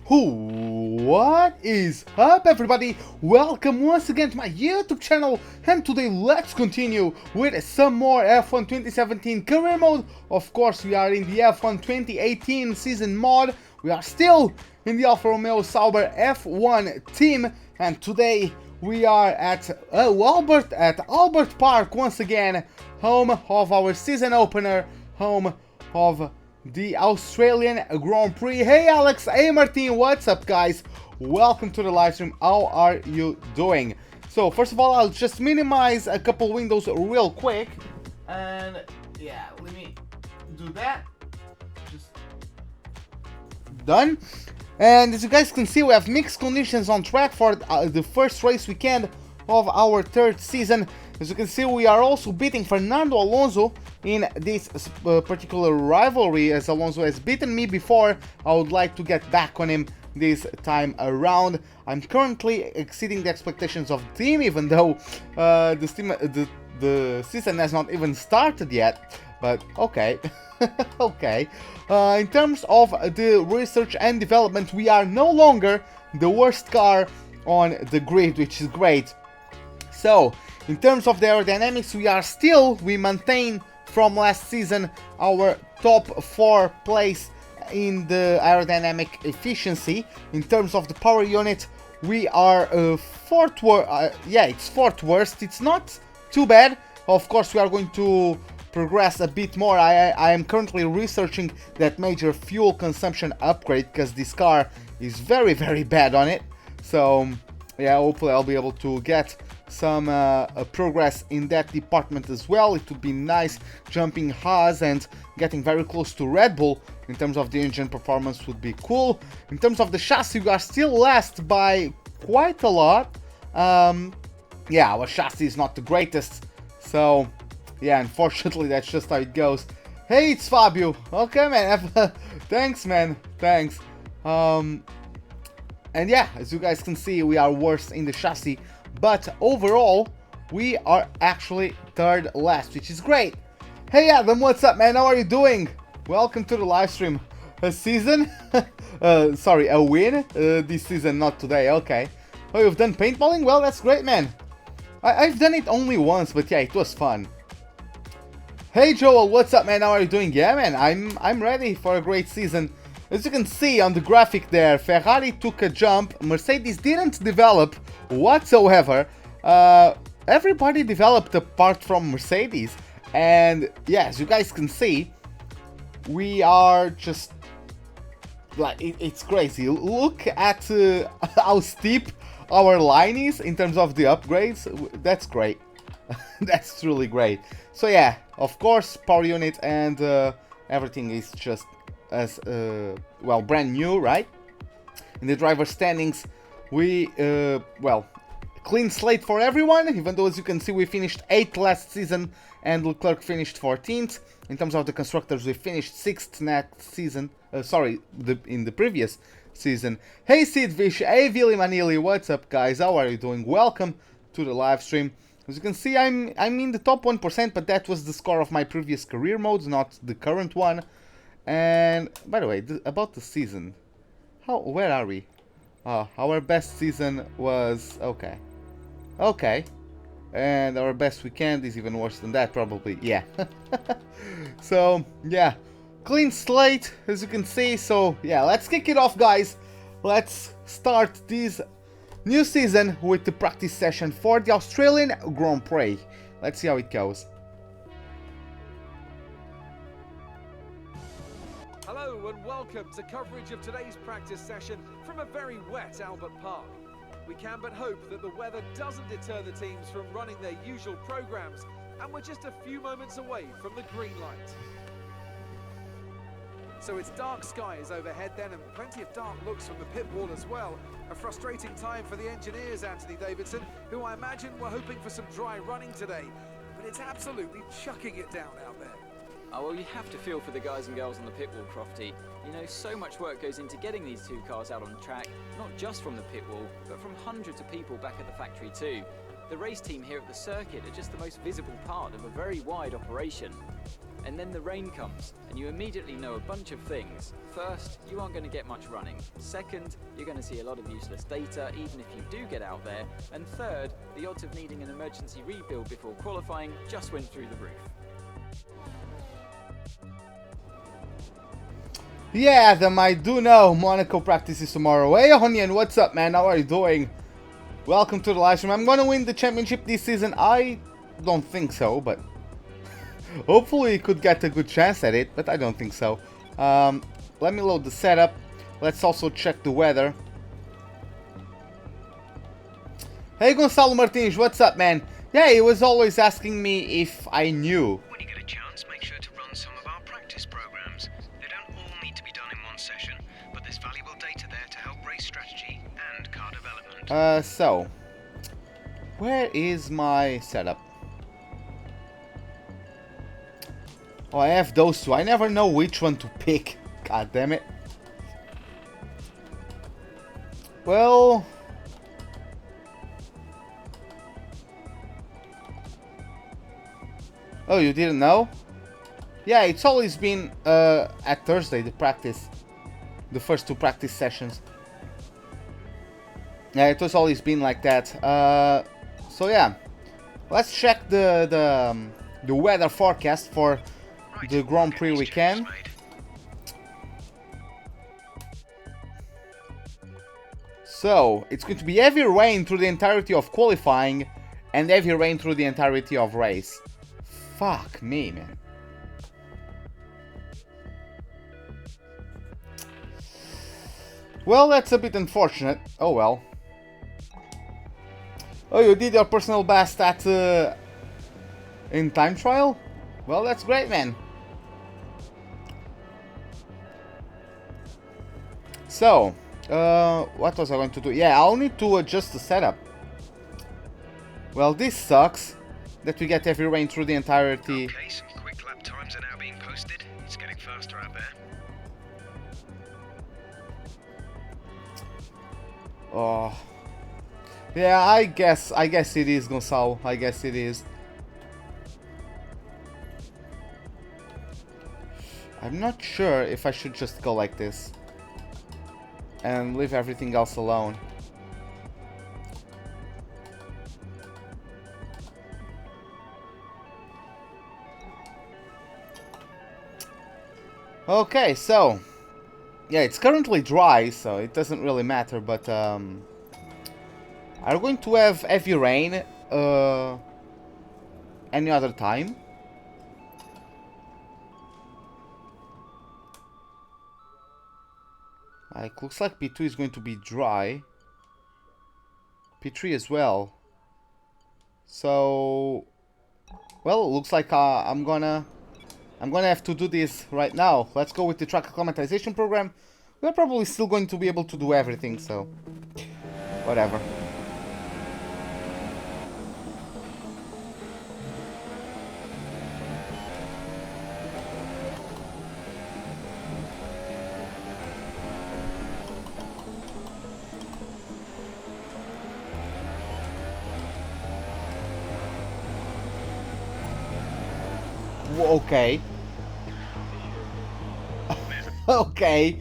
What is up, everybody? Welcome once again to my YouTube channel, and today let's continue with some more F1 2017 career mode. Of course, we are in the F1 2018 season mod. We are still in the Alfa Romeo Sauber F1 team, and today we are at Albert Park once again, home of our season opener, home of the Australian Grand Prix. Hey Alex, hey Martin, what's up guys? Welcome to the live stream. How are you doing? So first of all, I'll just minimize a couple windows real quick, and yeah, let me do that. Just done. And as you guys can see, we have mixed conditions on track for the first race weekend of our third season. As you can see, we are also beating Fernando Alonso in this particular rivalry, as Alonso has beaten me before. I would like to get back on him this time around. I'm currently exceeding the expectations of the team, even though the season has not even started yet. But okay, okay. In terms of the research and development, we are no longer the worst car on the grid, which is great. So, in terms of the aerodynamics, we maintain from last season our top 4 place in the aerodynamic efficiency. In terms of the power unit, we are fourth worst. It's not too bad. Of course, we are going to progress a bit more. I am currently researching that major fuel consumption upgrade, because this car is very, very bad on it. So, yeah, hopefully I'll be able to get some progress in that department as well. It would be nice jumping Haas and getting very close to Red Bull in terms of the engine performance would be cool. In terms of the chassis, we are still last by quite a lot. Yeah, our chassis is not the greatest, so yeah, unfortunately that's just how it goes. Hey, it's Fabio. Okay, man. Thanks, man. Thanks. And yeah, as you guys can see, we are worse in the chassis. But overall, we are actually third last, which is great. Hey Adam, what's up, man? How are you doing? Welcome to the live stream. A season? Sorry, a win? This season, not today, okay. Oh, you've done paintballing? Well, that's great, man. I've done it only once, but yeah, it was fun. Hey Joel, what's up, man? How are you doing? Yeah, man, I'm ready for a great season. As you can see on the graphic there, Ferrari took a jump, Mercedes didn't develop whatsoever. Everybody developed apart from Mercedes, and yeah, as you guys can see, we are just like, it's crazy. Look at how steep our line is in terms of the upgrades. That's great. That's truly great. So yeah, of course, power unit and everything is just as well, brand new, right? In the driver standings, we well, clean slate for everyone, even though as you can see we finished 8th last season and Leclerc finished 14th. In terms of the constructors, we finished 6th next season, in the previous season. Hey Sidvish, hey Vili Manili, what's up guys, how are you doing? Welcome to the live stream. As you can see, I'm in the top 1%, but that was the score of my previous career modes, not the current one. And by the way, about the season, where are we? Our best season was okay, and our best weekend is even worse than that, probably. Yeah. So yeah, clean slate, as you can see. So yeah, let's kick it off, guys. Let's start this new season with the practice session for the Australian Grand Prix. Let's see how it goes. Hello and welcome to coverage of today's practice session from a very wet Albert Park. We can but hope that the weather doesn't deter the teams from running their usual programs, and we're just a few moments away from the green light. So it's dark skies overhead then, and plenty of dark looks from the pit wall as well. A frustrating time for the engineers, Anthony Davidson, who I imagine were hoping for some dry running today, but it's absolutely chucking it down out there. Oh, well, you have to feel for the guys and girls on the pit wall, Crofty. You know, so much work goes into getting these two cars out on the track, not just from the pit wall, but from hundreds of people back at the factory too. The race team here at the circuit are just the most visible part of a very wide operation. And then the rain comes, and you immediately know a bunch of things. First, you aren't going to get much running. Second, you're going to see a lot of useless data, even if you do get out there. And third, the odds of needing an emergency rebuild before qualifying just went through the roof. Yeah, Adam, I do know Monaco practices tomorrow. Hey, Onion, what's up, man? How are you doing? Welcome to the live stream. I'm gonna win the championship this season. I don't think so, but hopefully we could get a good chance at it, but I don't think so. Let me load the setup. Let's also check the weather. Hey, Gonçalo Martins, what's up, man? Yeah, he was always asking me if I knew. When you get a chance, make sure to run some of our practice programs. They don't all need to be done in one session, but there's valuable data there to help race strategy and car development. So, where is my setup? Oh, I have those two. I never know which one to pick. God damn it. Well, oh, you didn't know? Yeah, it's always been at Thursday, the practice. The first two practice sessions. Yeah, it was always been like that. So yeah, let's check the weather forecast for the Grand Prix weekend. So, it's going to be heavy rain through the entirety of qualifying and heavy rain through the entirety of race. Fuck me, man. Well, that's a bit unfortunate. Oh well. Oh, you did your personal best at in time trial? Well, that's great, man. So, what was I going to do? Yeah, I'll need to adjust the setup. Well, this sucks that we get heavy rain through the entirety. Okay, some quick lap times are now being posted. It's getting faster out there. Oh. Yeah, I guess it is, Gonçalo. I guess it is. I'm not sure if I should just go like this and leave everything else alone. Okay, so yeah, it's currently dry, so it doesn't really matter, but are we going to have heavy rain any other time? Like, looks like P2 is going to be dry. P3 as well. So, well, it looks like I'm gonna have to do this right now. Let's go with the track acclimatization program. We're probably still going to be able to do everything, so whatever. Okay. Okay.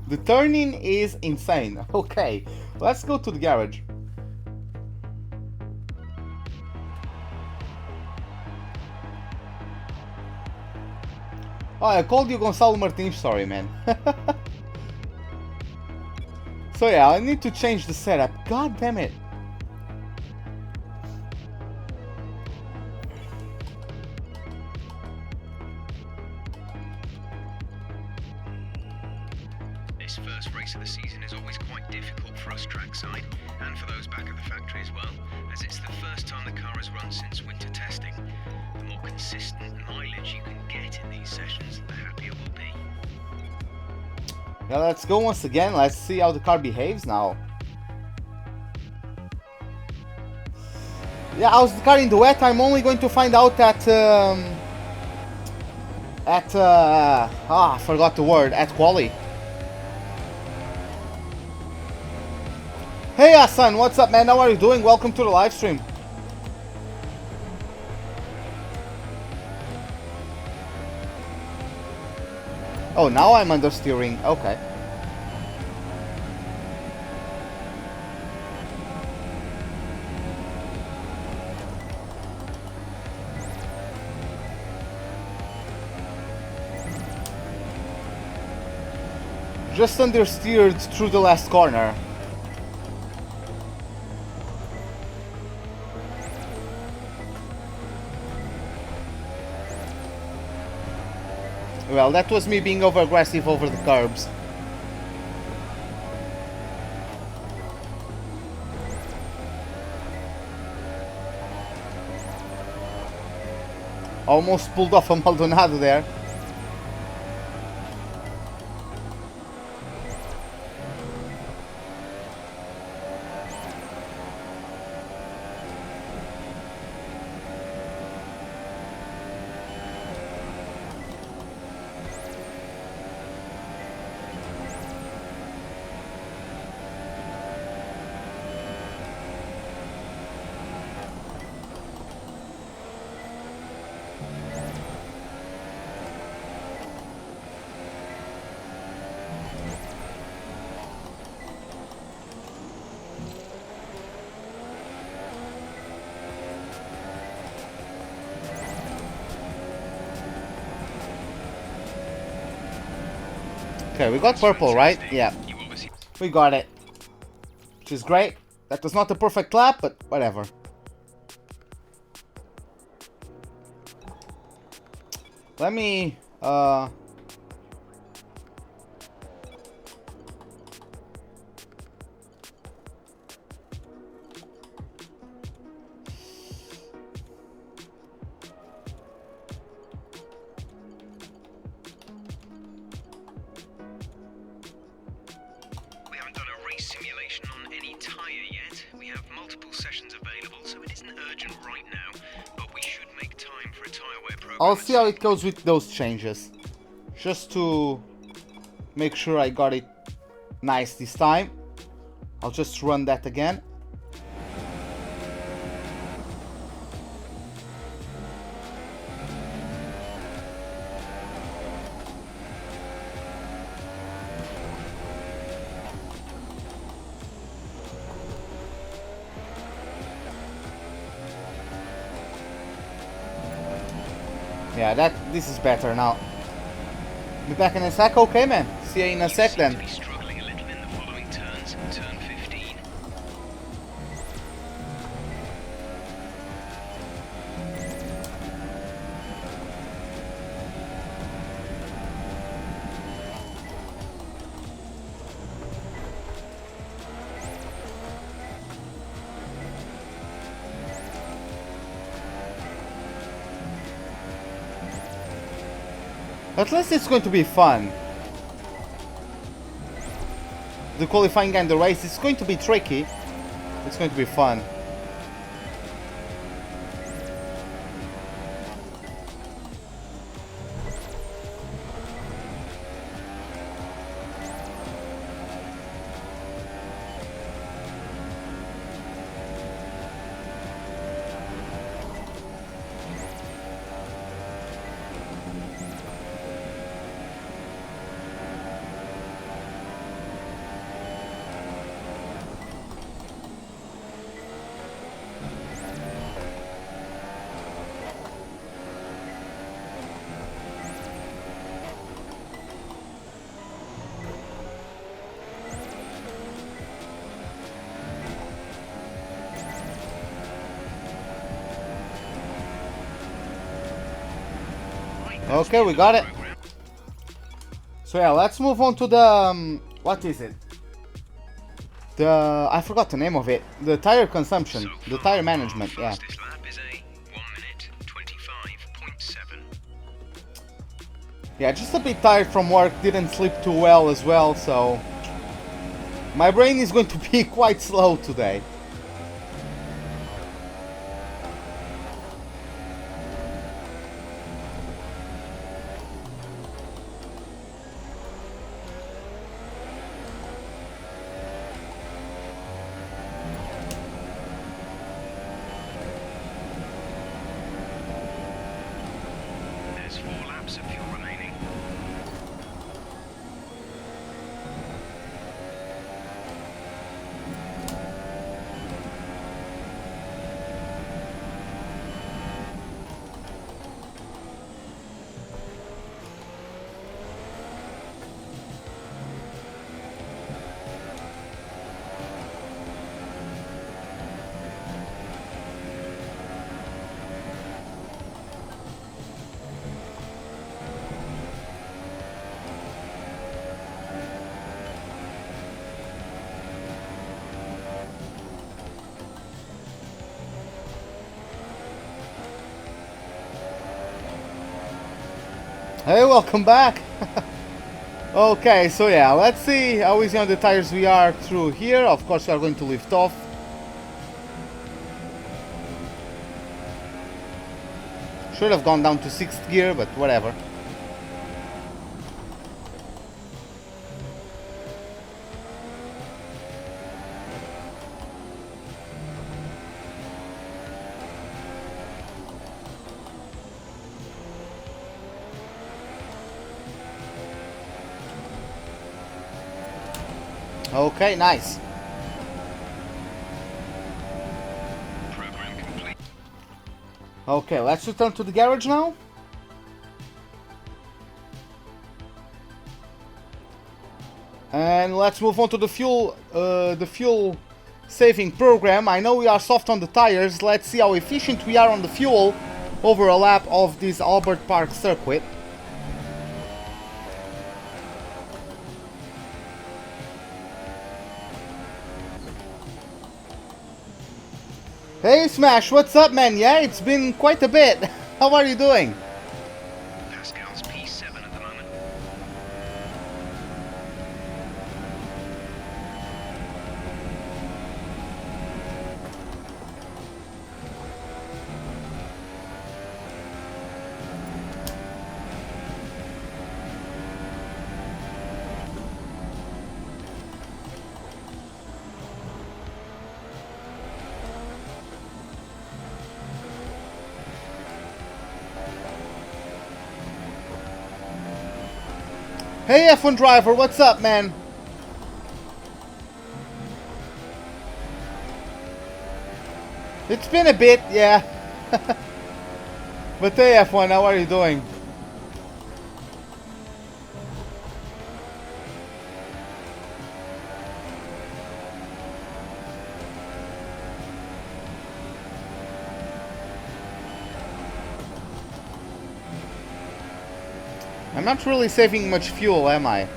The turning is insane. Okay, let's go to the garage. Oh, I called you Gonçalo Martins, sorry, man. So yeah, I need to change the setup. God damn it. This first race of the season is always quite difficult for us trackside, and for those back at the factory as well, as it's the first time the car has run since winter testing. The more consistent mileage you can get in these sessions, the happier we'll be. Yeah, let's go once again. Let's see how the car behaves now. Yeah, how's the car in the wet? I'm only going to find out at I forgot the word. At quali. Hey Hassan, what's up, man? How are you doing? Welcome to the live stream. Oh, now I'm understeering. Okay. Just understeered through the last corner. Well, that was me being over-aggressive over the curbs. Almost pulled off a Maldonado there. Okay, we got purple, right? Yeah. We got it. Which is great. That was not a perfect lap, but whatever. Let me... I'll see how it goes with those changes. Just to make sure I got it nice this time. I'll just run that again. Yeah, this is better now. Be back in a sec, okay, man? See you in a sec then. Struggling a little in the following turns. Turn 15. At least it's going to be fun. The qualifying and the race is going to be tricky. It's going to be fun. Okay, we got it. So yeah, let's move on to the what is it? The I forgot the name of it. The tire consumption, the tire management. Yeah. Fastest lap is a 1:25.7. Yeah, just a bit tired from work. Didn't sleep too well as well, so my brain is going to be quite slow today. Hey, welcome back. Okay, so yeah, let's see how easy on the tires we are through here. Of course, we are going to lift off. Should have gone down to 6th gear, but whatever. Okay, nice. Program complete. Okay, let's return to the garage now. And let's move on to the fuel saving program. I know we are soft on the tires. Let's see how efficient we are on the fuel over a lap of this Albert Park circuit. Hey Smash, what's up, man? Yeah, it's been quite a bit. How are you doing? Pascal's P7 at the moment. Hey F1 driver, what's up, man? It's been a bit, yeah. But hey F1, how are you doing? I'm not really saving much fuel, am I?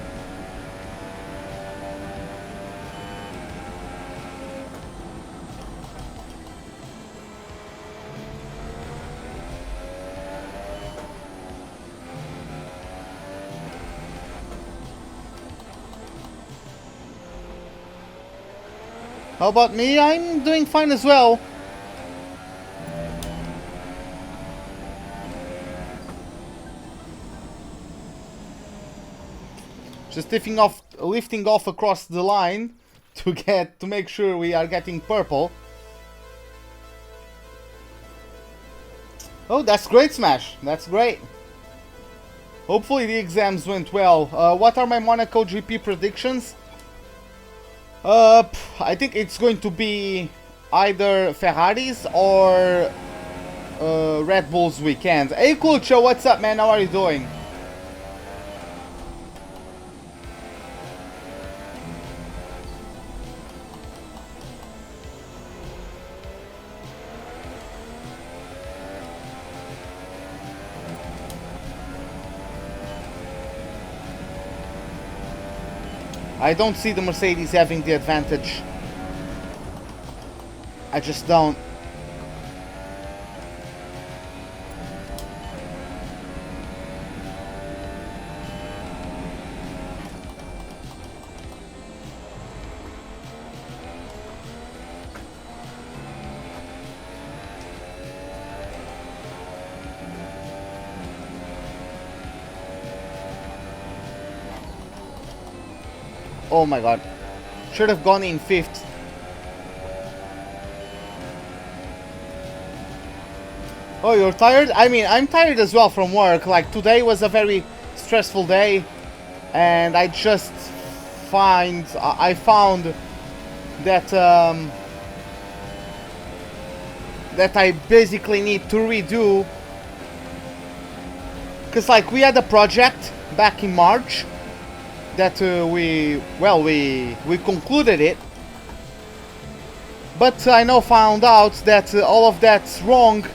How about me? I'm doing fine as well. Just lifting off across the line to make sure we are getting purple. Oh, that's great, Smash. That's great. Hopefully the exams went well. What are my Monaco GP predictions? I think it's going to be either Ferraris or Red Bull's weekend. Hey, Kulcho, what's up, man? How are you doing? I don't see the Mercedes having the advantage. I just don't. Oh my god. Should have gone in 5th. Oh, you're tired? I mean, I'm tired as well from work. Like, today was a very stressful day. And I just found that that I basically need to redo. Because, like, we had a project back in March that we concluded it, but I now found out that all of that's wrong,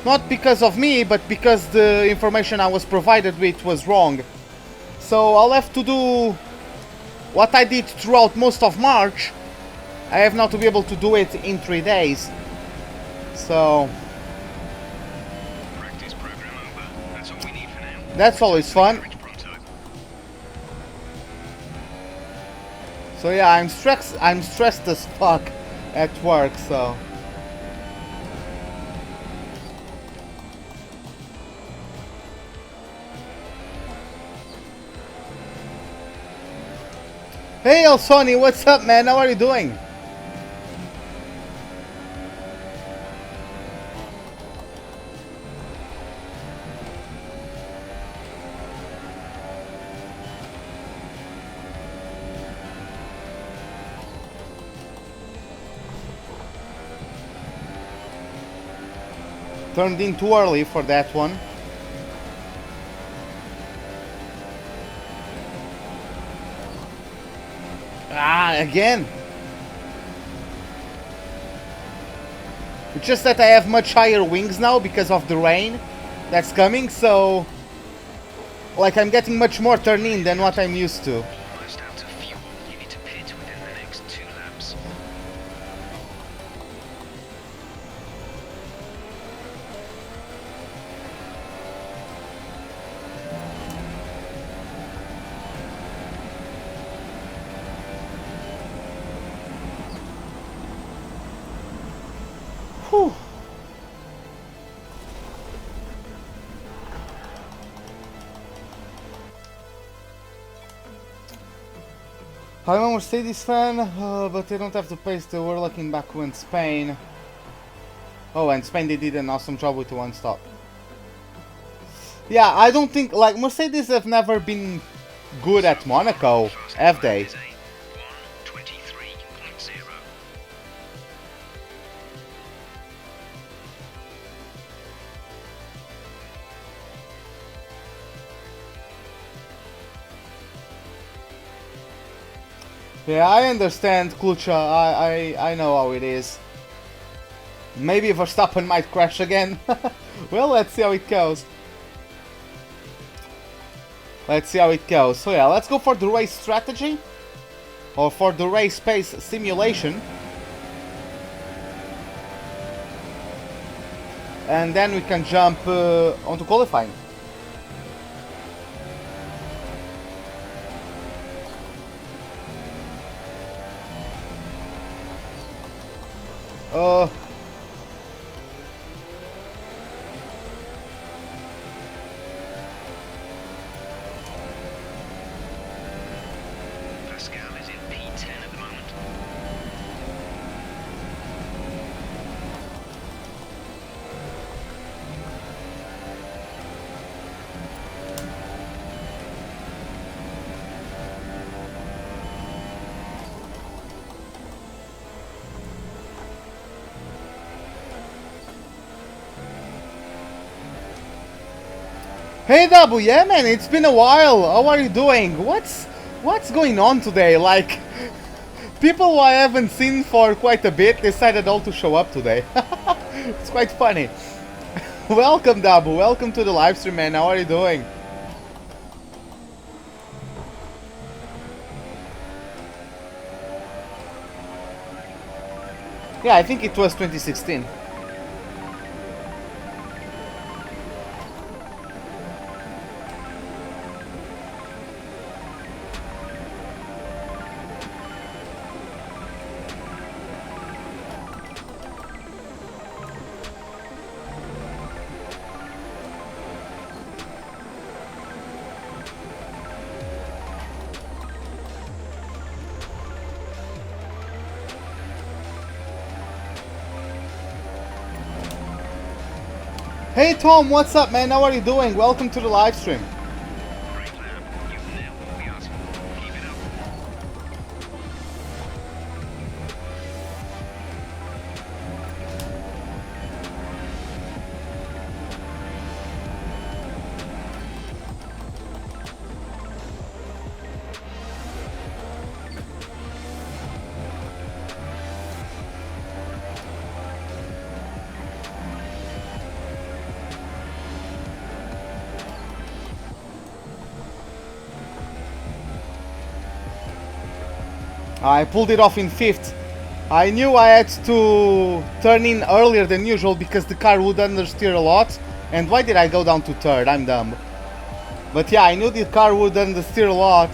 not because of me, but because the information I was provided with was wrong. So I'll have to do what I did throughout most of March. I have now to be able to do it in 3 days. So Practice program over. That's all we need for now. That's always fun. Average pronto. So yeah, I'm stressed as fuck at work, so. Hey Elsoni, what's up, man? How are you doing? Turned in too early for that one. Ah, again. It's just that I have much higher wings now because of the rain that's coming, so like I'm getting much more turn in than what I'm used to. Almost out of fuel. You need to pit within the next 2 laps. Whew. I'm a Mercedes fan, but they don't have the pace they were looking back in Spain. Oh, and Spain they did an awesome job with the one stop. Yeah, I don't think, like, Mercedes have never been good at Monaco, have they? Is a 1:23.0. Yeah, I understand, Klucha. I know how it is. Maybe Verstappen might crash again. Well, let's see how it goes. Let's see how it goes. So yeah, let's go for the race strategy. Or for the race pace simulation. And then we can jump onto qualifying. Pascal is in P10 at the moment. Hey Dabu, yeah man, it's been a while. How are you doing? What's going on today? Like, people who I haven't seen for quite a bit decided all to show up today. It's quite funny. Welcome Dabu, welcome to the live stream, man. How are you doing? Yeah, I think it was 2016. Hey Tom, what's up man? How are you doing? Welcome to the live stream. Great lap. You've nailed what we asked for. Keep it up. I pulled it off in 5th. I knew I had to turn in earlier than usual because the car would understeer a lot. And why did I go down to 3rd? I'm dumb. But yeah, I knew the car would understeer a lot.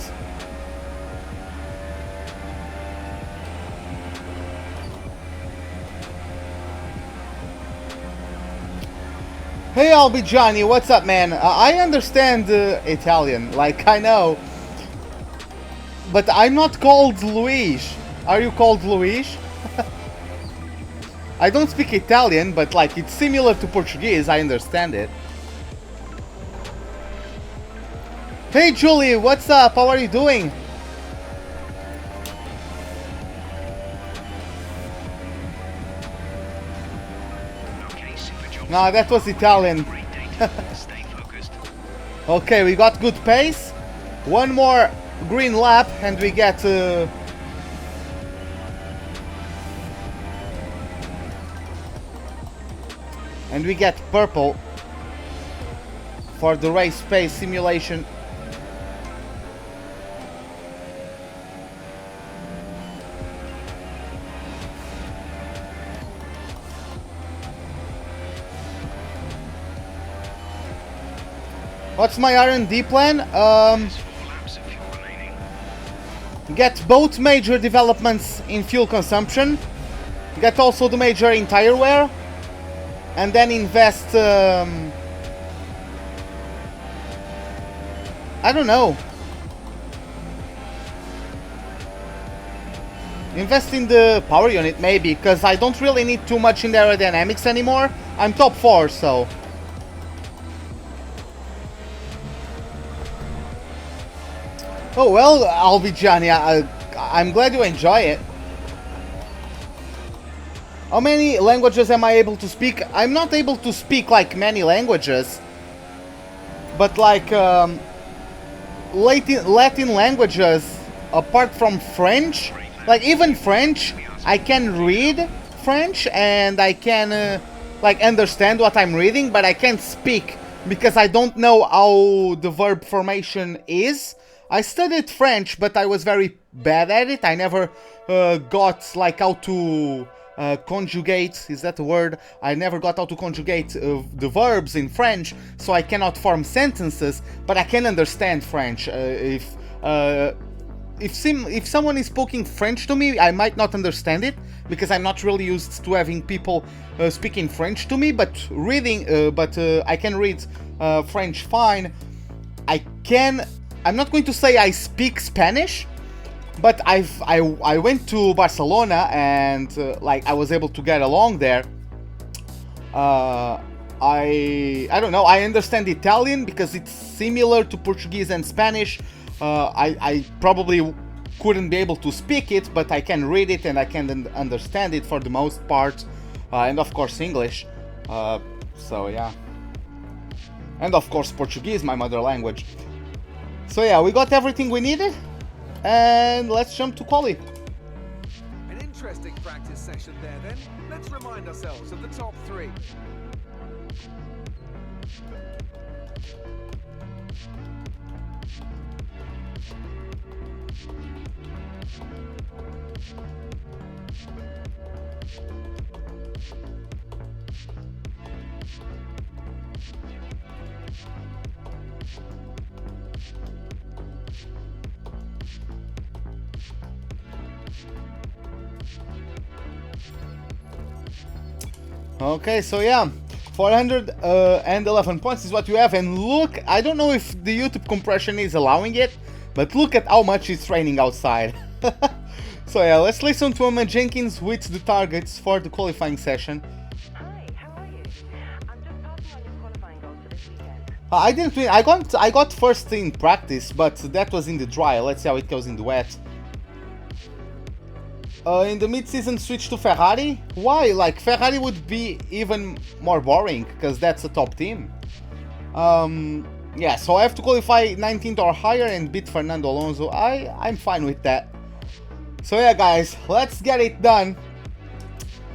Hey Albi Johnny, what's up, man? I understand Italian, like I know. But I'm not called Luis. Are you called Luis? I don't speak Italian, but like it's similar to Portuguese, I understand it. Hey Julie, what's up? How are you doing? No, that was Italian. Okay, we got good pace. One more green lap and we get purple for the race pace simulation. What's my R&D plan? Get both major developments in fuel consumption, get also the major in tire wear, and then invest, I don't know. Invest in the power unit maybe, because I don't really need too much in the aerodynamics anymore. I'm top 4, so... Oh well, Albigiani, I'm glad you enjoy it. How many languages am I able to speak? I'm not able to speak like many languages, but like Latin languages, apart from French, like even French, I can read French and I can like understand what I'm reading, but I can't speak because I don't know how the verb formation is. I studied French, but I was very bad at it. I never got like how to conjugate, is that a word? I never got how to conjugate the verbs in French, so I cannot form sentences, but I can understand French. If someone is speaking French to me, I might not understand it, because I'm not really used to having people speaking French to me, but reading, I can read French fine. I'm not going to say I speak Spanish, but I went to Barcelona and like I was able to get along there. I don't know, I understand Italian because it's similar to Portuguese and Spanish. I probably couldn't be able to speak it, but I can read it and I can understand it for the most part. And of course English. So yeah. And of course Portuguese, my mother language. So yeah, we got everything we needed, and let's jump to quali. An interesting practice session there then. Let's remind ourselves of the top 3. Okay, so yeah, 411 points is what you have, and look, I don't know if the YouTube compression is allowing it, but look at how much it's raining outside. So yeah, let's listen to Emma Jenkins with the targets for the qualifying session. Hi, how are you? I'm just passing on your qualifying goals for this weekend. I didn't win, I got first in practice, but that was in the dry. Let's see how it goes in the wet. In the mid-season switch to Ferrari? Why? Like, Ferrari would be even more boring, because that's a top team. Yeah, so I have to qualify 19th or higher and beat Fernando Alonso. I'm fine with that. So yeah, guys, let's get it done.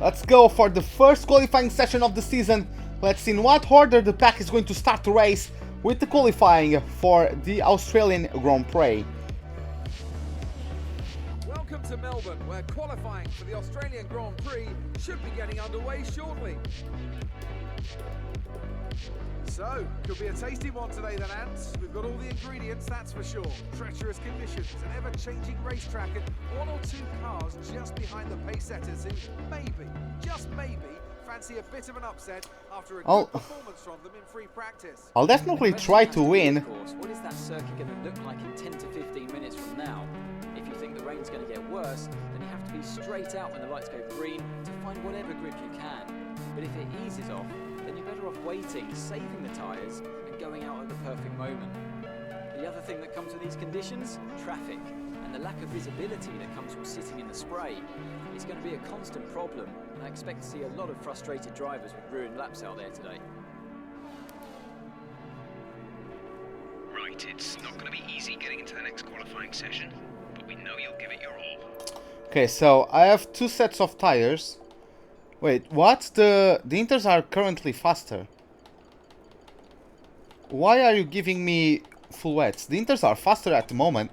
Let's go for the first qualifying session of the season. Let's see in what order the pack is going to start the race with the qualifying for the Australian Grand Prix. Welcome to Melbourne, where qualifying for the Australian Grand Prix should be getting underway shortly. So, could be a tasty one today then, Ants. We've got all the ingredients, that's for sure. Treacherous conditions, an ever-changing racetrack, and one or two cars just behind the pace setters who maybe, just maybe, fancy a bit of an upset after a good performance from them in free practice. I'll definitely try to win. Of course, what is that circuit going to look like in 10 to 15 minutes from now? If you think the rain's going to get worse, then you have to be straight out when the lights go green to find whatever grip you can. But if it eases off, then you're better off waiting, saving the tyres, and going out at the perfect moment. The other thing that comes with these conditions? Traffic, and the lack of visibility that comes from sitting in the spray. It's going to be a constant problem, and I expect to see a lot of frustrated drivers with ruined laps out there today. Right, it's not going to be easy getting into the next qualifying session, but we know you'll give it your all. Okay, so I have 2 sets of tires. Wait, what? The Inters are currently faster. Why are you giving me full wets? The Inters are faster at the moment.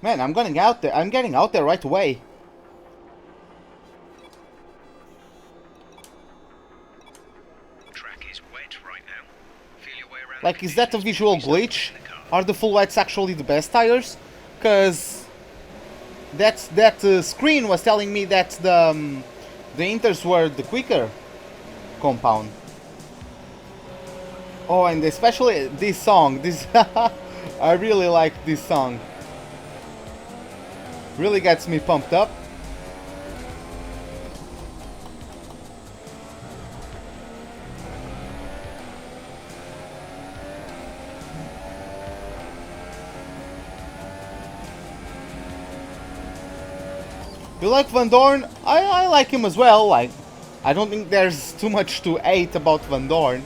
Man, I'm getting out there. I'm getting out there right away. Track is wet right now. Feel your way around. Like, is that a visual glitch? Are the full wets actually the best tires? Because that screen was telling me that the Inters were the quicker compound. Oh, and especially this song. This I really like this song. Really gets me pumped up. You like Van Dorn? I like him as well. Like, I don't think there's too much to hate about Van Dorn.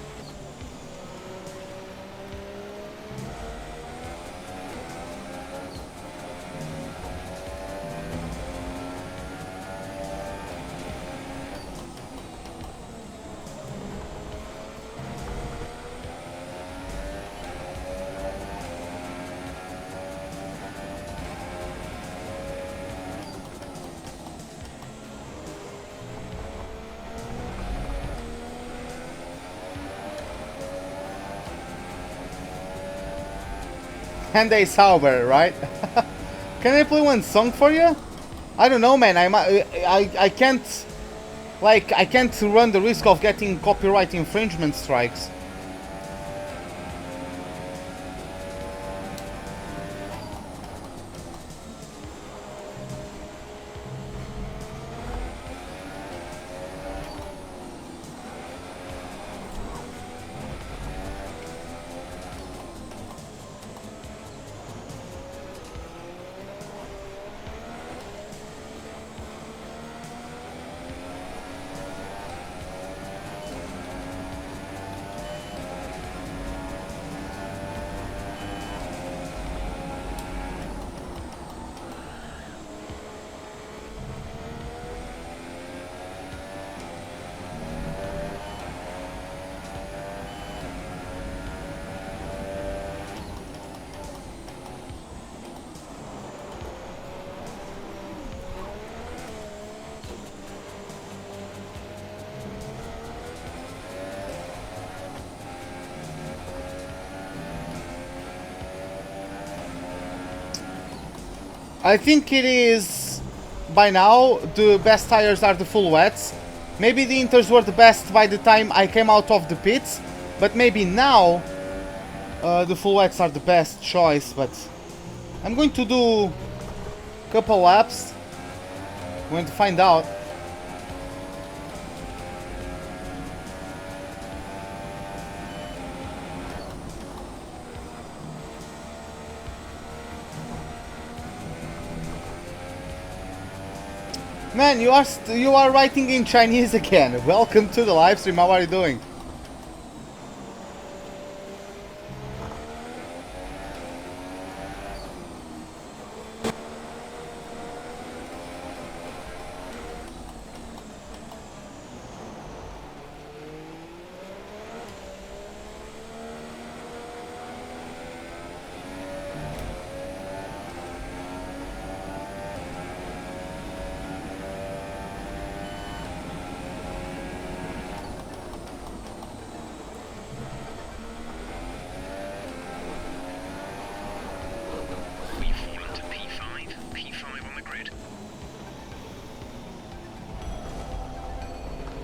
And a Sauber, right? Can I play one song for you? I don't know, man. I can't, like, I can't run the risk of getting copyright infringement strikes. I think it is, by now, the best tires are the full wets. Maybe the Inters were the best by the time I came out of the pits, but maybe now the full wets are the best choice. But I'm going to do a couple laps. I'm going to find out. Man, you are writing in Chinese again. Welcome to the live stream. How are you doing?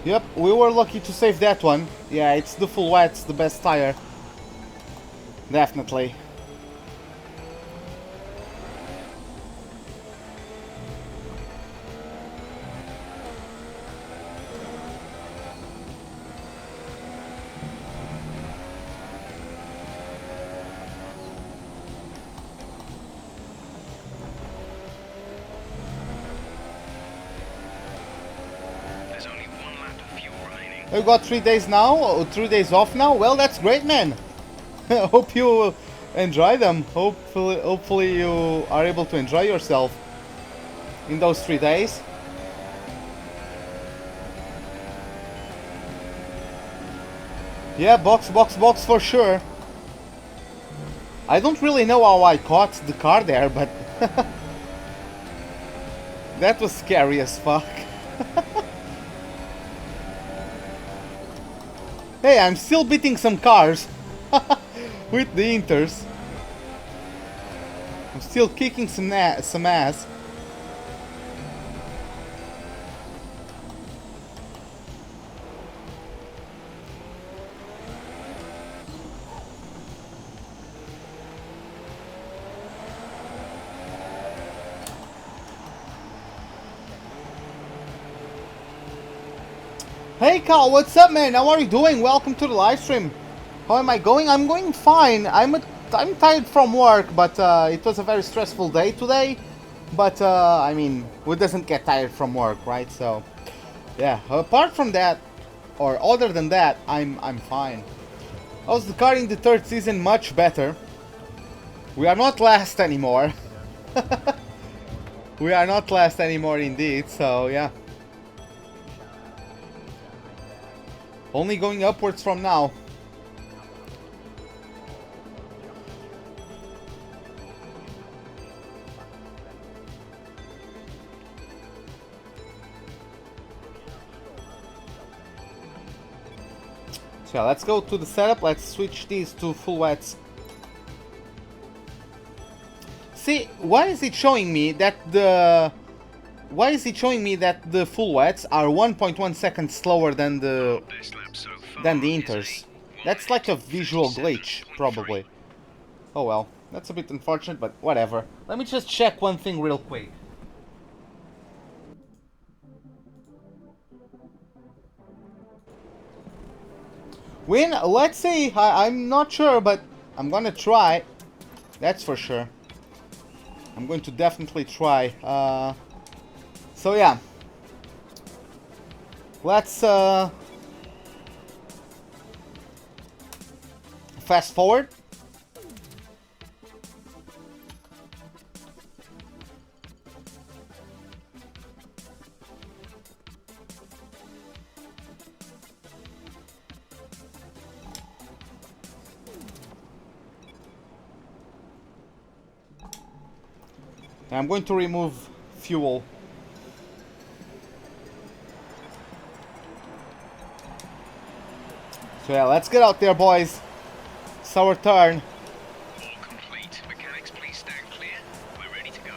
Yep, we were lucky to save that one. Yeah, it's the full wets, the best tire. Definitely. There's only one lap of fuel remaining. We got 3 days now, or 3 days off now. Well, that's great, man. Hope you enjoy them. Hopefully you are able to enjoy yourself in those 3 days. Yeah, box for sure. I don't really know how I caught the car there, but that was scary as fuck. Hey, I'm still beating some cars with the Inters. I'm still kicking some ass. Hey Carl, what's up, man? How are you doing? Welcome to the live stream. How am I going? I'm going fine. I'm tired from work, but it was a very stressful day today. But I mean, who doesn't get tired from work, right? So yeah. Apart from that, or other than that, I'm fine. How's the car in the third season? Much better. We are not last anymore. We are not last anymore, indeed. So yeah. Only going upwards from now. So yeah, let's go to the setup. Let's switch these to full wets. See, why is it showing me that the full wets are 1.1 seconds slower than the Inters? That's like a visual glitch, probably. Oh well, that's a bit unfortunate, but whatever. Let me just check one thing real quick. Win? Let's see. I'm not sure, but I'm gonna try. That's for sure. I'm going to definitely try. So yeah. Let's fast forward. I'm going to remove fuel. So yeah, let's get out there, boys. It's our turn. All complete. Mechanics, please stand clear. We're ready to go.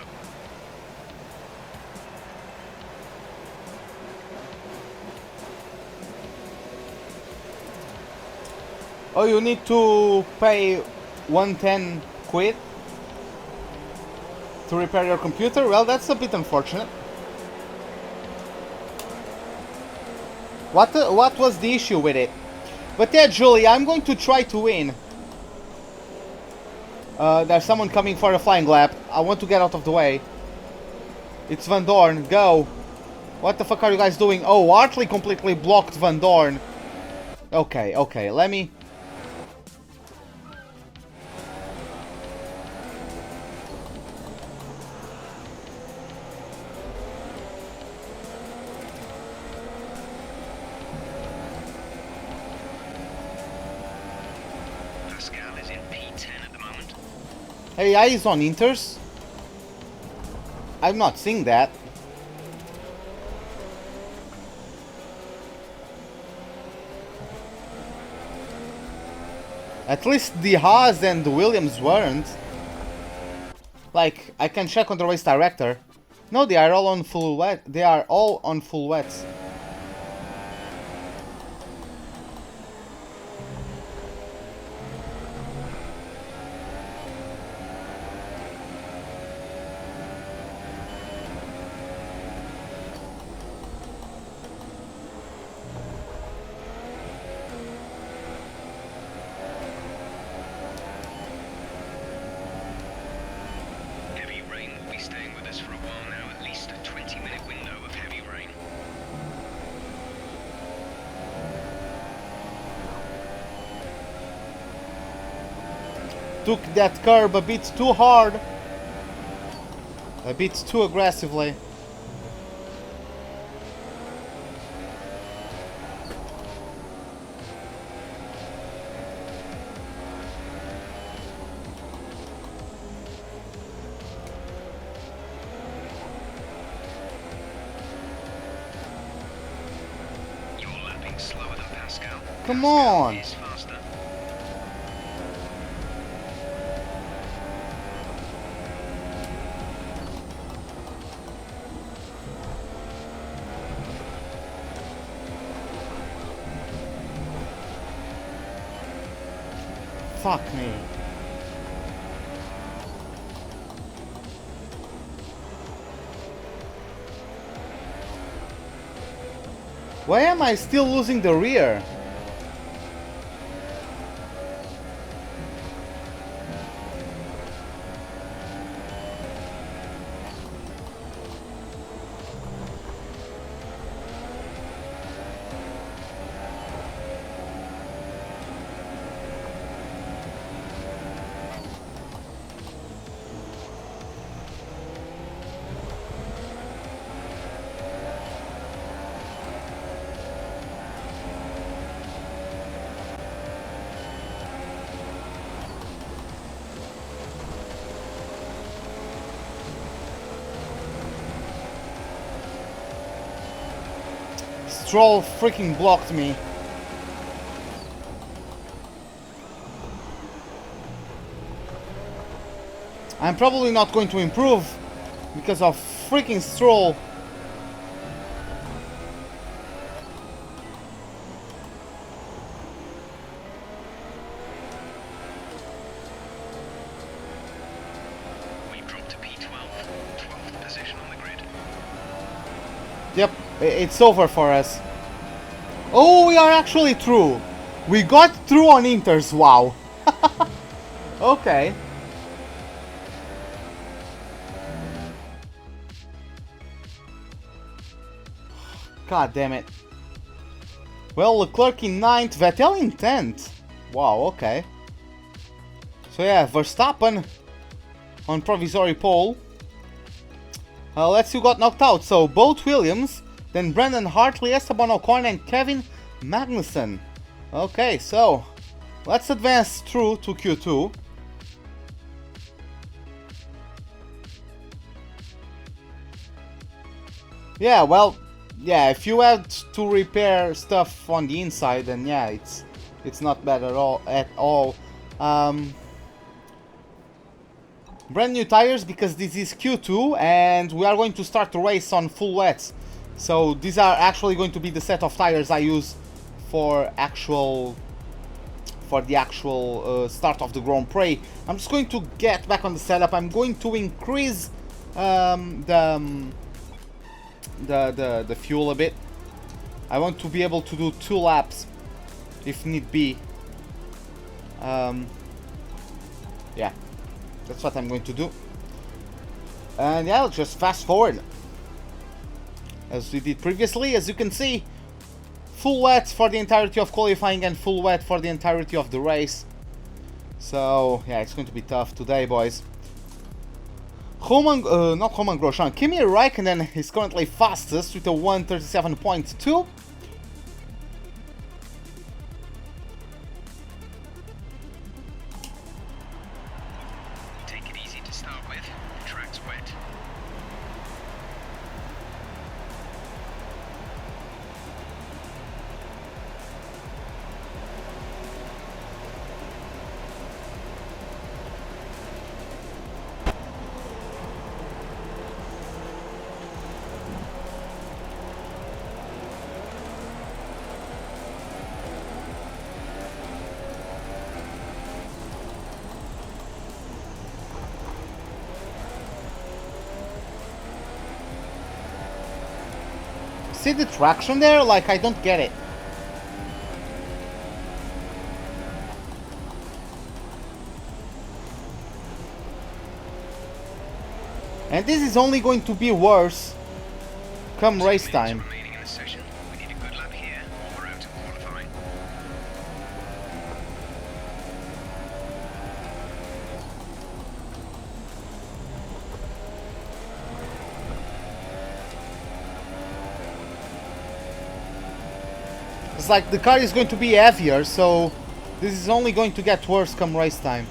Oh, you need to pay 110 quid to repair your computer? Well, that's a bit unfortunate. What was the issue with it? But yeah, Julie, I'm going to try to win. There's someone coming for a flying lap. I want to get out of the way. It's Van Dorn. Go. What the fuck are you guys doing? Oh, Hartley completely blocked Van Dorn. Okay, okay, let me... Hey, eyes on Inters? I'm not seeing that. At least the Haas and the Williams weren't. Like, I can check on the race director. No, they are all on full wet. They are all on full wets. took that curb a bit too hard. A bit too aggressively. You're lapping slower than Pascal. Come on! Is faster. Fuck me. Why am I still losing the rear? Stroll freaking blocked me. I'm probably not going to improve because of freaking Stroll. We've dropped to P12, 12th position on the grid. Yep, it's over for us. Oh, we are actually through. We got through on Inters, wow. Okay. God damn it. Well, Leclerc in 9th, Vettel in 10th. Wow, okay. So yeah, Verstappen on provisory pole. Let's see who got knocked out. So, both Williams, then Brendan Hartley, Esteban Ocon, and Kevin Magnussen. Okay, so let's advance through to Q2. Yeah, well, yeah, if you had to repair stuff on the inside, then yeah, it's not bad at all. Brand new tires because this is Q2 and we are going to start the race on full wets. So these are actually going to be the set of tires I use for the actual start of the Grand Prix. I'm just going to get back on the setup. I'm going to increase the fuel a bit. I want to be able to do 2 laps if need be. Yeah, that's what I'm going to do. And yeah, let's just fast forward as we did previously. As you can see, full wet for the entirety of qualifying and full wet for the entirety of the race. So yeah, it's going to be tough today, boys. Not Roman Grosjean, Kimi Räikkönen is currently fastest with a 1:37.2. Take it easy to start with. The track's wet. See the traction there? Like, I don't get it. And this is only going to be worse come race time. Remaining in the session. We need a good lap here, or we're out of qualifying. It's like the car is going to be heavier, so this is only going to get worse come race time.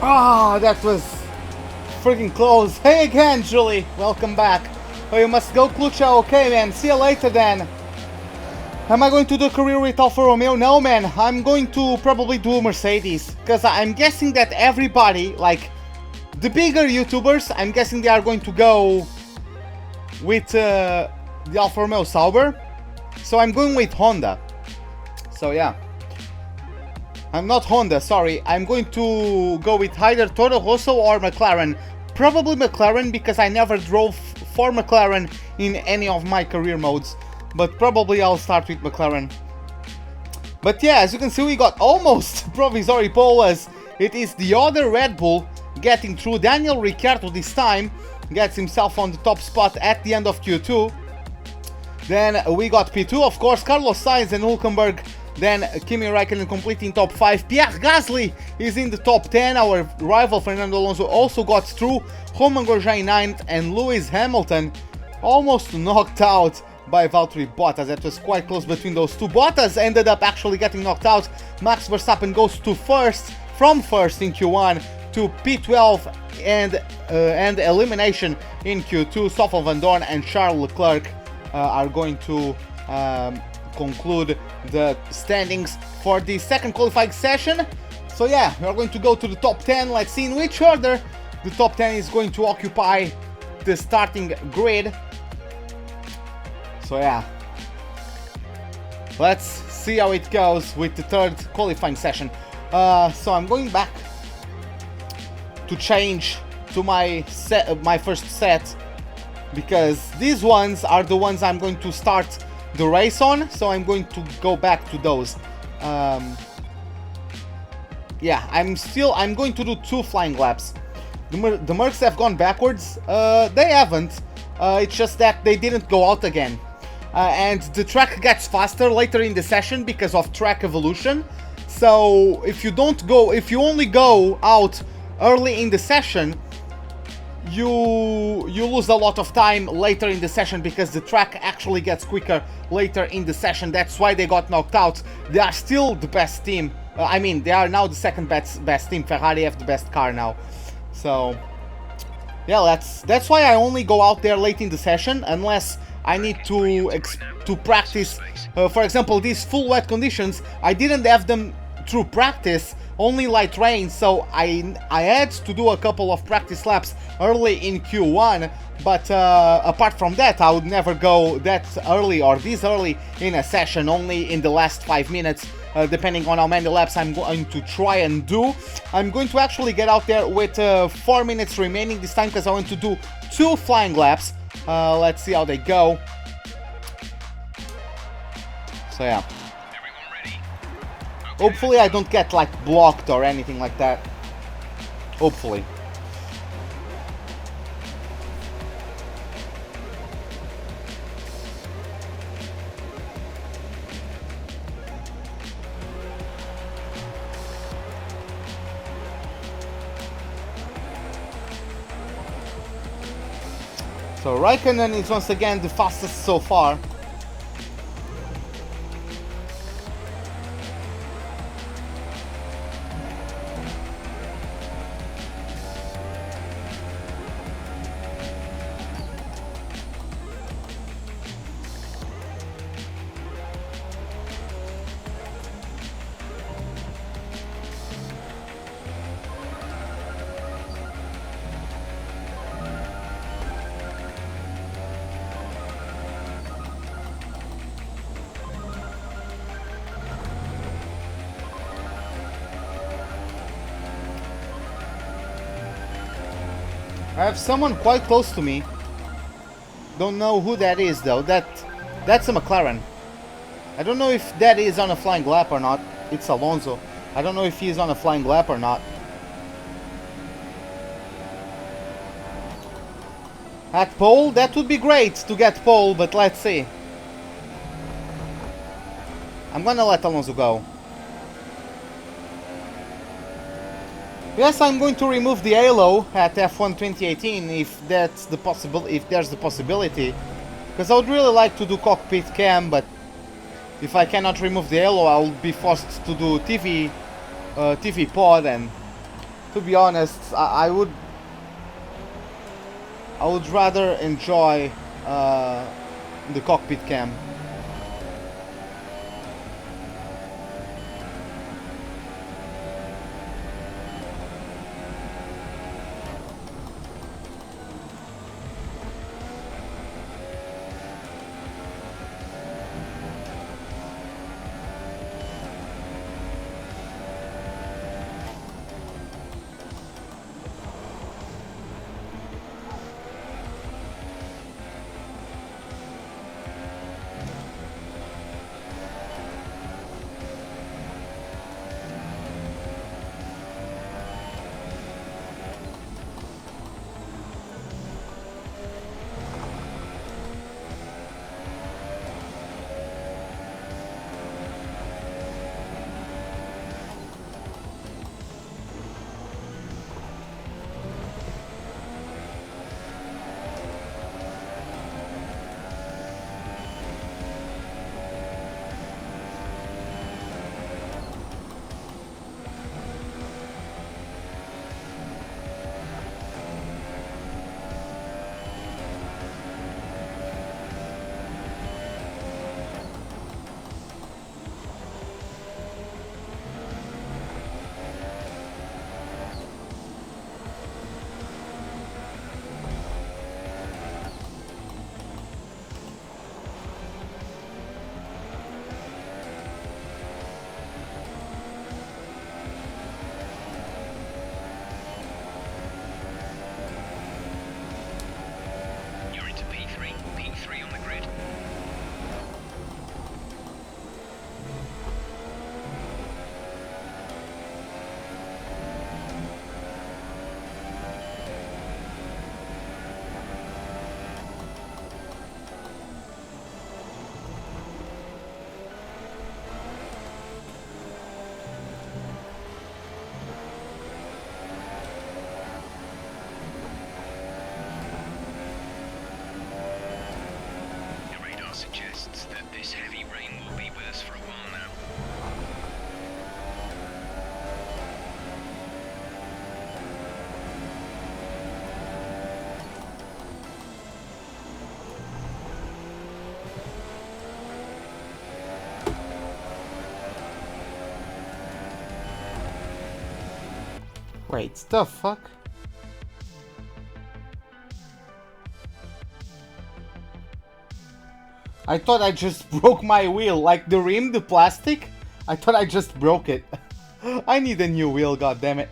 Ah, that was freaking close. Hey again, Julie. Welcome back. Oh, you must go, Klucha. Okay, man. See you later then. Am I going to do a career with Alfa Romeo? No, man. I'm going to probably do Mercedes. Because I'm guessing that everybody, like the bigger YouTubers, I'm guessing they are going to go with the Alfa Romeo Sauber. So I'm going with Honda. So yeah. I'm not Honda, sorry. I'm going to go with either Toro Rosso or McLaren. Probably McLaren because I never drove for McLaren in any of my career modes. But probably I'll start with McLaren. But yeah, as you can see, we got almost provisory pole as it is the other Red Bull getting through. Daniel Ricciardo this time gets himself on the top spot at the end of Q2. Then we got P2, of course, Carlos Sainz and Hülkenberg. Then Kimi Räikkönen completing top 5. Pierre Gasly is in the top 10. Our rival Fernando Alonso also got through. Romain Grosjean 9th and Lewis Hamilton almost knocked out by Valtteri Bottas. That was quite close between those two. Bottas ended up actually getting knocked out. Max Verstappen goes to first, from first in Q1 to P12 and elimination in Q2. Stoffel Van Dorn and Charles Leclerc are going to conclude the standings for the second qualifying session. So yeah, we are going to go to the top 10. Let's see in which order the top 10 is going to occupy the starting grid. So yeah, let's see how it goes with the third qualifying session. So I'm going back to change to my first set because these ones are the ones I'm going to start the race on, so I'm going to go back to those. Yeah, I'm going to do 2 flying laps. The Mercs have gone backwards. They haven't. It's just that they didn't go out again. And the track gets faster later in the session because of track evolution. So if you only go out early in the session, you lose a lot of time later in the session because the track actually gets quicker later in the session. That's why they got knocked out. They are still the best team I mean, they are now the second best team. Ferrari have the best car now. So, yeah, that's why I only go out there late in the session, unless I need to practice. For example, these full wet conditions, I didn't have them through practice, only light rain, so I had to do a couple of practice laps early in Q1, but apart from that, I would never go that early or this early in a session, only in the last 5 minutes, depending on how many laps I'm going to try and do. I'm going to actually get out there with 4 minutes remaining this time, because I want to do 2 flying laps. Let's see how they go. So yeah. Hopefully I don't get like blocked or anything like that. Hopefully. So Raikkonen is once again the fastest so far. I have someone quite close to me. Don't know who that is though. That's a McLaren. I don't know if that is on a flying lap or not. It's Alonso. I don't know if he is on a flying lap or not. At pole, that would be great to get pole, but let's see. I'm gonna let Alonso go. Yes, I'm going to remove the halo at F1 2018 if that's the if there's the possibility, because I would really like to do cockpit cam, but if I cannot remove the halo, I'll be forced to do TV pod, and to be honest, I would rather enjoy the cockpit cam. Wait, the fuck? I thought I just broke my wheel, like the rim, the plastic. I thought I just broke it. I need a new wheel, god damn it.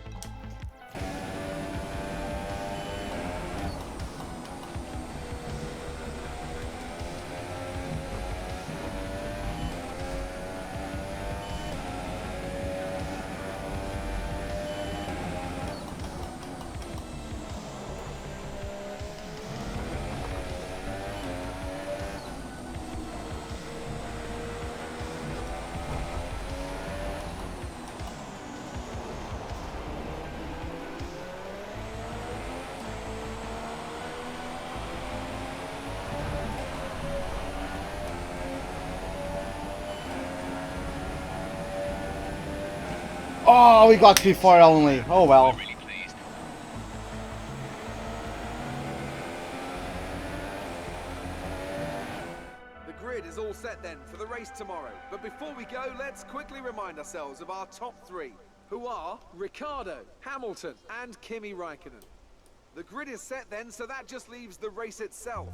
Oh, we got P4 only. Oh well. Really pleased. The grid is all set then for the race tomorrow. But before we go, let's quickly remind ourselves of our top three, who are Ricciardo, Hamilton, and Kimi Raikkonen. The grid is set then, so that just leaves the race itself.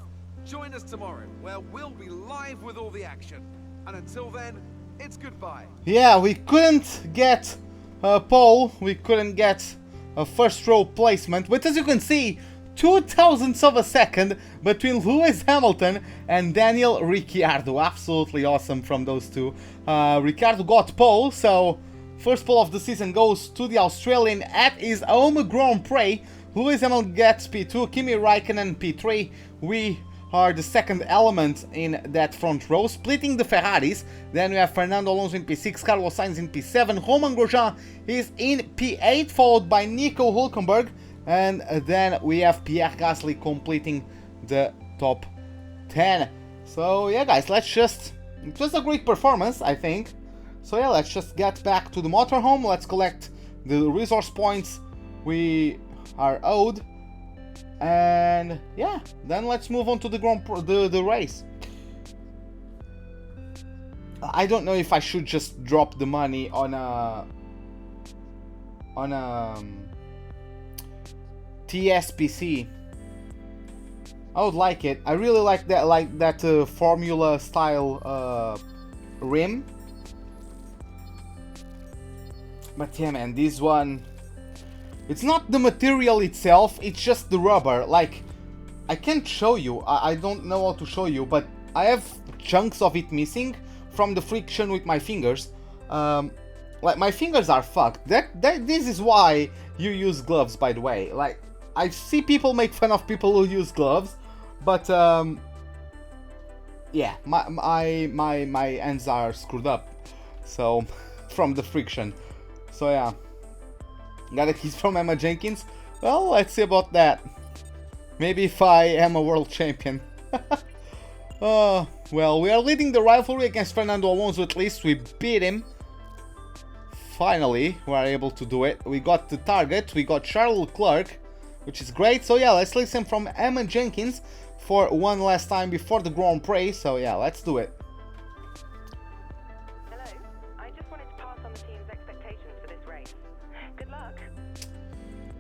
Join us tomorrow, where we'll be live with all the action. And until then, it's goodbye. Yeah, we couldn't get a pole, we couldn't get a first row placement, but as you can see, 0.02 of a second between Lewis Hamilton and Daniel Ricciardo. Absolutely awesome from those two. Ricciardo got pole, so first pole of the season goes to the Australian at his home Grand Prix. Lewis Hamilton gets P2, Kimi Raikkonen P3. We are the second element in that front row, splitting the Ferraris. Then we have Fernando Alonso in P6, Carlos Sainz in P7, Romain Grosjean is in P8, followed by Nico Hülkenberg, and then we have Pierre Gasly completing the top 10. So yeah guys, it was a great performance, I think. So yeah, let's just get back to the motorhome, let's collect the resource points we are owed. And yeah, then let's move on to the race. I don't know if I should just drop the money on a TSPC. I would like it. I really like that Formula style rim. But yeah, man, this one. It's not the material itself, it's just the rubber. Like, I can't show you, I don't know how to show you, but I have chunks of it missing from the friction with my fingers. Like, my fingers are fucked. This is why you use gloves, by the way. Like, I see people make fun of people who use gloves, but yeah, my hands are screwed up. So, from the friction. So yeah. Got a kiss from Emma Jenkins? Well, let's see about that. Maybe if I am a world champion. Well, we are leading the rivalry against Fernando Alonso, at least we beat him. Finally, we are able to do it. We got the target, we got Charles Leclerc, which is great. So yeah, let's listen from Emma Jenkins for one last time before the Grand Prix. So yeah, let's do it.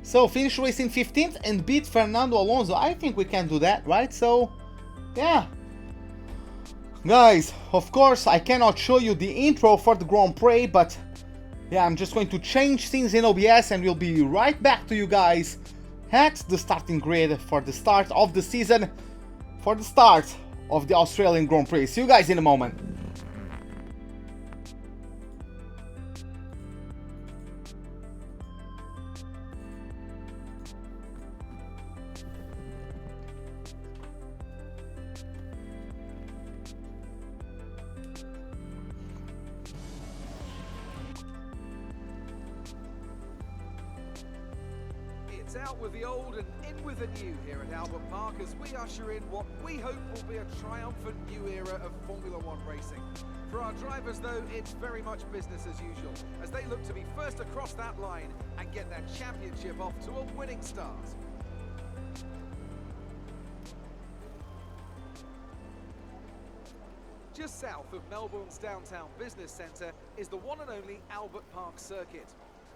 So finish racing 15th and beat Fernando Alonso. I think we can do that, right? So, yeah. Guys, of course, I cannot show you the intro for the Grand Prix, but yeah, I'm just going to change things in OBS and we'll be right back to you guys at the starting grid for the start of the season, for the start of the Australian Grand Prix. See you guys in a moment. It's out with the old and in with the new here at Albert Park as we usher in what we hope will be a triumphant new era of Formula One racing. For our drivers though, it's very much business as usual as they look to be first across that line and get their championship off to a winning start. Just south of Melbourne's downtown business centre is the one and only Albert Park circuit.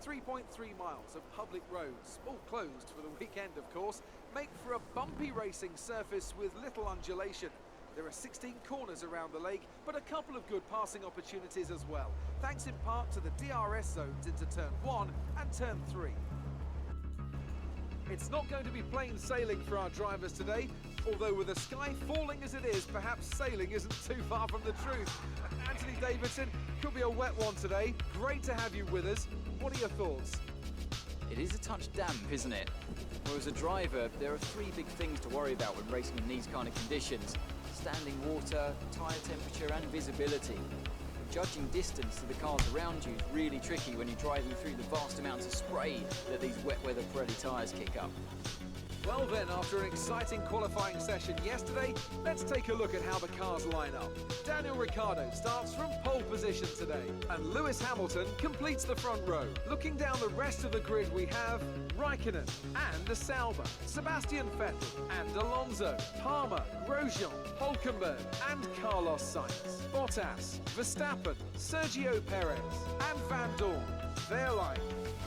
3.3 miles of public roads, all closed for the weekend of course, make for a bumpy racing surface with little undulation. There are 16 corners around the lake, but a couple of good passing opportunities as well, thanks in part to the DRS zones into turn 1 and turn 3. It's not going to be plain sailing for our drivers today, although with the sky falling as it is, perhaps sailing isn't too far from the truth. Anthony Davidson, could be a wet one today. Great to have you with us. What are your thoughts? It is a touch damp, isn't it? Well, as a driver, there are three big things to worry about when racing in these kind of conditions: standing water, tyre temperature and visibility. Judging distance to the cars around you is really tricky when you're driving through the vast amounts of spray that these wet weather Pirelli tyres kick up. Well then, after an exciting qualifying session yesterday, let's take a look at how the cars line up. Daniel Ricciardo starts from pole position today, and Lewis Hamilton completes the front row. Looking down the rest of the grid, we have Raikkonen and the Sauber, Sebastian Vettel and Alonso, Palmer, Grosjean, Hulkenberg and Carlos Sainz, Bottas, Verstappen, Sergio Perez and Van Dorn, Wehrlein,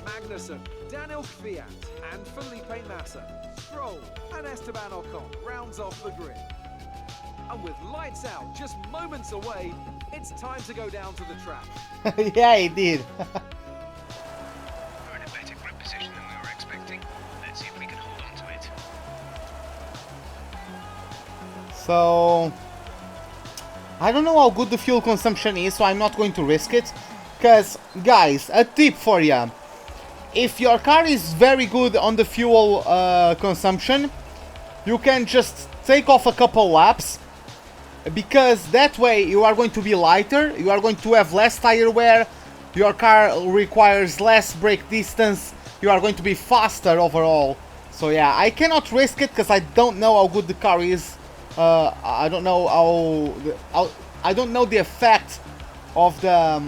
Magnussen, Daniel Kvyat and Felipe Massa, Stroll and Esteban Ocon rounds off the grid. And with lights out just moments away, it's time to go down to the track. Yeah, he did. We're in a better grip position than we were expecting. Let's see if we can hold on to it. So, I don't know how good the fuel consumption is, so I'm not going to risk it. Because, guys, a tip for you. If your car is very good on the fuel consumption, you can just take off a couple laps, because that way you are going to be lighter, you are going to have less tire wear, your car requires less brake distance, you are going to be faster overall. So yeah, I cannot risk it because I don't know how good the car is. I don't know I don't know the effect of the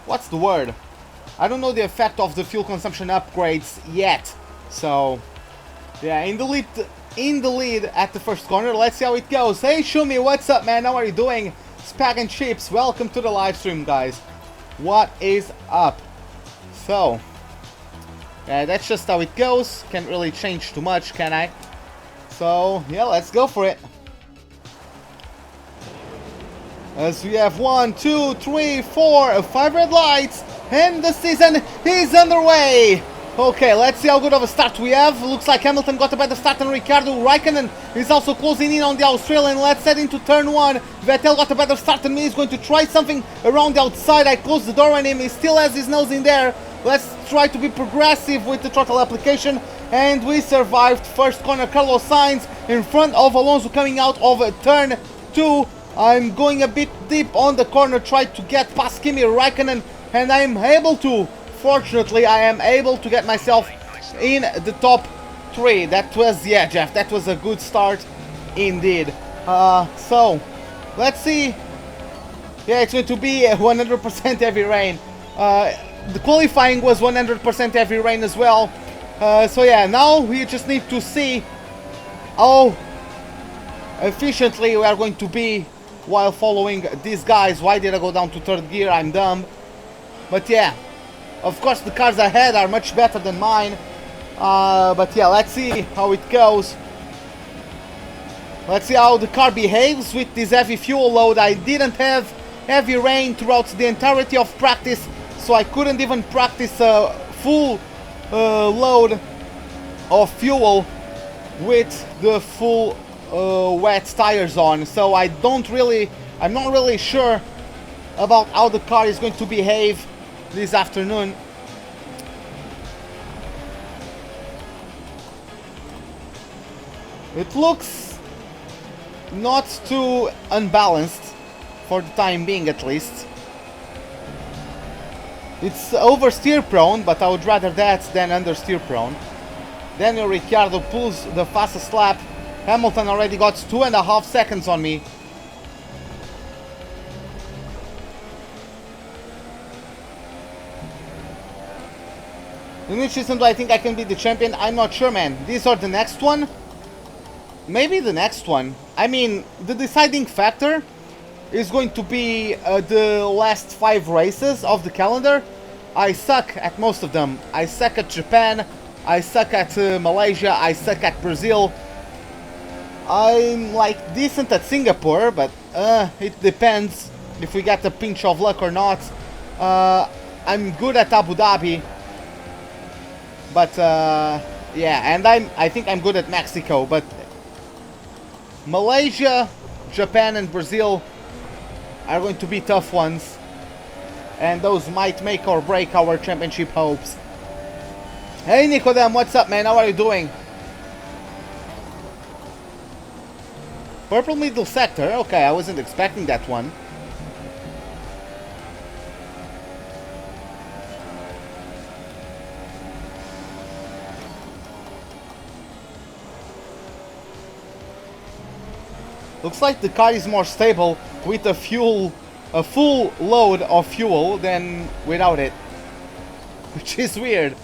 what's the word? I don't know the effect of the fuel consumption upgrades yet. So, yeah, in the lead at the first corner. Let's see how it goes. Hey, Shumi, what's up, man? How are you doing? Spag and Chips, welcome to the live stream, guys. What is up? So, yeah, that's just how it goes. Can't really change too much, can I? So, yeah, let's go for it. As we have 1, 2, 3, 4, 5 red lights, and the season is underway. Okay, let's see how good of a start we have. Looks like Hamilton got a better start than Ricciardo. Raikkonen is also closing in on the Australian. Let's head into turn 1. Vettel got a better start than me. He's going to try something around the outside. I closed the door on him. He still has his nose in there. Let's try to be progressive with the throttle application. And we survived first corner. Carlos Sainz in front of Alonso coming out of turn 2. I'm going a bit deep on the corner, tried to get past Kimi Raikkonen, and I'm able to. Fortunately, I am able to get myself in the top 3. That was, yeah, Jeff, that was a good start indeed. So, let's see. Yeah, it's going to be 100% heavy rain. The qualifying was 100% heavy rain as well. So yeah, now we just need to see how efficiently we are going to be while following these guys. Why did I go down to third gear? I'm dumb. But yeah, of course the cars ahead are much better than mine. But yeah, let's see how it goes. Let's see how the car behaves with this heavy fuel load. I didn't have heavy rain throughout the entirety of practice, so I couldn't even practice a full load of fuel with the full wet tires on. So I'm not really sure about how the car is going to behave this afternoon. It looks not too unbalanced for the time being, at least. It's oversteer prone, but I would rather that than understeer prone. Daniel Ricciardo pulls the fastest lap. Hamilton already got 2.5 seconds on me. In which season do I think I can be the champion? I'm not sure, man. This or the next one? Maybe the next one. I mean, the deciding factor is going to be the last 5 races of the calendar. I suck at most of them. I suck at Japan, I suck at Malaysia, I suck at Brazil. I'm like decent at Singapore, but it depends if we get a pinch of luck or not. I'm good at Abu Dhabi, but yeah, and I think I'm good at Mexico, but Malaysia, Japan and Brazil are going to be tough ones, and those might make or break our championship hopes. Hey Nicodem, what's up man, how are you doing? Purple middle sector, okay, I wasn't expecting that one. Looks like the car is more stable with a full load of fuel than without it, which is weird.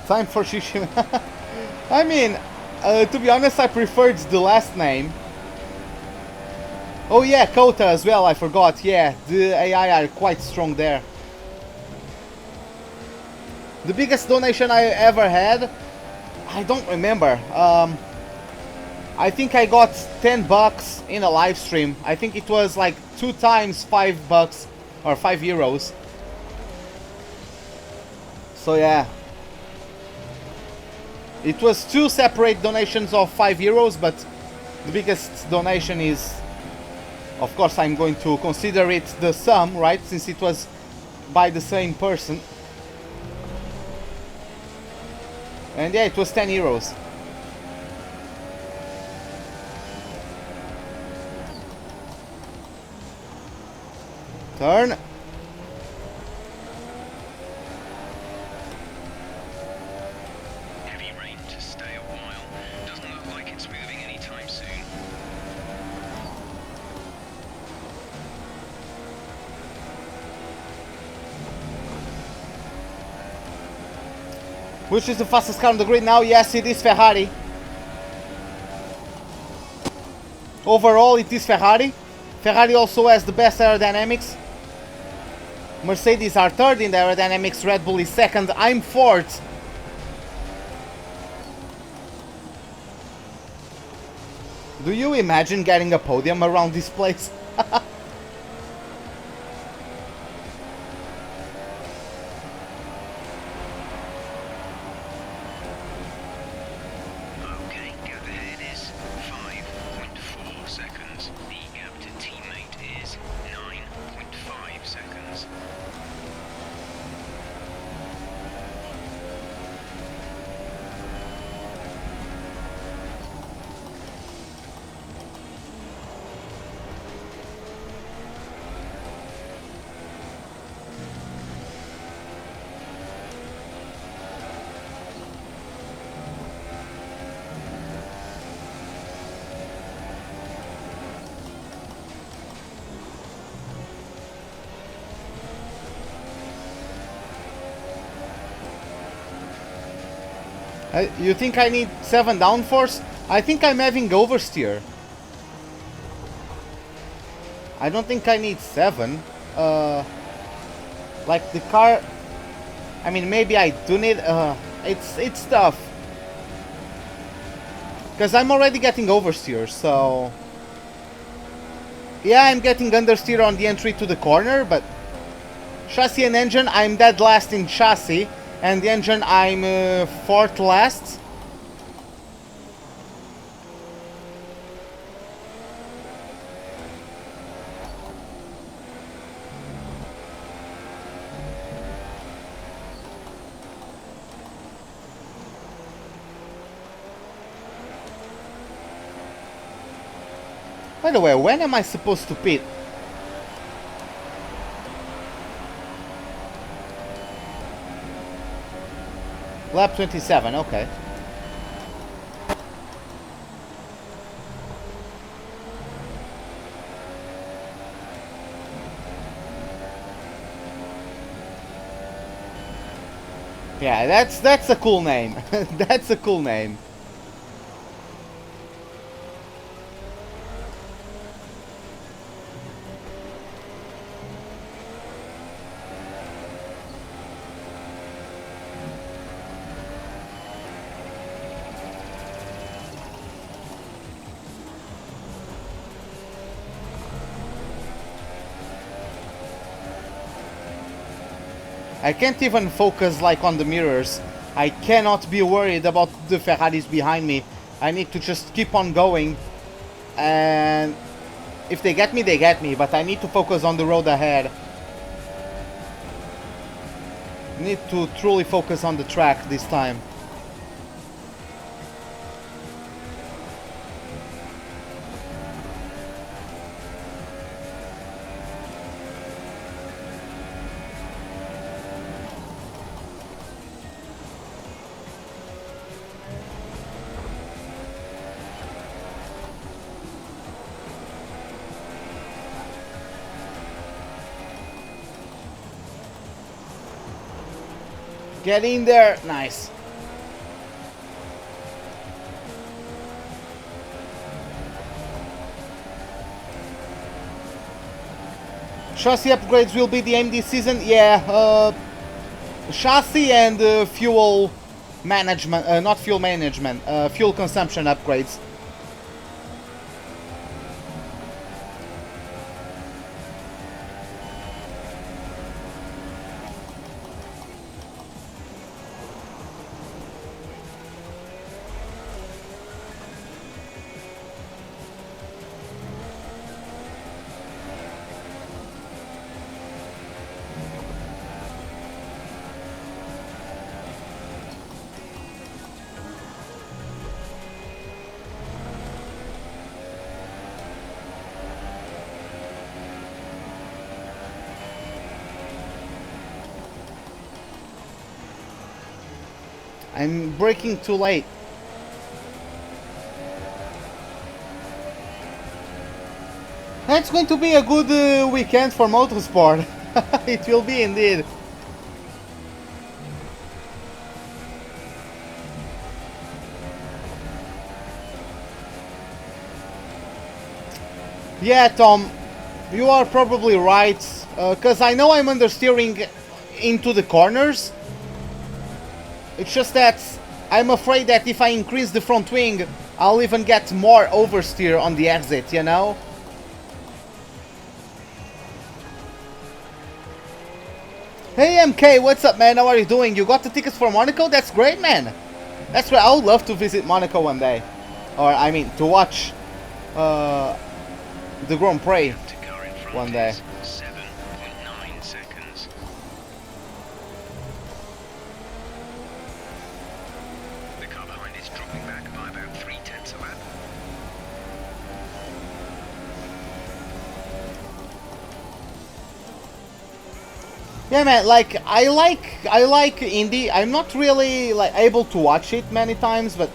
Time for Shishim. I mean, to be honest, I preferred the last name. Oh yeah, Kota as well, I forgot. Yeah, the AI are quite strong there. The biggest donation I ever had, I don't remember. I think I got 10 bucks in a live stream. I think it was like 2 times 5 bucks or 5 euros. So yeah. It was 2 separate donations of 5 euros, but the biggest donation is, of course, I'm going to consider it the sum, right? Since it was by the same person. And yeah, it was 10 euros. Turn. Heavy rain to stay a while. Doesn't look like it's moving anytime soon. Which is the fastest car on the grid now? Yes, it is Ferrari. Overall, it is Ferrari. Ferrari also has the best aerodynamics. Mercedes are third in the aerodynamics. Red Bull is second. I'm fourth. Do you imagine getting a podium around this place? Okay, gap ahead is 5.4 seconds. The gap to teammate is 9.5 seconds. You think I need 7 downforce? I think I'm having oversteer. I don't think I need 7. Like the car... I mean, maybe I do need... it's tough. Because I'm already getting oversteer, so... Yeah, I'm getting understeer on the entry to the corner, but... Chassis and engine, I'm dead last in chassis. And the engine, I'm 4th last. By the way, when am I supposed to pit? Lap 27, okay. Yeah, that's a cool name. That's a cool name. I can't even focus like on the mirrors. I cannot be worried about the Ferraris behind me. I need to just keep on going. And if they get me, they get me. But I need to focus on the road ahead. Need to truly focus on the track this time. Get in there. Nice. Chassis upgrades will be the aim this season. Yeah, chassis and fuel management, not fuel management, fuel consumption upgrades. I'm braking too late. It's going to be a good weekend for motorsport. It will be indeed. Yeah, Tom, you are probably right. Because I know I'm understeering into the corners. It's just that I'm afraid that if I increase the front wing, I'll even get more oversteer on the exit, you know? Hey MK, what's up, man? How are you doing? You got the tickets for Monaco? That's great, man. That's where I would love to visit Monaco one day. Or, I mean, to watch the Grand Prix one day. Yeah, man, like I like Indy. I'm not really like able to watch it many times, but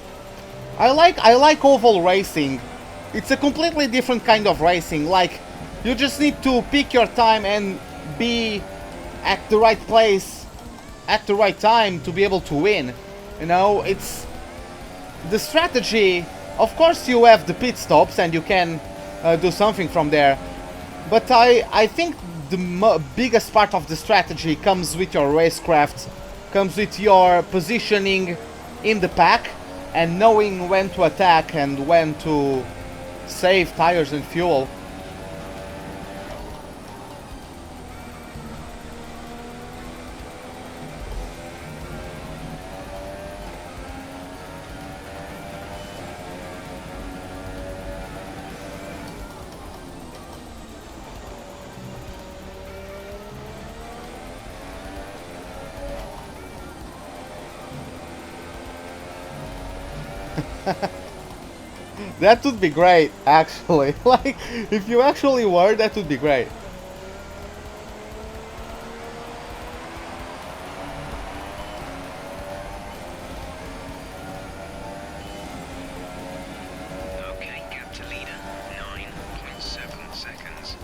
I like oval racing. It's a completely different kind of racing. Like, you just need to pick your time and be at the right place at the right time to be able to win. You know, it's the strategy. Of course, you have the pit stops and you can do something from there. But I think the biggest part of the strategy comes with your racecraft, comes with your positioning in the pack and knowing when to attack and when to save tires and fuel. That would be great, actually. Like, if you actually were, that would be great. Okay, gap to leader, 9.7 seconds.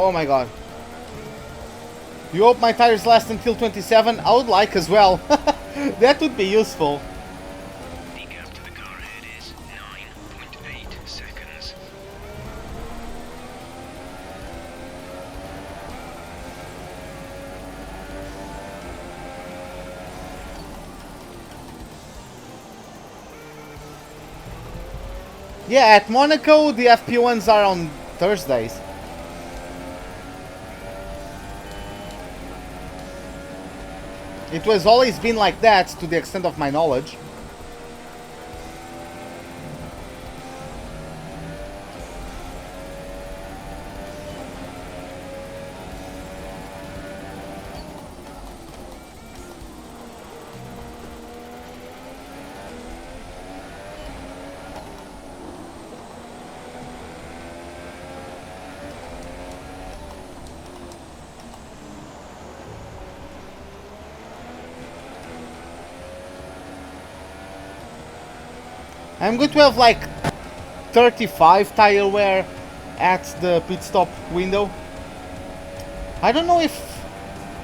Oh my god. You hope my tires last until 27? I would like as well. That would be useful. The gap to the car ahead is 9.8 seconds. Yeah, at Monaco the FP1s are on Thursdays. It was always been like that to the extent of my knowledge. I'm going to have like 35 tire wear at the pit stop window. I don't know if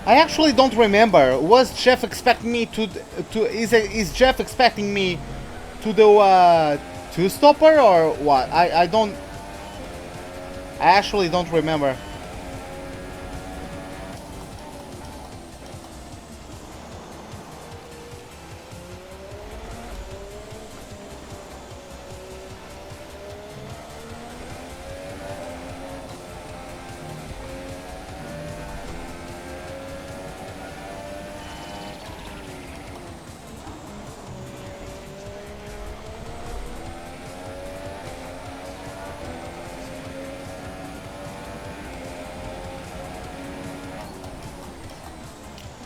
I actually don't remember. Was Jeff expecting me to is Jeff expecting me to do a two-stopper or what? I actually don't remember.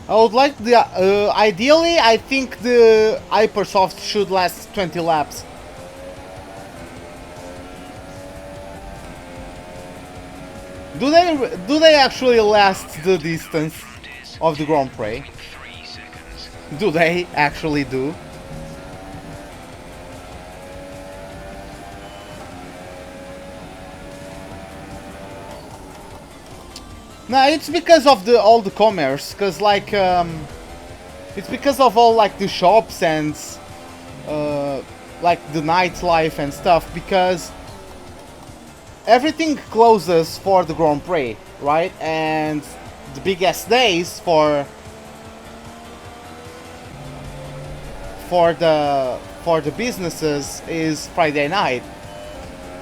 I would like the ideally I think the Hypersoft should last 20 laps. Do they actually last the distance of the Grand Prix? 3 seconds. Do they actually do? No, it's because of all the commerce, cause like it's because of all like the shops and like the nightlife and stuff. Because everything closes for the Grand Prix, right? And the biggest days for the businesses is Friday night.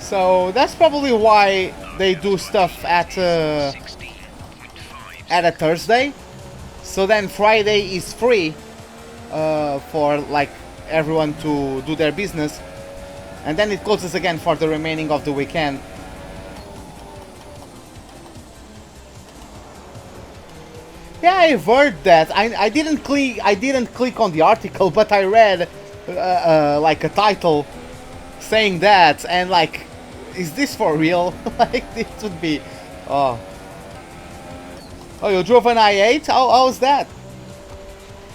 So that's probably why they do stuff at a Thursday, so then Friday is free for like everyone to do their business, and then it closes again for the remaining of the weekend. Yeah, I've heard that. I didn't click on the article, but I read like a title saying that, and like, is this for real? Like, this would be Oh, you drove an i8? How's that?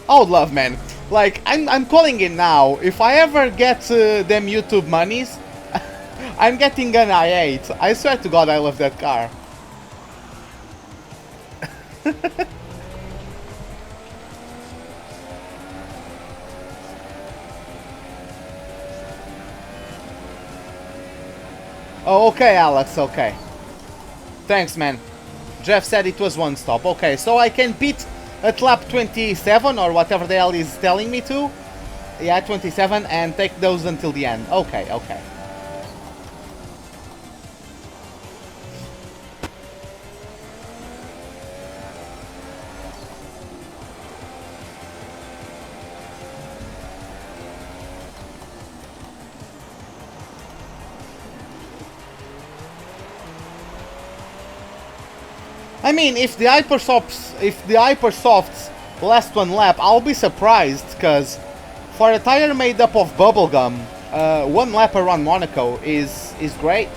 I would love, man. Like, I'm calling it now. If I ever get them YouTube monies, I'm getting an i8. I swear to God, I love that car. Oh, okay, Alex, okay. Thanks, man. Jeff said it was one stop. Okay, so I can pit at lap 27 or whatever the hell he's telling me to. Yeah, 27, and take those until the end. Okay, okay. I mean, if the Hypersofts last one lap, I'll be surprised, because for a tire made up of bubblegum, one lap around Monaco is great.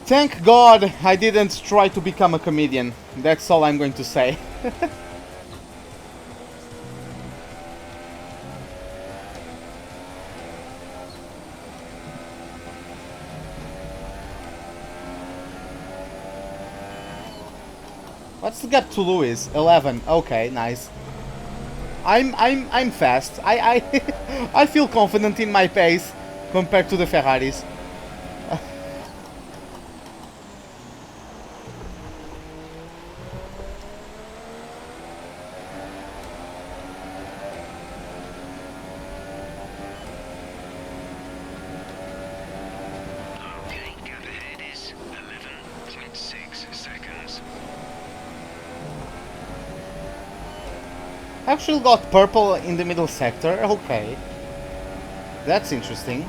Thank God I didn't try to become a comedian. That's all I'm going to say. What's the gap to Lewis? 11. Okay, nice. I'm fast. I I feel confident in my pace compared to the Ferraris. Okay, gap ahead is 11.6 seconds. Actually got purple in the middle sector. Okay. That's interesting.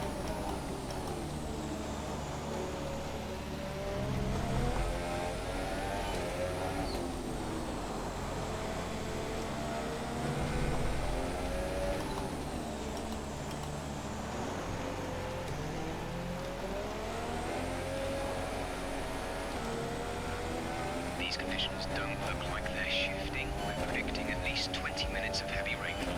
These conditions don't look like they're shifting. We're predicting at least 20 minutes of heavy rainfall.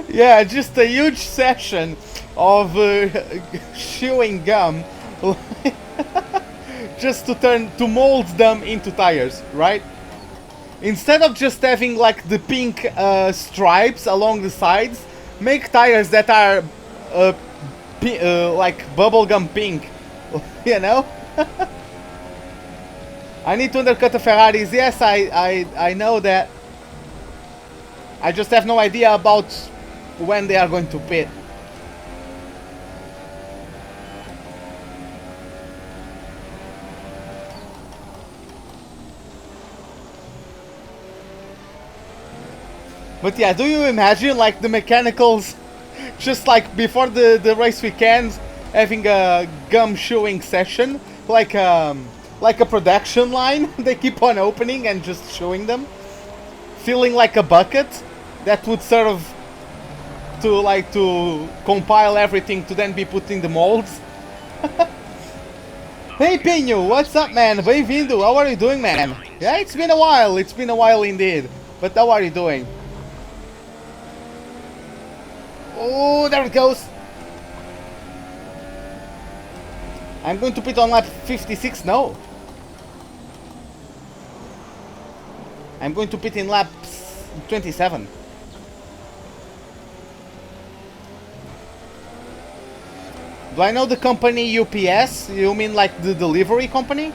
Yeah, just a huge session of chewing gum just to mold them into tires, right? Instead of just having like the pink stripes along the sides, make tires that are like bubblegum pink, you know? I need to undercut the Ferraris. Yes, I know that. I just have no idea about when they are going to pit. But yeah, do you imagine like the mechanicals just like before the race weekend having a gum chewing session, like a production line? They keep on opening and just chewing them, feeling like a bucket that would serve to compile everything to then be put in the molds. Hey Pinho, what's up, man? Bem-vindo. How are you doing, man? Yeah, it's been a while indeed. But how are you doing? Oh, there it goes. I'm going to pit on lap 56. No, I'm going to pit in lap 27. Do I know the company UPS? You mean like the delivery company?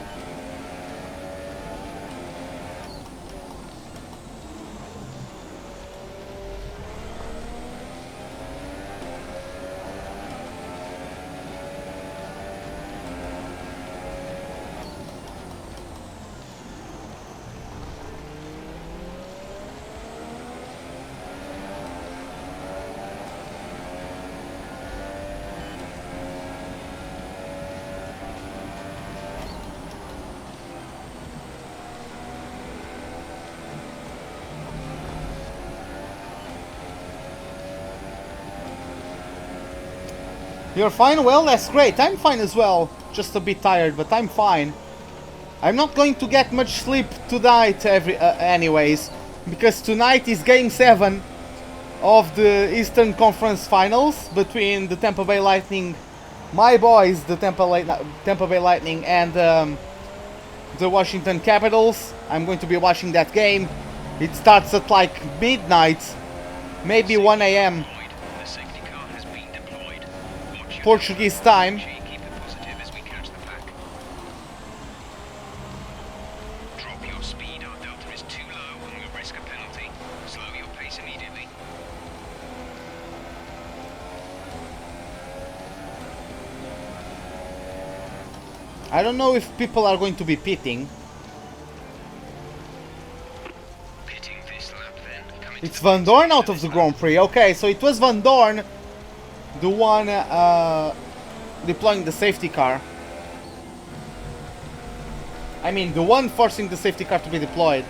You're fine? Well, that's great. I'm fine as well. Just a bit tired, but I'm fine. I'm not going to get much sleep tonight anyways, because tonight is Game 7 of the Eastern Conference Finals between the Tampa Bay Lightning, my boys, the Tampa Bay Lightning, and the Washington Capitals. I'm going to be watching that game. It starts at like midnight, maybe 1 AM. The safety car has been deployed. Watch your Portuguese time. keep it positive as we catch the pack. Drop your speed, our delta is too low and we'll risk a penalty. Slow your pace immediately. I don't know if people are going to be pitting. Pitting this lap then. Coming It's to Van Dorn out of the Grand Prix. Okay, so it was Van Dorn, the one deploying the safety car. I mean, the one forcing the safety car to be deployed.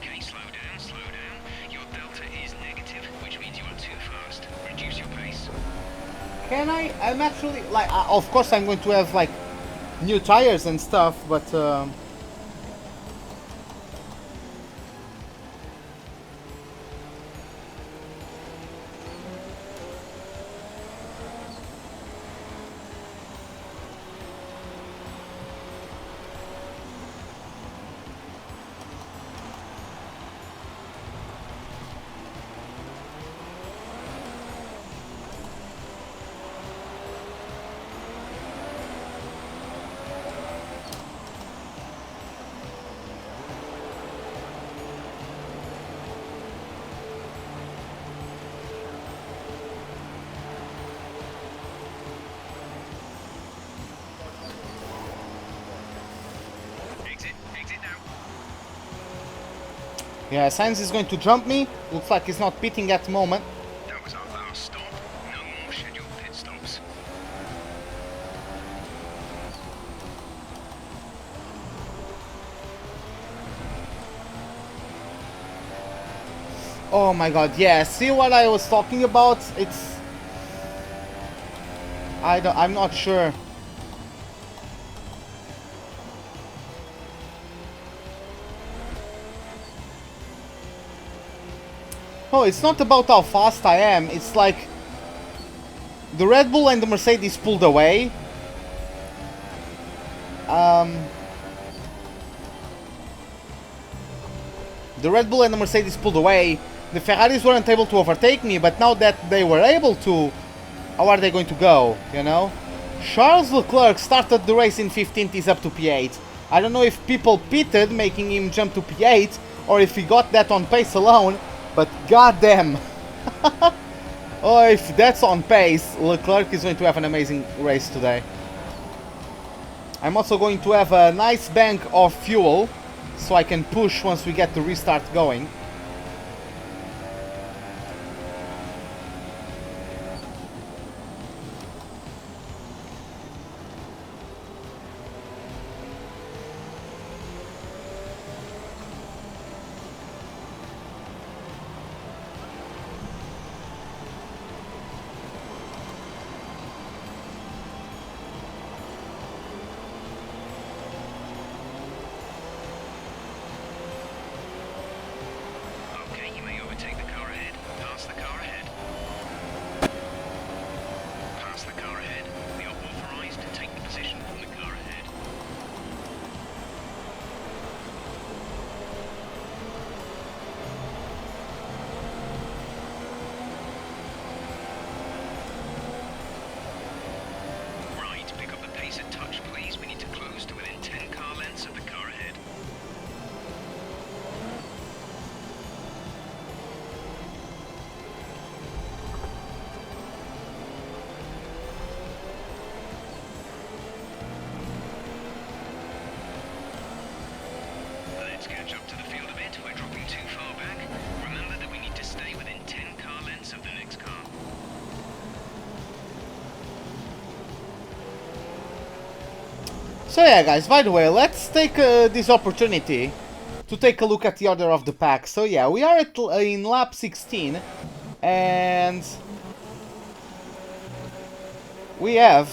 Okay, slow down, slow down. Your delta is negative, which means you are too fast. Reduce your pace. Can I? I'm actually like, of course, I'm going to have like new tires and stuff, but Exit now. yeah, Sainz is going to jump me. Looks like he's not pitting at the moment. That was our last stop. No more scheduled pit stops. Oh my god, yeah, see what I was talking about? It's... I'm not sure. Oh, it's not about how fast I am, it's like... The Red Bull and the Mercedes pulled away. The Red Bull and the Mercedes pulled away. The Ferraris weren't able to overtake me, but now that they were able to, how are they going to go, you know? Charles Leclerc started the race in 15th, he's up to P8. I don't know if people pitted, making him jump to P8, or if he got that on pace alone, but goddamn. Oh, if that's on pace, Leclerc is going to have an amazing race today. I'm also going to have a nice bank of fuel, so I can push once we get the restart going. Okay, you may overtake the car ahead. Pass the car ahead. Pass the car ahead. We are authorized to take the position from the car ahead. Right, pick up the pace a touch, please. We need to close to within 10 car lengths of the car ahead. Let's catch up to the field a bit. We're dropping too far back. Remember that we need to stay within 10 car lengths of the next car. So yeah guys, by the way, let's take this opportunity to take a look at the order of the pack. So yeah, we are in lap 16, and we have...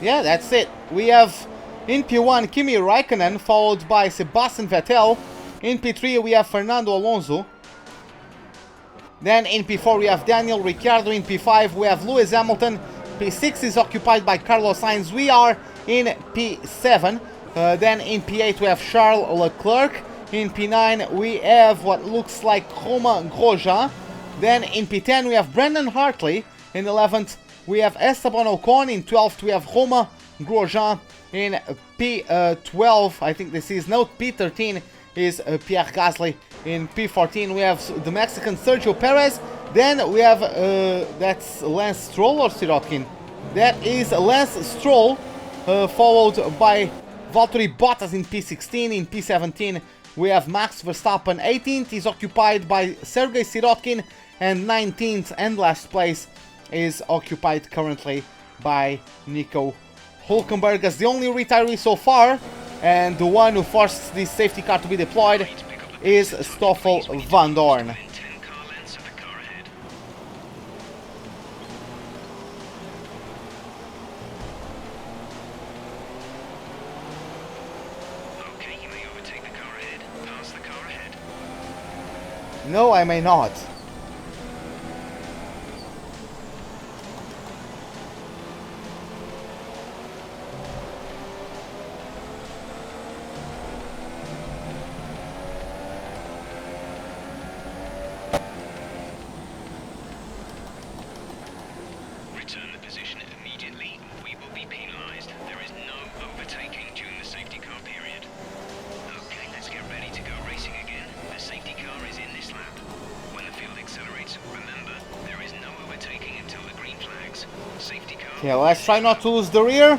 Yeah, that's it. We have in P1 Kimi Raikkonen, followed by Sebastian Vettel. In P3 we have Fernando Alonso. Then in P4 we have Daniel Ricciardo. In P5 we have Lewis Hamilton. P6 is occupied by Carlos Sainz. We are in P7. Then in P8 we have Charles Leclerc. In P9 we have what looks like Romain Grosjean. Then in P10 we have Brendan Hartley. In 11th we have Esteban Ocon. In 12th we have Romain Grosjean. In P12, I think this is note, P13 is Pierre Gasly. In P14 we have the Mexican Sergio Perez. Then we have, that's Lance Stroll or Sirotkin? That is Lance Stroll, followed by Valtteri Bottas in P16. In P17 we have Max Verstappen. 18th is occupied by Sergei Sirotkin, and 19th and last place is occupied currently by Nico Hülkenberg as the only retiree so far, and the one who forced this safety car to be deployed is Stoffel van Dorn. No, I may not. Return the position immediately, or we will be penalized. There is no overtaking during the safety car period. Okay, let's get ready to go racing again. The safety car is in this lap. When the field accelerates, remember, there is no overtaking until the green flags. Safety car... Okay, let's try not to lose the rear.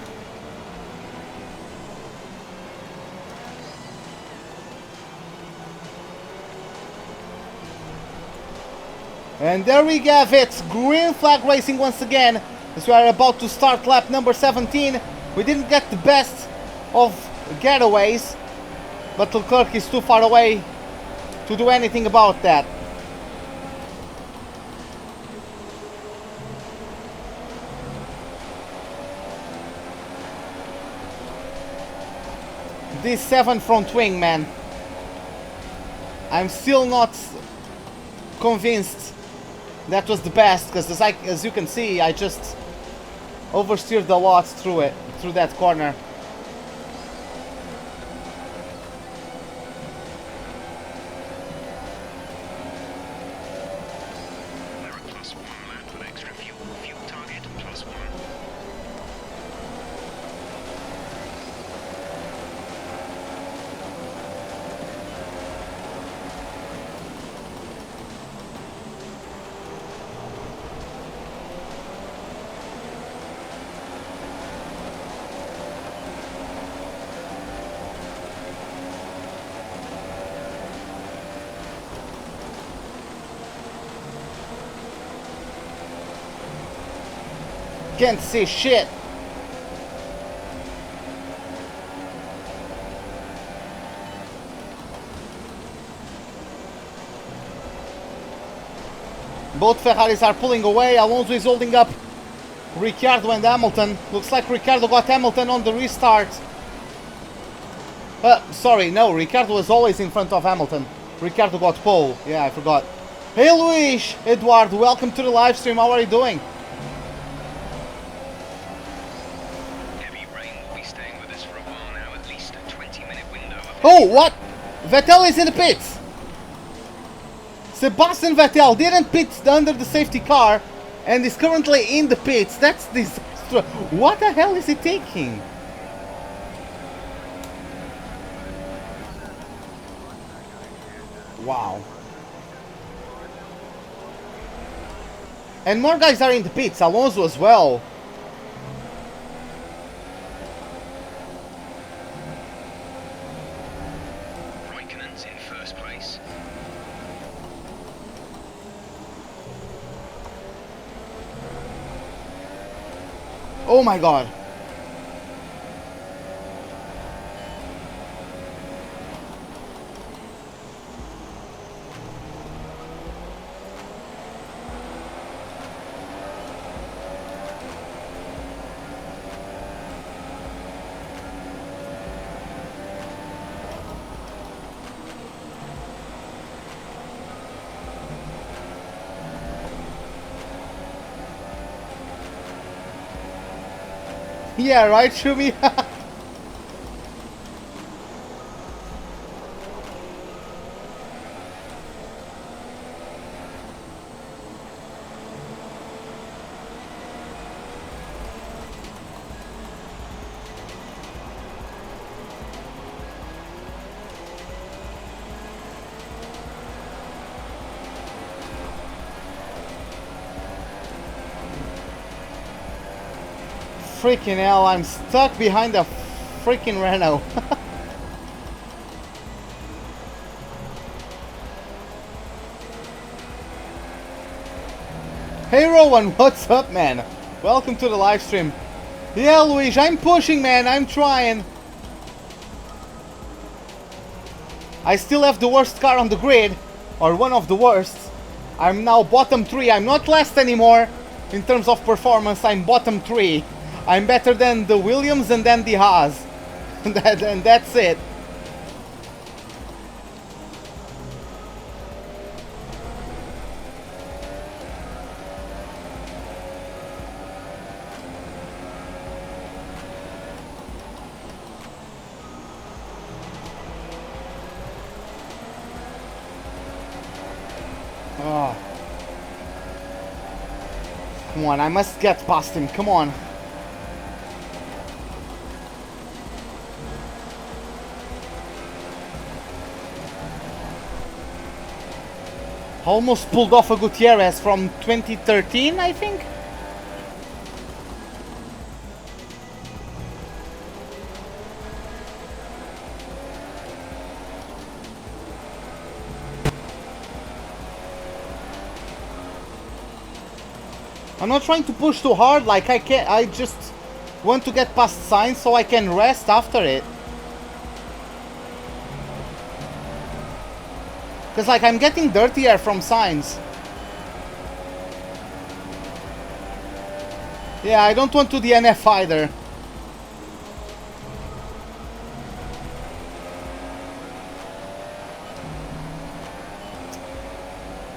And there we have it, green flag racing once again, as we are about to start lap number 17. We didn't get the best of getaways, but Leclerc is too far away to do anything about that. This 7 front wing, man. I'm still not convinced that was the best, because as you can see, I just oversteered a lot through that corner. Can't see shit. Both Ferraris are pulling away. Alonso is holding up Ricciardo and Hamilton. Looks like Ricciardo got Hamilton on the restart. Sorry, no, Ricciardo was always in front of Hamilton. Ricciardo got pole. Yeah, I forgot. Hey Luis, Eduardo, welcome to the live stream. How are you doing? Oh, what? Vettel is in the pits. Sebastian Vettel didn't pit under the safety car and is currently in the pits. That's this. What the hell is he taking? Wow. And more guys are in the pits. Alonso as well. Oh my god. Yeah, right, Shumi? Freaking hell, I'm stuck behind a freaking Renault. Hey Rowan, what's up, man? Welcome to the live stream. Yeah, Luis, I'm pushing, man. I'm trying. I still have the worst car on the grid, or one of the worst. I'm now bottom 3. I'm not last anymore in terms of performance. I'm bottom 3. I'm better than the Williams and then the Haas. And that's it. Oh. Come on, I must get past him. Come on. Almost pulled off a Gutierrez from 2013, I think. I'm not trying to push too hard, like I just want to get past Sainz so I can rest after it. Because like I'm getting dirtier from Sainz. Yeah, I don't want to DNF either.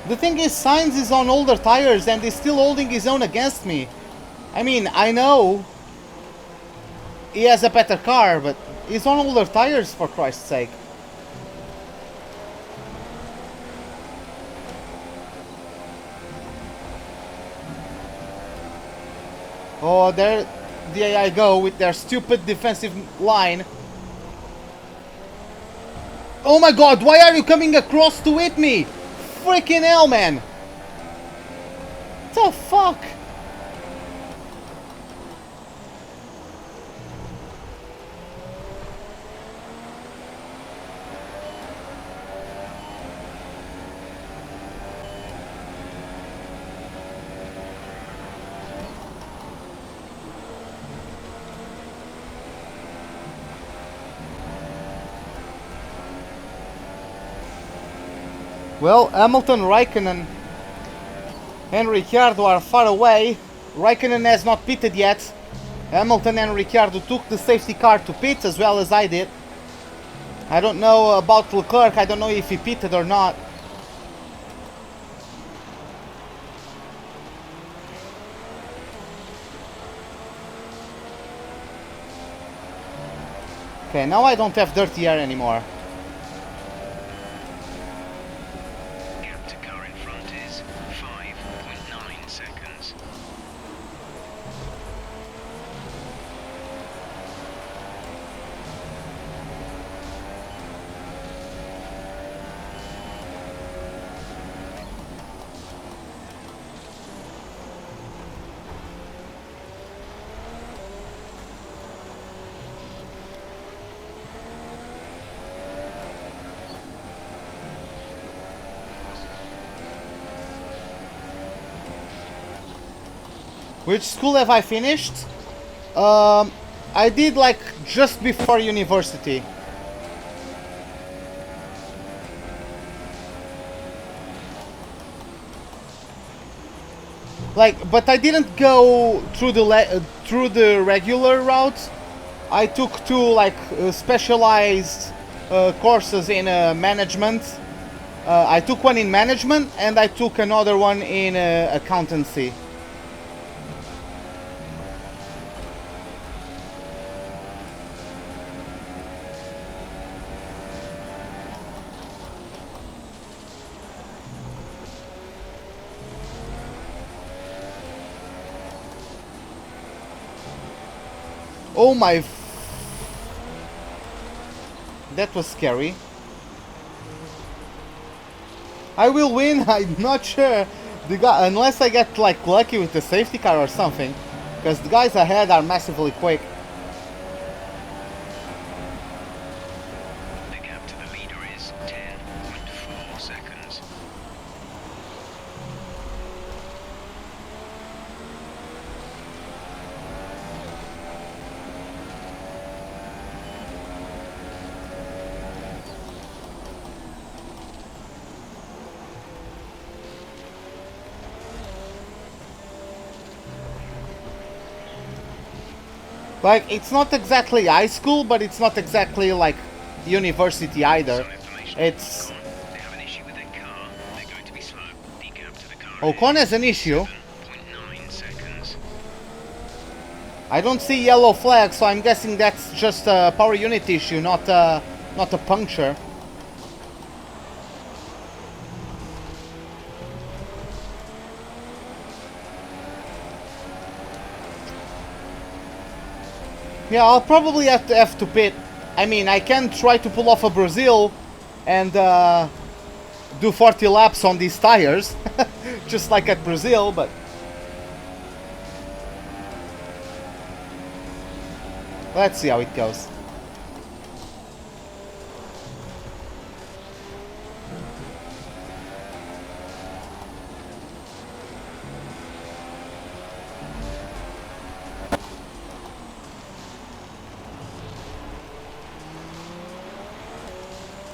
The thing is, Sainz is on older tires and is still holding his own against me. I mean, I know he has a better car, but he's on older tires, for Christ's sake. Oh, there I go with their stupid defensive line. Oh my god, why are you coming across to hit me? Freaking hell, man! What the fuck? Well, Hamilton, Raikkonen and Ricciardo are far away. Raikkonen has not pitted yet. Hamilton and Ricciardo took the safety car to pit as well as I did. I don't know about Leclerc, I don't know if he pitted or not. Okay, now I don't have dirty air anymore. Which school have I finished? I did like just before university. Like, but I didn't go through the regular route. I took two like specialized courses in management. I took one in management and I took another one in accountancy. Oh my... That was scary. I will win, I'm not sure. The guy, unless I get like lucky with the safety car or something. Because the guys ahead are massively quick. The gap to the leader is 10.4 seconds. Like, it's not exactly high school, but it's not exactly like university either. Some information It's... from Ocon. They have an issue with their car. They're going to be slow. The gap to the car Ocon has an issue. 7.9 seconds. I don't see yellow flag, so I'm guessing that's just a power unit issue, not a puncture. Yeah, I'll probably have to pit. I mean, I can try to pull off a Brazil and do 40 laps on these tires, just like at Brazil, but... Let's see how it goes.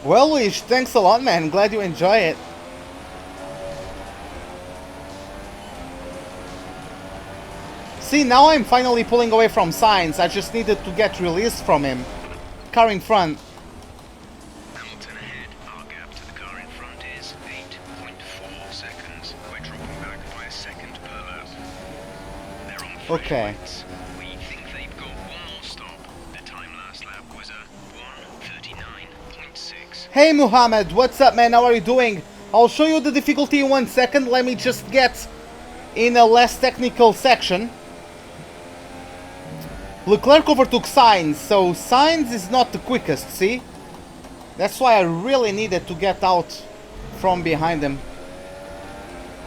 Well, Wish, thanks a lot, man. Glad you enjoy it. See, now I'm finally pulling away from Sainz. I just needed to get released from him. Car in front. Hamilton ahead. Our gap to the car in front is 8.4 seconds. We're dropping back by a second per lap. They're on three Okay. wets. We think they've got one more stop. The time last lap was a 1:39.6. Hey Muhammad, what's up, man? How are you doing? I'll show you the difficulty in 1 second. Let me just get in a less technical section. Leclerc overtook Sainz, so Sainz is not the quickest, see? That's why I really needed to get out from behind him.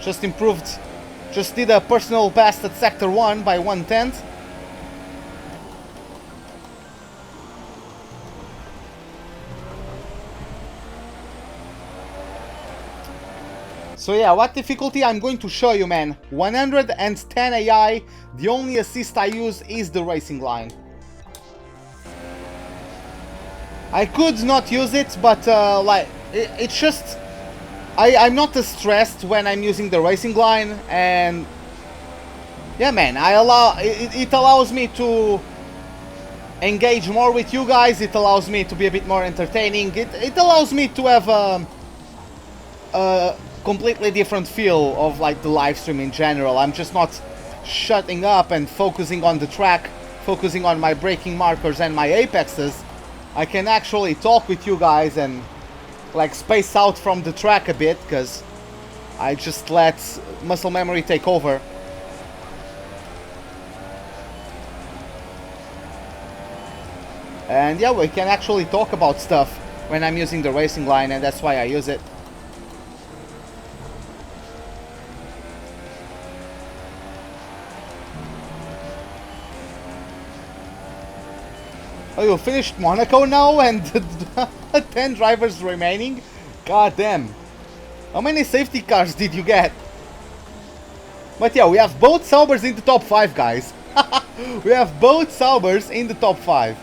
Just improved. Just did a personal best at sector 1 by 1/10. So yeah, what difficulty I'm going to show you, man. 110 AI, the only assist I use is the racing line. I could not use it, but like, it's just... I'm not as stressed when I'm using the racing line, and... Yeah, man, it allows me to engage more with you guys, it allows me to be a bit more entertaining, it allows me to have a completely different feel of like the live stream in general. I'm just not shutting up and focusing on the track, focusing on my braking markers and my apexes. I can actually talk with you guys and like space out from the track a bit, because I just let muscle memory take over. And yeah, we can actually talk about stuff when I'm using the racing line, and that's why I use it. Oh, you finished Monaco now and 10 drivers remaining? God damn. How many safety cars did you get? But yeah, we have both Saubers in the top 5, guys. We have both Saubers in the top 5.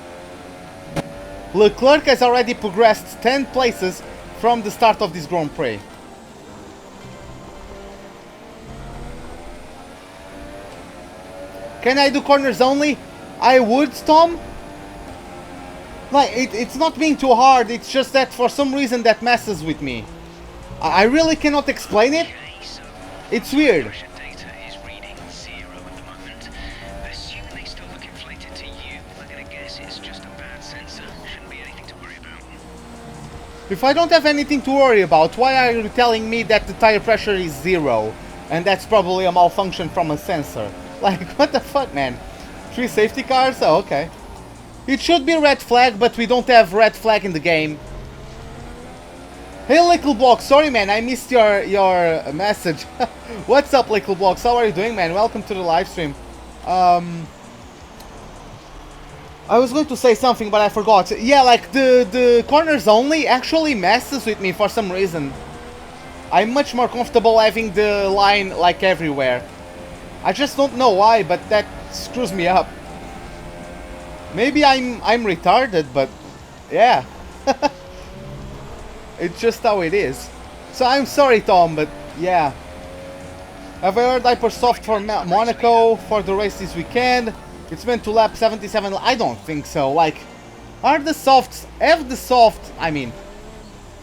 Leclerc has already progressed 10 places from the start of this Grand Prix. Can I do corners only? I would, Tom. Like, it's not being too hard, it's just that for some reason that messes with me. I really cannot explain it. It's weird. Pressure data is reading 0 at the moment. Assuming they still look inflated to you, I'm gonna guess it's just a bad sensor. Shouldn't be anything to worry about. If I don't have anything to worry about, why are you telling me that the tire pressure is 0? And that's probably a malfunction from a sensor. Like, what the fuck, man? 3 safety cars? Oh, okay. It should be red flag, but we don't have red flag in the game. Hey Little Block, sorry man, I missed your message. What's up Little Blocks, how are you doing man? Welcome to the live stream. I was going to say something but I forgot. Yeah, like the corners only actually messes with me for some reason. I'm much more comfortable having the line like everywhere. I just don't know why, but that screws me up. Maybe I'm retarded, but yeah. It's just how it is. So I'm sorry Tom, but yeah. Have I heard Hypersoft for Monaco for the race this weekend? It's meant to lap 77. I don't think so. Like, are the softs... Have the soft... I mean,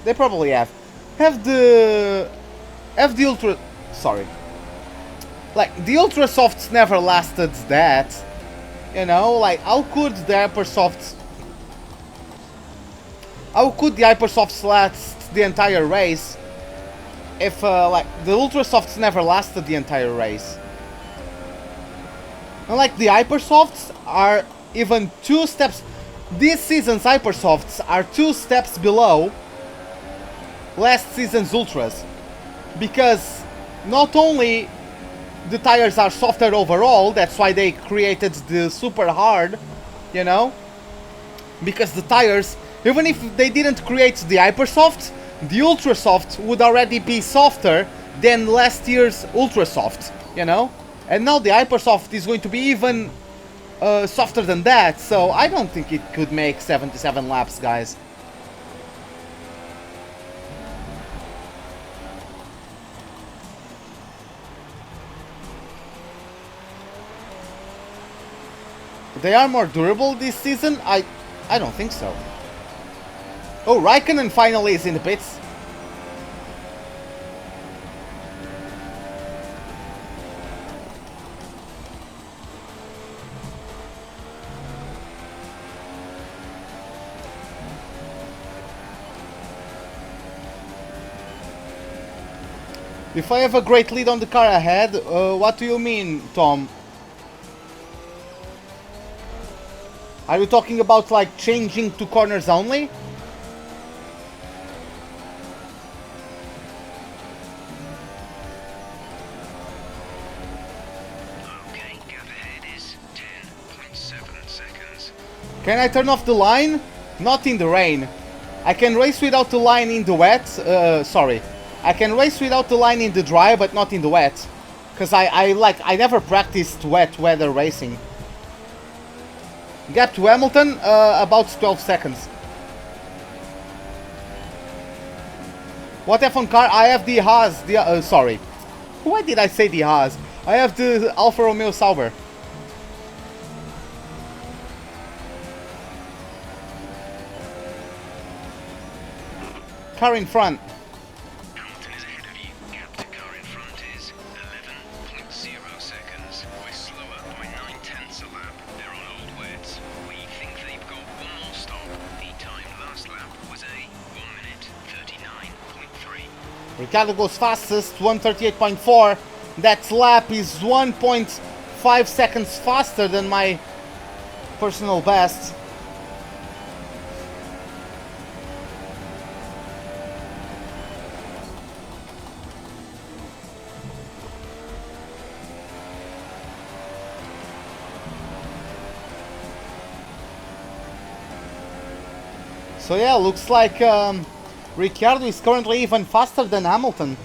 they probably have. Have the ultra... Sorry. Like, the ultra softs never lasted that. You know, like, how could the Hypersofts... How could the Hypersofts last the entire race if, like, the ultra softs never lasted the entire race? And like the Hypersofts are even 2 steps... This season's Hypersofts are 2 steps below last season's Ultras. Because not only the tires are softer overall, that's why they created the super hard, you know? Because the tires, even if they didn't create the Hypersoft, the Ultrasoft would already be softer than last year's Ultrasoft, you know? And now the Hypersoft is going to be even softer than that, so I don't think it could make 77 laps, guys. They are more durable this season? I don't think so. Oh, Raikkonen finally is in the pits. If I have a great lead on the car ahead, what do you mean, Tom? Are you talking about like changing to corners only? Okay, gap ahead is 10.7 seconds. Can I turn off the line? Not in the rain. I can race without the line in the wet. Sorry. I can race without the line in the dry, but not in the wet. Because I never practiced wet weather racing. Gap to Hamilton, about 12 seconds. What F1 car? I have the Haas, sorry. Why did I say the Haas? I have the Alfa Romeo Sauber. Car in front. Hamilton is ahead of you. Gap to car in front is 11.0 seconds. We're slower by 9/10 a lap. They're on old wets. We think they've got one more stop. The time last lap was a 1 minute 39.3. Ricardo goes fastest, 1:38.4. That lap is 1.5 seconds faster than my personal best. So yeah, looks like Ricciardo is currently even faster than Hamilton.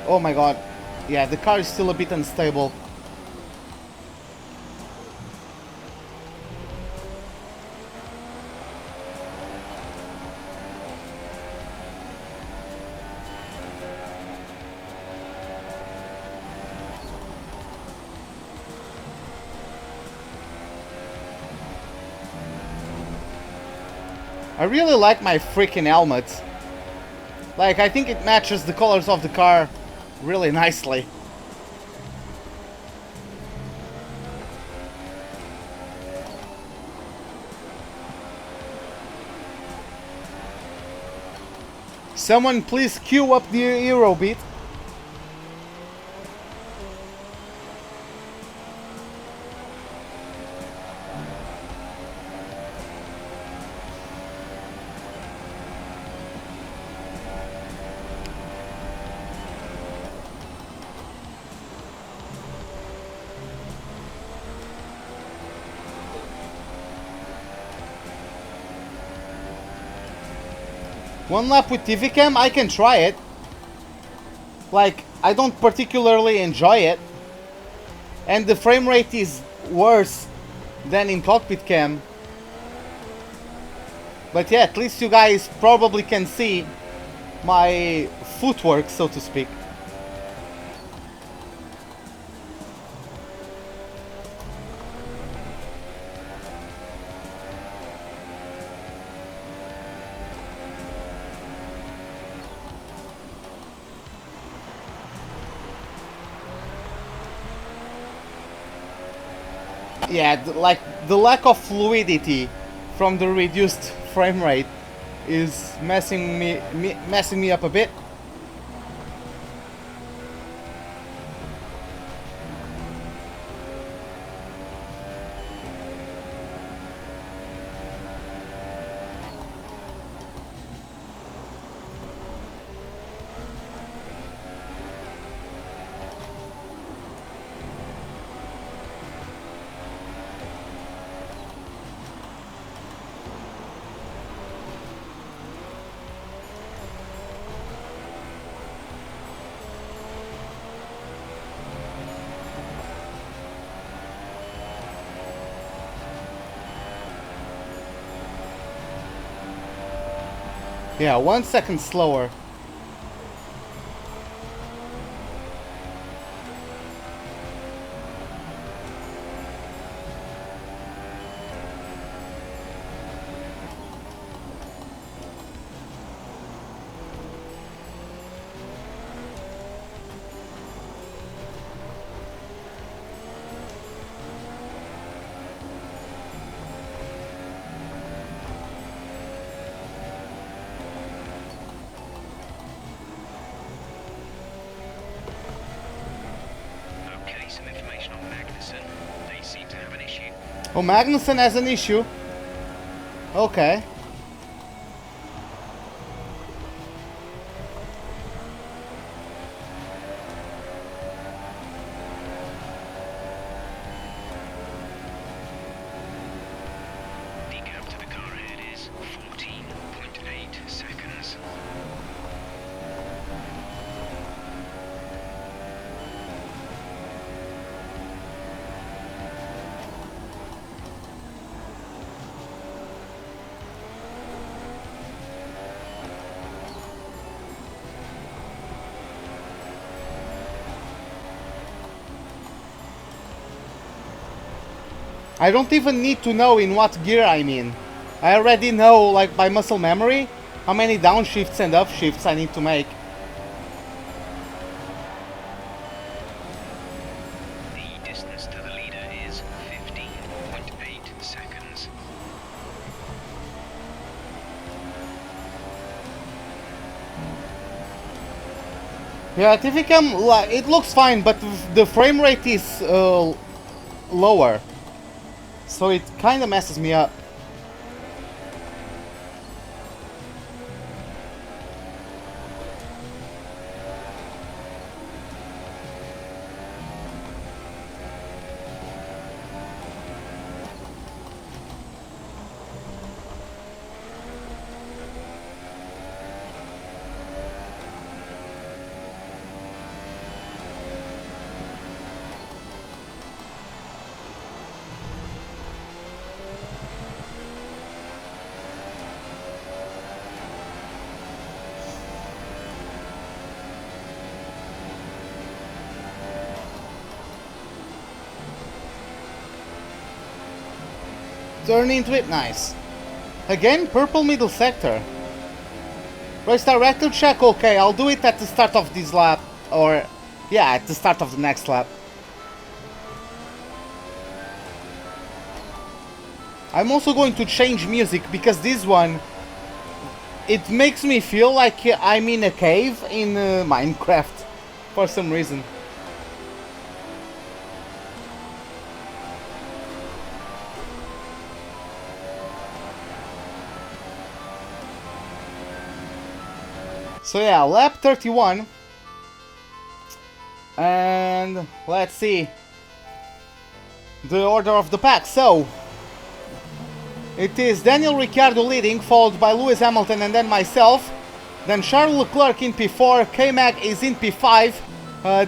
Oh my god. Yeah, the car is still a bit unstable. I really like my freaking helmet. Like, I think it matches the colors of the car really nicely. Someone please queue up the Eurobeat. One lap with TV cam, I can try it. Like, I don't particularly enjoy it. And the frame rate is worse than in cockpit cam. But yeah, at least you guys probably can see my footwork, so to speak. Yeah, like the lack of fluidity from the reduced frame rate is messing me up a bit. Yeah, 1 second slower. Oh, Magnussen has an issue. Okay. The gap to the car ahead is 14.8 seconds. I don't even need to know in what gear I'm in. I already know, like by muscle memory, how many downshifts and upshifts I need to make. The distance to the leader is 15.8 seconds. Yeah, TVCam, it looks fine, but the frame rate is lower. So it kind of messes me up. Turn into it, nice. Again, purple middle sector. Race director check, okay, I'll do it at the start of this lap, or yeah, at the start of the next lap. I'm also going to change music because this one, it makes me feel like I'm in a cave in Minecraft for some reason. So yeah, lap 31. And let's see the order of the pack. So it is Daniel Ricciardo leading, followed by Lewis Hamilton and then myself. Then Charles Leclerc in P4, K-Mag is in P5.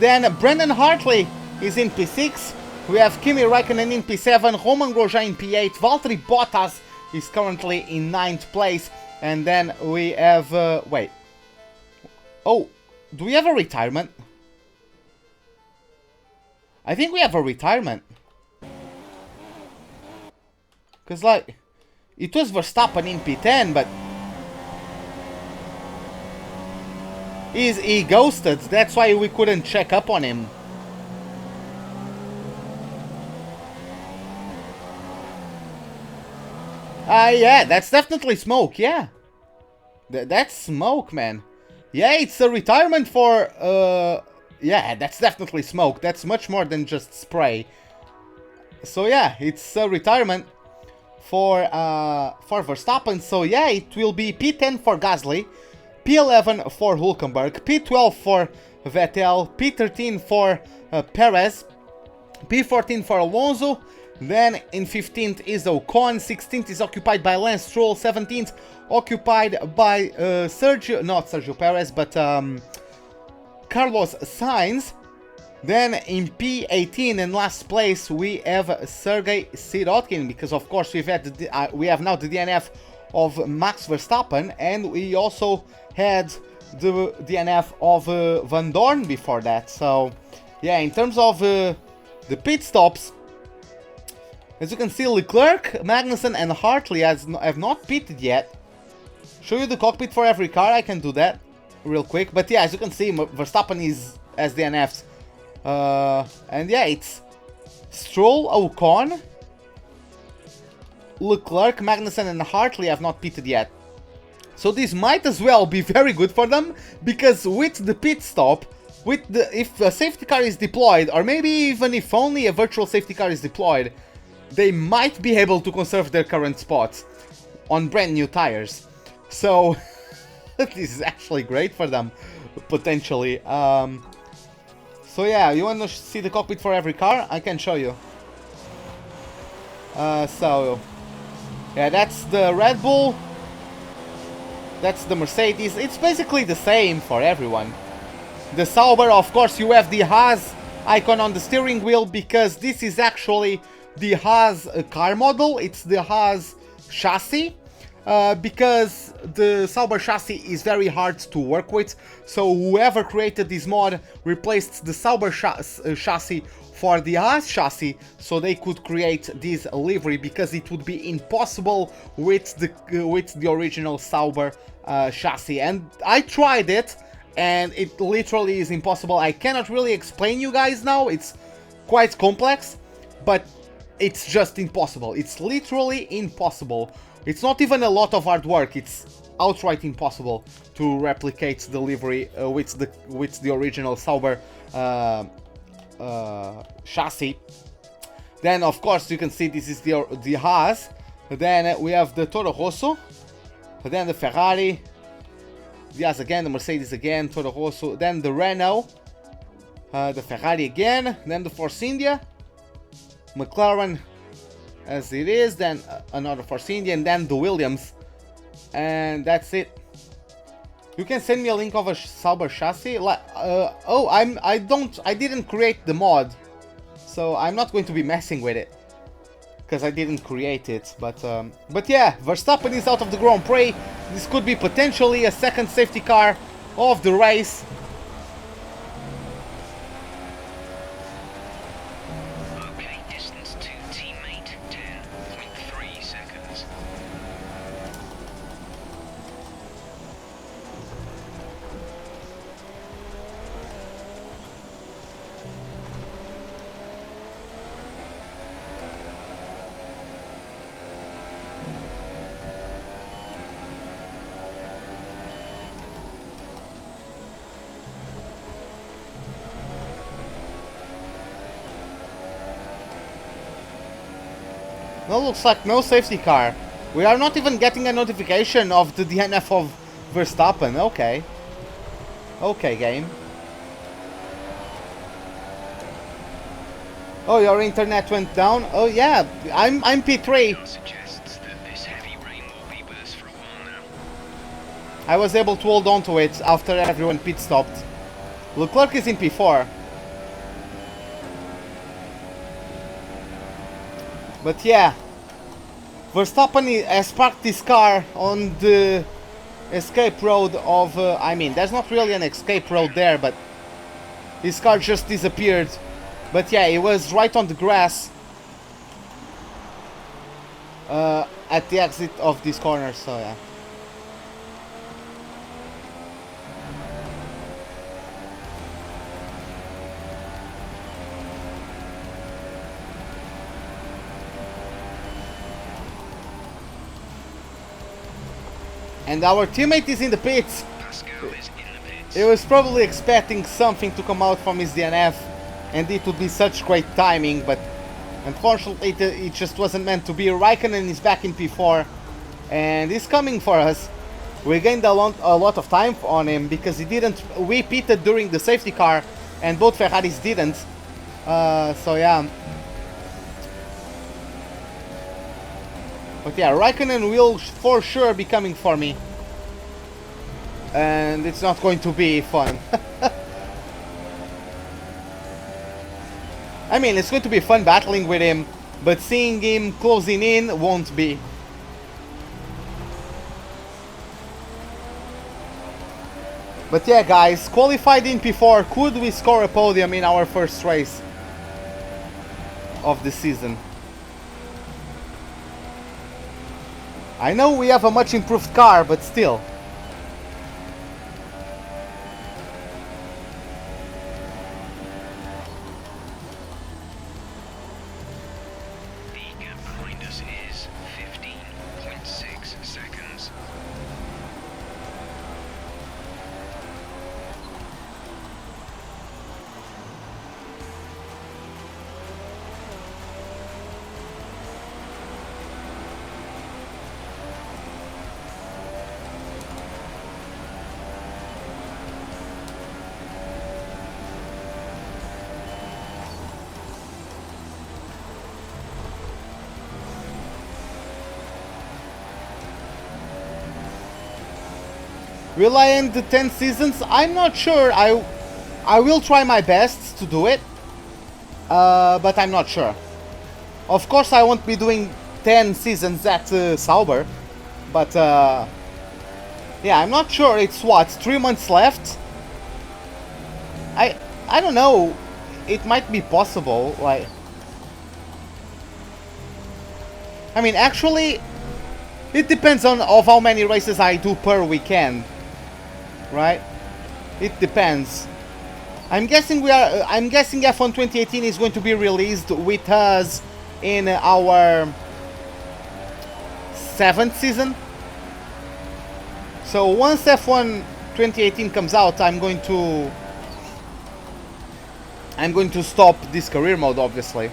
Then Brendan Hartley is in P6. We have Kimi Räikkönen in P7, Romain Grosjean in P8, Valtteri Bottas is currently in 9th place. And then we have... wait. Oh, do we have a retirement? I think we have a retirement. Because, like, it was Verstappen in P10, but... he ghosted, that's why we couldn't check up on him. Yeah, that's definitely smoke, yeah. That's smoke, man. Yeah, it's a retirement for, yeah, that's definitely smoke. That's much more than just spray. So yeah, it's a retirement for Verstappen. So yeah, it will be P10 for Gasly, P11 for Hülkenberg, P12 for Vettel, P13 for Perez, P14 for Alonso. Then in 15th is Ocon, 16th is occupied by Lance Stroll, 17th occupied by not Sergio Perez, but Carlos Sainz. Then in P18 in last place we have Sergei Sirotkin, because of course we have now the DNF of Max Verstappen, and we also had the DNF of Van Dorn before that. So yeah, in terms of the pit stops, as you can see, Leclerc, Magnussen and Hartley have not pitted yet. Show you the cockpit for every car, I can do that real quick. But yeah, as you can see, Verstappen has DNFs. And yeah, it's Stroll, Ocon, Leclerc, Magnussen and Hartley have not pitted yet. So this might as well be very good for them, because with the pit stop, if a safety car is deployed, or maybe even if only a virtual safety car is deployed, they might be able to conserve their current spots on brand new tires. So this is actually great for them, potentially. So yeah, you want to see the cockpit for every car? I can show you. So yeah, that's the Red Bull, that's the Mercedes. It's basically the same for everyone. The Sauber, of course, you have the Haas icon on the steering wheel, because this is actually the Haas car model. It's the Haas chassis, because the Sauber chassis is very hard to work with. So whoever created this mod replaced the Sauber chassis for the Haas chassis, so they could create this livery, because it would be impossible with the original Sauber chassis. And I tried it, and it literally is impossible. I cannot really explain you guys now, it's quite complex, but it's just impossible. It's literally impossible. It's not even a lot of hard work, it's outright impossible to replicate the livery with the original Sauber chassis. Then of course you can see this is the Haas. Then we have the Toro Rosso, then the Ferrari, the Haas again, the Mercedes again, Toro Rosso, then the Renault, the Ferrari again, then the Force India, McLaren as it is, then another Force India, and then the Williams, and that's it. You can send me a link of a Sauber chassis. Oh, I didn't create the mod, so I'm not going to be messing with it, because I didn't create it. But yeah, Verstappen is out of the Grand Prix. This could be potentially a second safety car of the race. Okay, distance to teammate 10.3 seconds. No, looks like no safety car. We are not even getting a notification of the DNF of Verstappen. Okay. Okay, game. Oh, your internet went down? Oh yeah, I'm P3. Suggests that this heavy rain will be with us for a while now. I was able to hold on to it after everyone pit stopped. Leclerc is in P4. But yeah, Verstappen has parked his car on the escape road of... I mean, there's not really an escape road there, but his car just disappeared. But yeah, it was right on the grass at the exit of this corner, so yeah. And our teammate is in the pits. Pascal is in the pits. He was probably expecting something to come out from his DNF, and it would be such great timing, but unfortunately it just wasn't meant to be. Raikkonen is back in P4, and he's coming for us. We gained a lot of time on him because he didn't. We pitted during the safety car, and both Ferraris didn't. So yeah. But yeah, Raikkonen will for sure be coming for me. And it's not going to be fun. I mean, it's going to be fun battling with him, but seeing him closing in won't be. But yeah, guys, qualified in P4, could we score a podium in our first race of the season? I know we have a much improved car, but still. The gap behind us is 15.6 seconds. Will I end the 10 seasons? I'm not sure. I will try my best to do it. But I'm not sure. Of course I won't be doing 10 seasons at Sauber. But yeah, I'm not sure. It's what, 3 months left? I don't know. It might be possible. Like, I mean, actually, it depends on how many races I do per weekend. Right? It depends. I'm guessing F1 2018 is going to be released with us in our 7th season. So once F1 2018 comes out, I'm going to stop this career mode, obviously.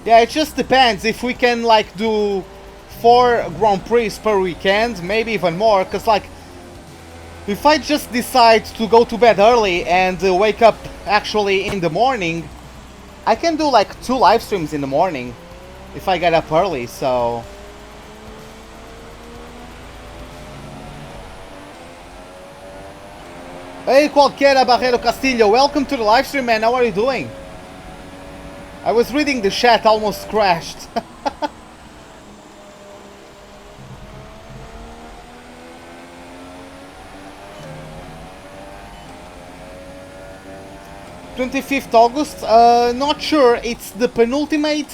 Yeah, it just depends if we can like do 4 Grand Prix per weekend, maybe even more, because like if I just decide to go to bed early and wake up actually in the morning, I can do like 2 live streams in the morning if I get up early, so... Hey, Qualquera Barreiro Castillo, welcome to the live stream, man. How are you doing? I was reading the chat, almost crashed. (25th August), not sure. It's the penultimate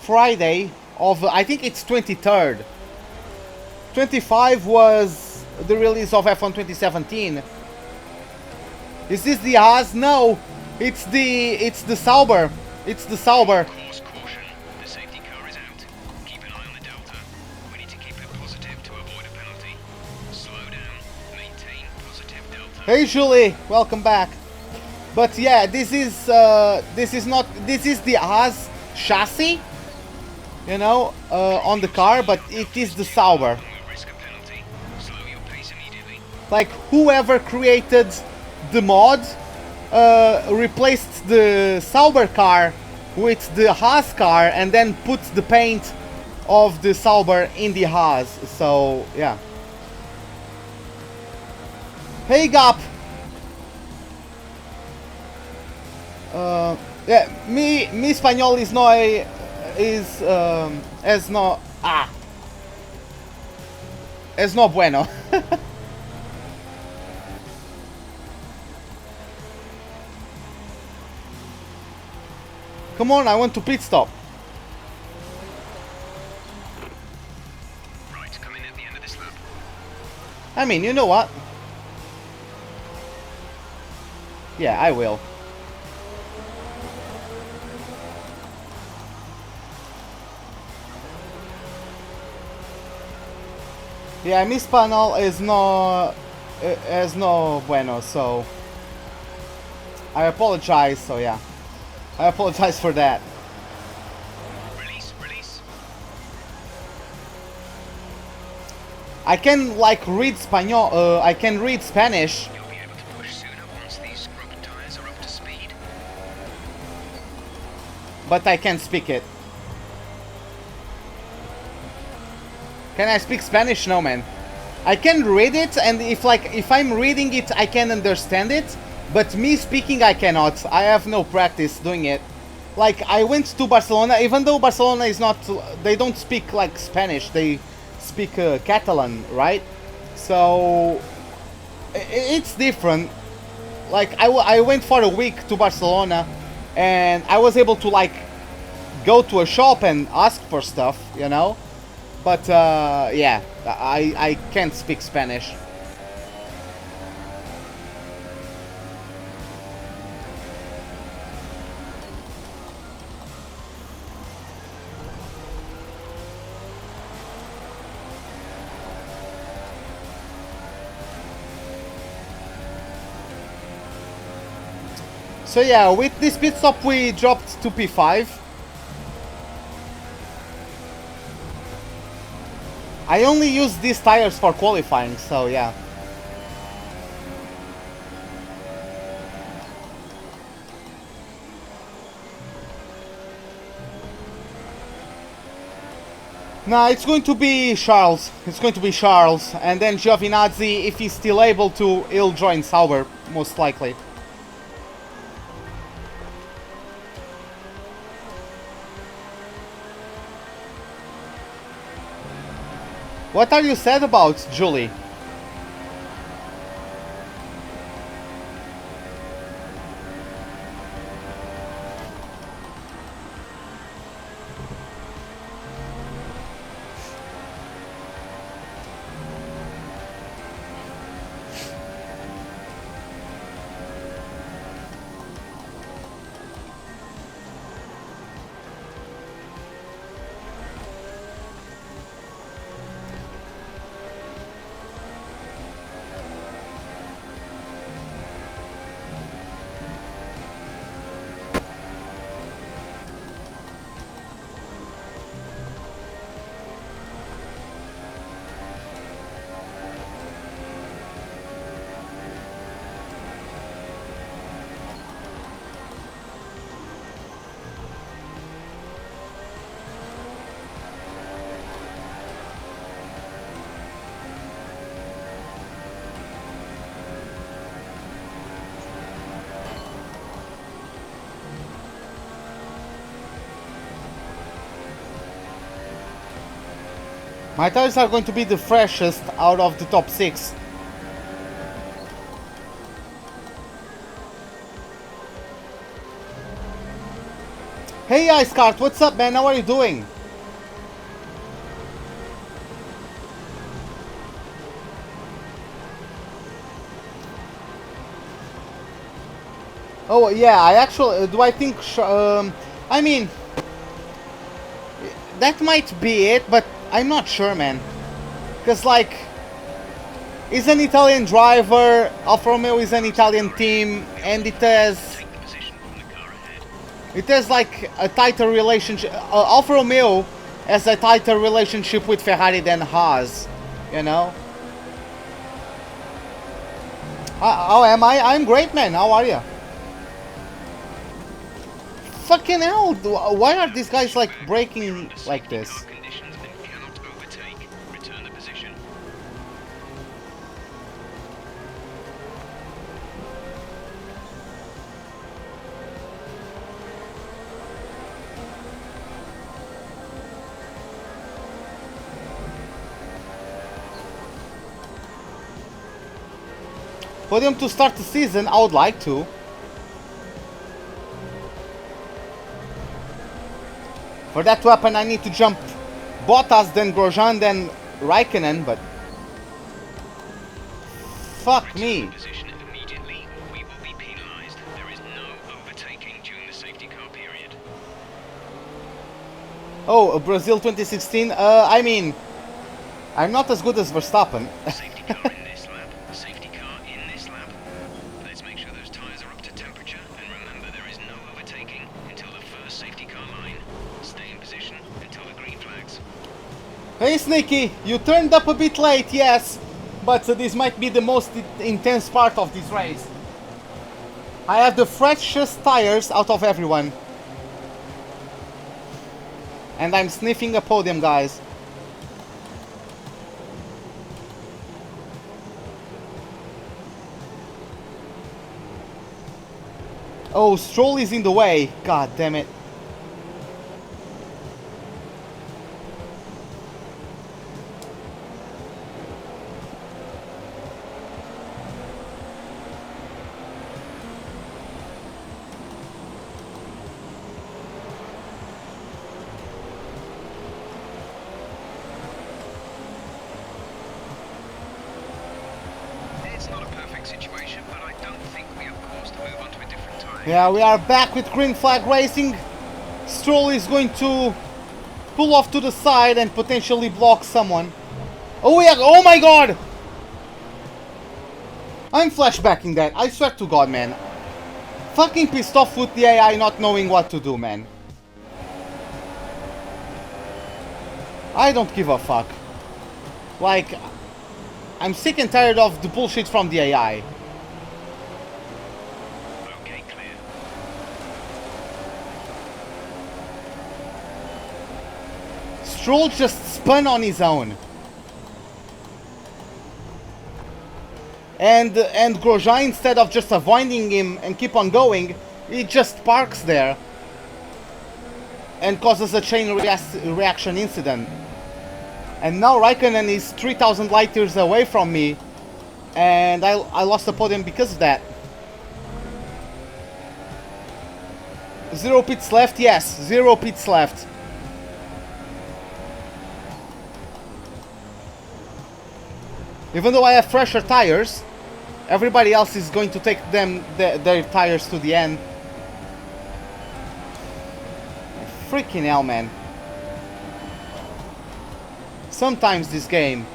Friday of, I think it's 23rd. 25 was the release of F1 2017. Is this the Haas? No, it's the Sauber. It's the Sauber. Course caution. The safety car is out. Keep an eye on the delta. We need to keep it positive to avoid a penalty. Slow down. Maintain Hey Julie, welcome back. But yeah, this is the Haas chassis, you know, on the car, but it is the Sauber. Risk a penalty. Slow your pace immediately. Like whoever created the mod replaced the Sauber car with the Haas car and then put the paint of the Sauber in the Haas. So yeah. Hey Gap. Yeah, mi español is no es no bueno. Come on, I want to pit stop. Right, come in at the end of this lap. I mean, you know what? Yeah, I will. Yeah, mi español is no bueno, so I apologize. So yeah, I apologize for that. Release, release. I can like read Spanish. I can read Spanish. You'll be able to push sooner once these scrub tires are up to speed. But I can't speak it. Can I speak Spanish? No, man. I can read it, and if I'm reading it, I can understand it. But me speaking, I cannot. I have no practice doing it. Like I went to Barcelona, even though Barcelona is not. They don't speak like Spanish. They speak Catalan, right? So it's different. Like I went for a week to Barcelona, and I was able to like go to a shop and ask for stuff, you know. But yeah, I can't speak Spanish. So yeah, with this pit stop we dropped to P5. I only use these tires for qualifying, so yeah. Nah, it's going to be Charles. It's going to be Charles. And then Giovinazzi, if he's still able to, he'll join Sauber, most likely. What are you sad about, Julie? My tires are going to be the freshest out of the top 6. Hey Icecart, what's up man? How are you doing? Oh yeah, I actually do. I think I mean that might be it, but I'm not sure, man. Because like is an Italian driver. Alfa Romeo is an Italian team, and it has like a tighter relationship. Alfa Romeo has a tighter relationship with Ferrari than Haas, you know. How am I? I'm great, man. How are you? Fucking hell! Why are these guys like braking like this? Podium to start the season, I would like to. For that to happen, I need to jump Bottas, then Grosjean, then Raikkonen, but... Fuck me. Oh, Brazil 2016, I mean... I'm not as good as Verstappen. Hey Sneaky, you turned up a bit late, yes, but this might be the most intense part of this race. I have the freshest tires out of everyone. And I'm sniffing a podium, guys. Oh, Stroll is in the way. God damn it. Yeah, we are back with green flag racing. Stroll is going to pull off to the side and potentially block someone. Oh yeah, oh my god! I'm flashbacking that, I swear to god, man. Fucking pissed off with the AI not knowing what to do, man. I don't give a fuck. Like, I'm sick and tired of the bullshit from the AI. Stroll just spun on his own. And Grosjean, instead of just avoiding him and keep on going, he just parks there and causes a chain reaction incident. And now Raikkonen is 3,000 light years away from me, and I lost the podium because of that. 0 pits left, yes, 0 pits left. Even though I have fresher tires, everybody else is going to take their tires to the end. Freaking hell, man. Sometimes this game.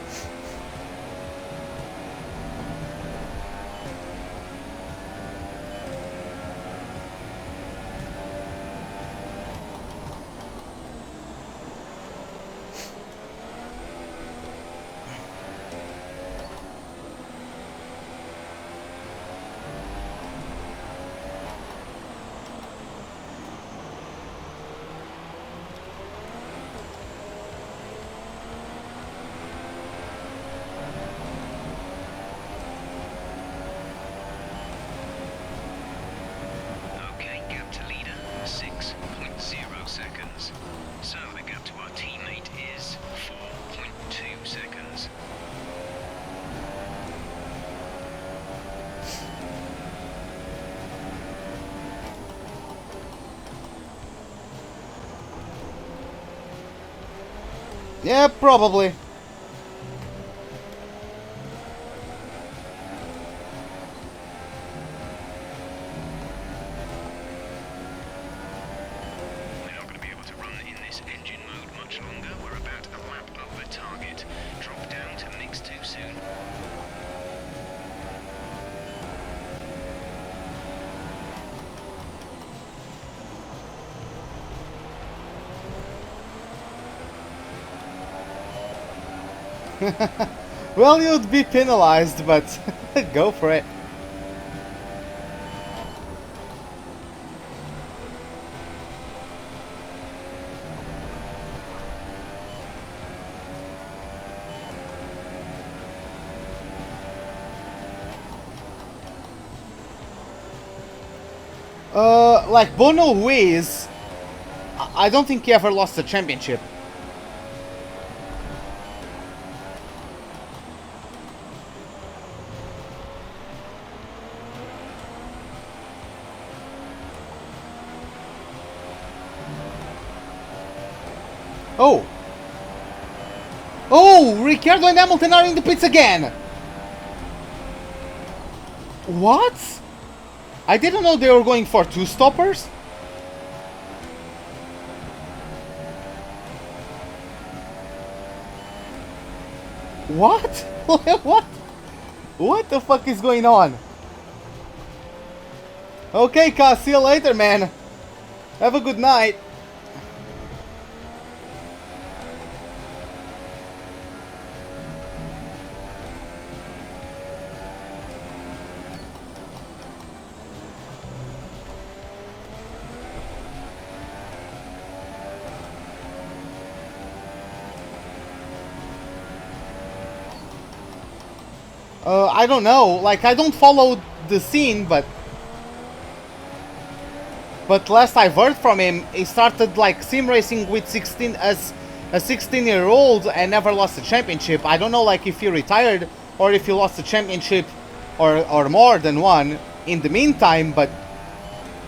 Yeah, probably. We're not going to be able to run in this engine mode much longer. We're about a lap over target. Drop down to mix too soon. Well, you'd be penalized, but go for it. Like Bono Ruiz, I don't think he ever lost a championship. Oh! Oh! Ricciardo and Hamilton are in the pits again! What? I didn't know they were going for two stoppers. What? What? What the fuck is going on? Okay, Kaz, see you later, man. Have a good night. I don't know, like I don't follow the scene, but last I've heard from him, he started like sim racing with 16 as a 16-year-old and never lost a championship. I don't know like if he retired or if he lost a championship or more than one in the meantime, but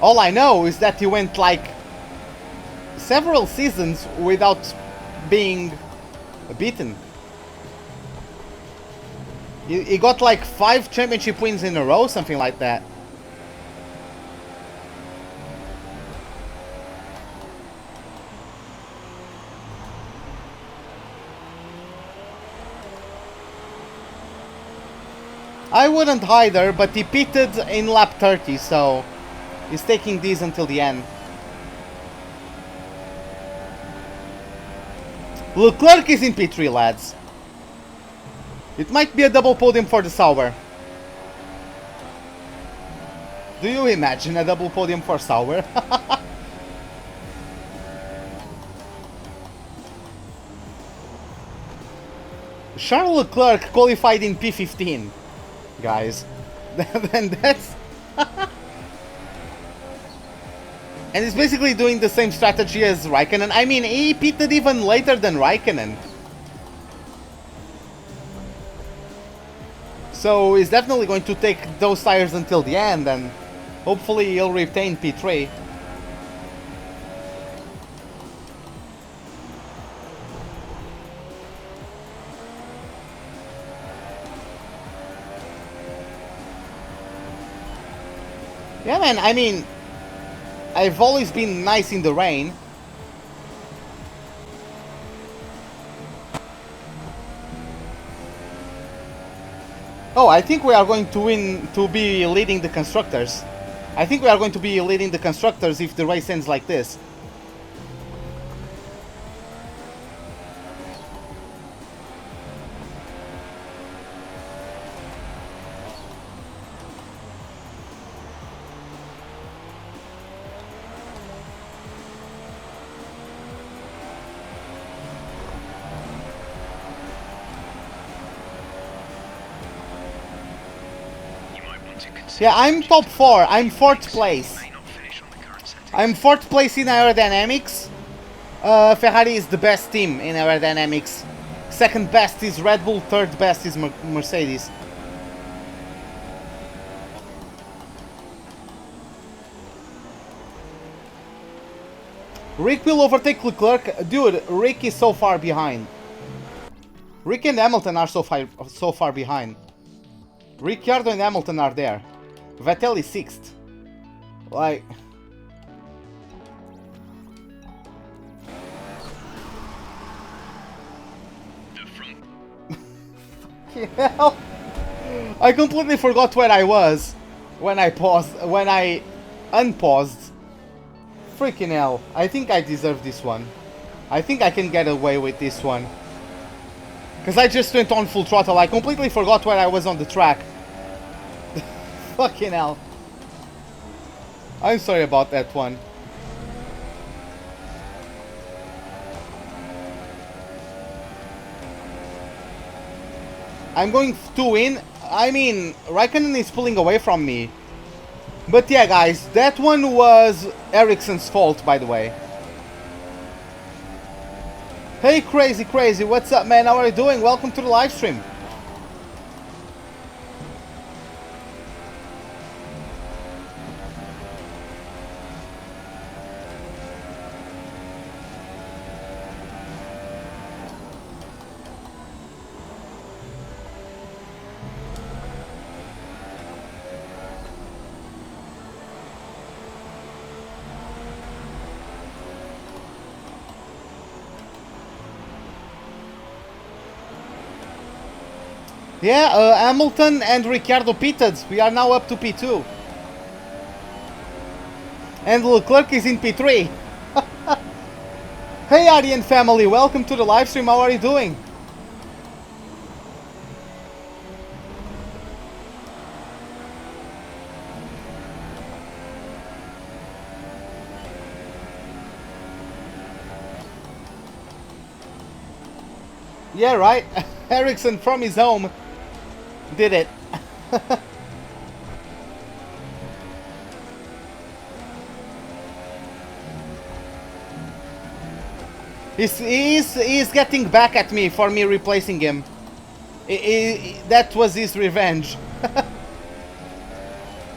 all I know is that he went like several seasons without being beaten. He got like 5 championship wins in a row, something like that. I wouldn't either, but he pitted in lap 30, so he's taking these until the end. Leclerc is in P3, lads. It might be a double podium for the Sauber. Do you imagine a double podium for Sauber? Charles Leclerc qualified in P15, guys. And that's... And he's basically doing the same strategy as Raikkonen. I mean, he pitted even later than Raikkonen. So he's definitely going to take those tires until the end, and hopefully he'll retain P3. Yeah, man, I mean, I've always been nice in the rain. Oh, I think we are going to be leading the constructors. I think we are going to be leading the constructors if the race ends like this. Yeah, I'm top 4. I'm 4th place. I'm 4th place in aerodynamics. Ferrari is the best team in aerodynamics. 2nd best is Red Bull. 3rd best is Mercedes. Rick will overtake Leclerc. Dude, Rick is so far behind. Rick and Hamilton are so far behind. Ricciardo and Hamilton are there. Vettel is 6th. Like... Hell. I completely forgot where I was when I unpaused. Freaking hell. I think I deserve this one. I think I can get away with this one. Because I just went on full throttle. I completely forgot where I was on the track. Fucking hell. I'm sorry about that one. I'm going to win. I mean, Raikkonen is pulling away from me. But yeah, guys, that one was Ericsson's fault, by the way. Hey, Crazy, what's up, man? How are you doing? Welcome to the live stream. Yeah, Hamilton and Ricciardo pitted. We are now up to P2. And Leclerc is in P3. Hey, Aryan family, welcome to the live stream. How are you doing? Yeah, right. Ericsson from his home did it. He's getting back at me for me replacing him. That was his revenge.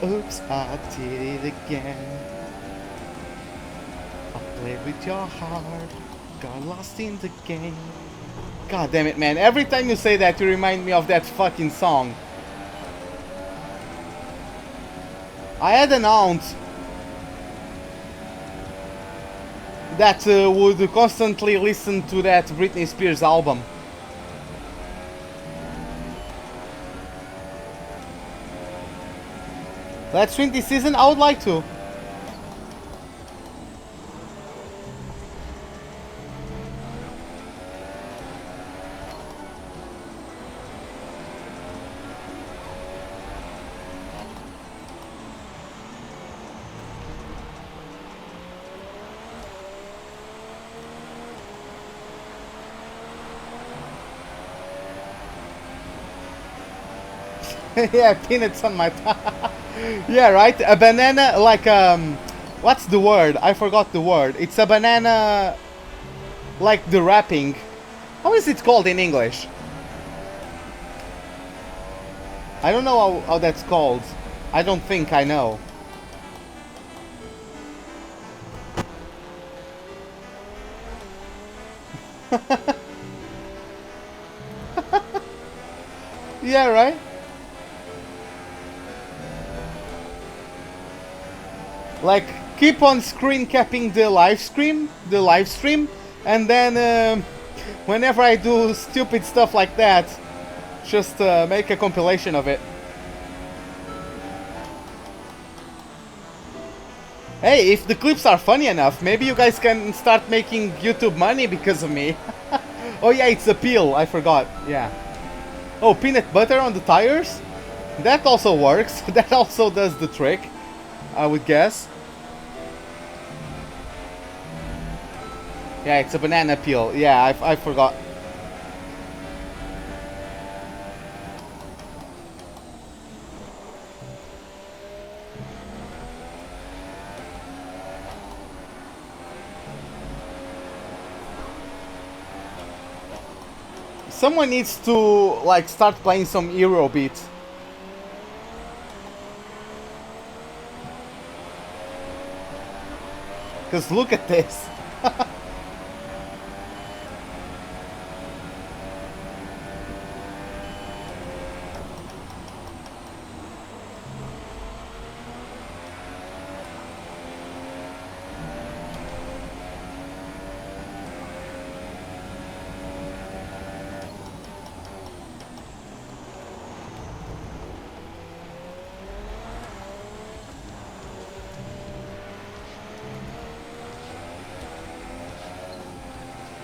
Oops, I did it again. I played with your heart, got lost in the game. God damn it, man. Every time you say that, you remind me of that fucking song. I had an aunt that would constantly listen to that Britney Spears album. Let's win this season? I would like to. Yeah, peanuts on my yeah, right? A banana, like, what's the word? I forgot the word. It's a banana, like the wrapping. How is it called in English? I don't know how that's called. I don't think I know. Yeah, right? Like, keep on screen capping the live stream, and then whenever I do stupid stuff like that, just make a compilation of it. Hey, if the clips are funny enough, maybe you guys can start making YouTube money because of me. Oh yeah, it's a peel, I forgot, yeah. Oh, peanut butter on the tires? That also works, that also does the trick, I would guess. Yeah, it's a banana peel. Yeah, I forgot. Someone needs to, like, start playing some Eurobeat. Because look at this.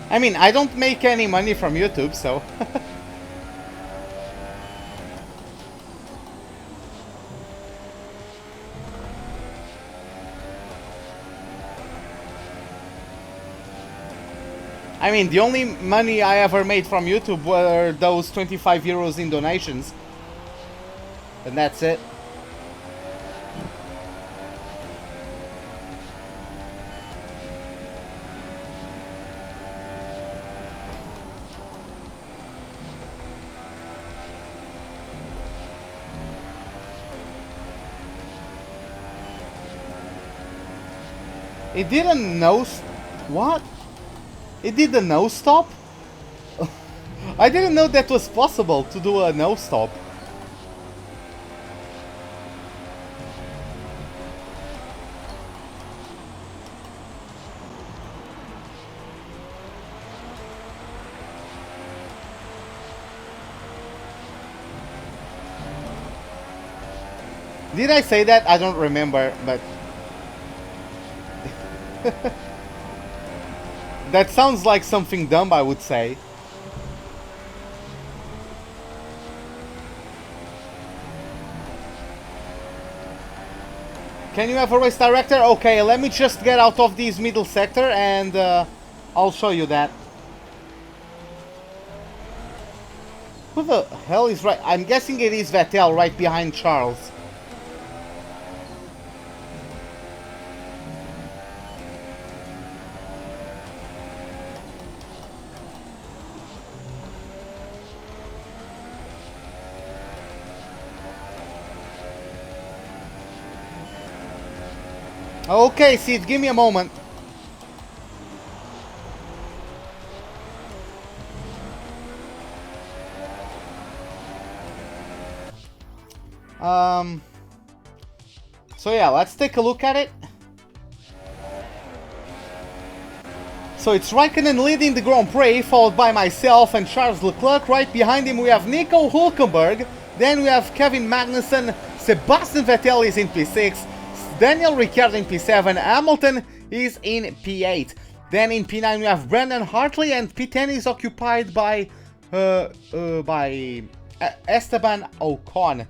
I mean, I don't make any money from YouTube, so... I mean, the only money I ever made from YouTube were those 25 euros in donations. And that's it. It didn't know... What? It did a no-stop? I didn't know that was possible to do a no-stop. Did I say that? I don't remember, but... That sounds like something dumb, I would say. Can you have a race director? Okay, let me just get out of this middle sector and I'll show you that. Who the hell is right? I'm guessing it is Vettel right behind Charles. Okay, Sid, give me a moment. So yeah, let's take a look at it. So it's Raikkonen leading the Grand Prix, followed by myself and Charles Leclerc. Right behind him we have Nico Hülkenberg. Then we have Kevin Magnussen. Sebastian Vettel is in P6. Daniel Ricciardo in P7, Hamilton is in P8. Then in P9 we have Brandon Hartley, and P10 is occupied by Esteban Ocon.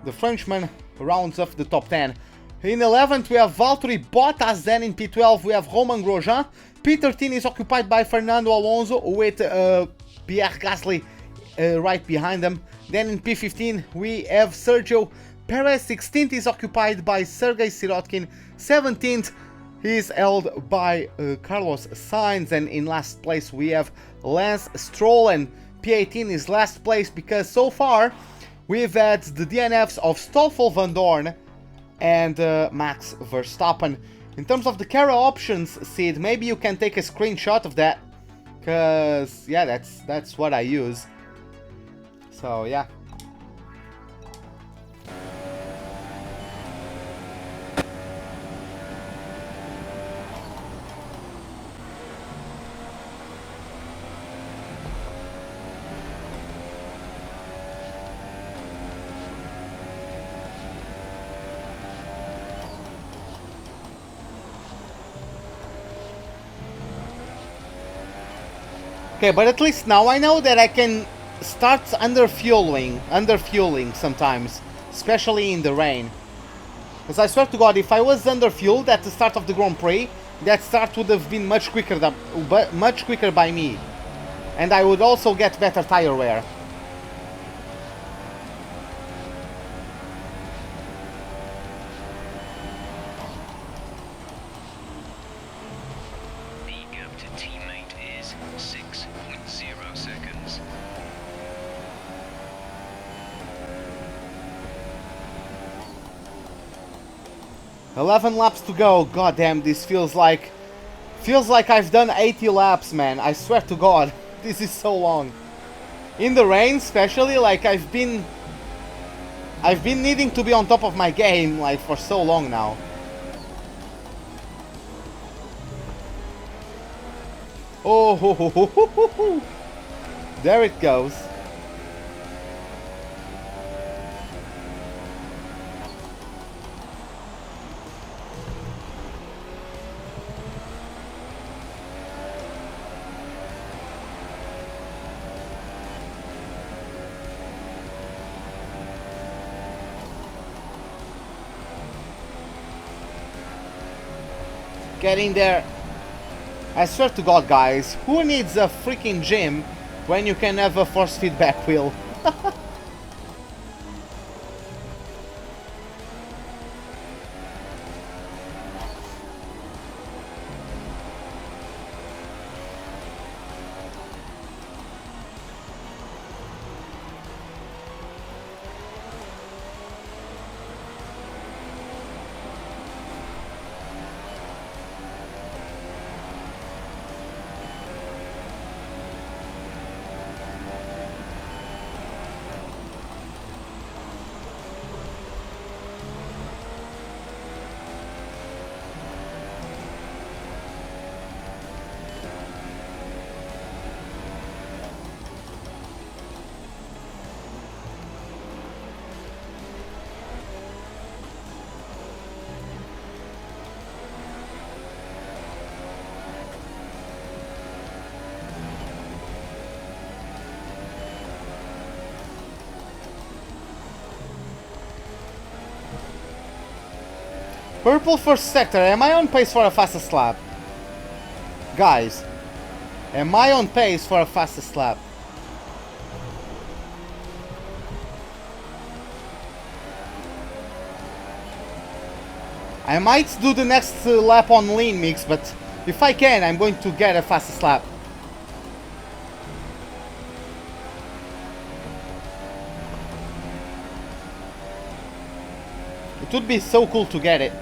The Frenchman rounds off the top 10. In 11th we have Valtteri Bottas, then in P12 we have Romain Grosjean. P13 is occupied by Fernando Alonso with Pierre Gasly right behind them. Then in P15 we have Sergio Perez. 16th is occupied by Sergei Sirotkin. 17th is held by Carlos Sainz, and in last place we have Lance Stroll, and P18 is last place because so far we've had the DNFs of Stoffel Van Dorn and Max Verstappen. In terms of the camera options, Sid, maybe you can take a screenshot of that, because yeah, that's what I use. So yeah. Okay, but at least now I know that I can start underfueling sometimes, especially in the rain. Because I swear to God, if I was underfueled at the start of the Grand Prix, that start would have been much quicker by me, and I would also get better tire wear. The gap to teammate is 6.0 seconds. 11 laps to go. God damn, this feels like I've done 80 laps, man. I swear to God, this is so long. In the rain, especially, like I've been needing to be on top of my game like for so long now. Oh, ho, ho, ho, ho, ho, ho. There it goes. Getting there. I swear to God, guys, who needs a freaking gym when you can have a force feedback wheel? Purple first sector, am I on pace for a fastest lap? Guys, am I on pace for a fastest lap? I might do the next lap on lean mix, but if I can, I'm going to get a fastest lap. It would be so cool to get it.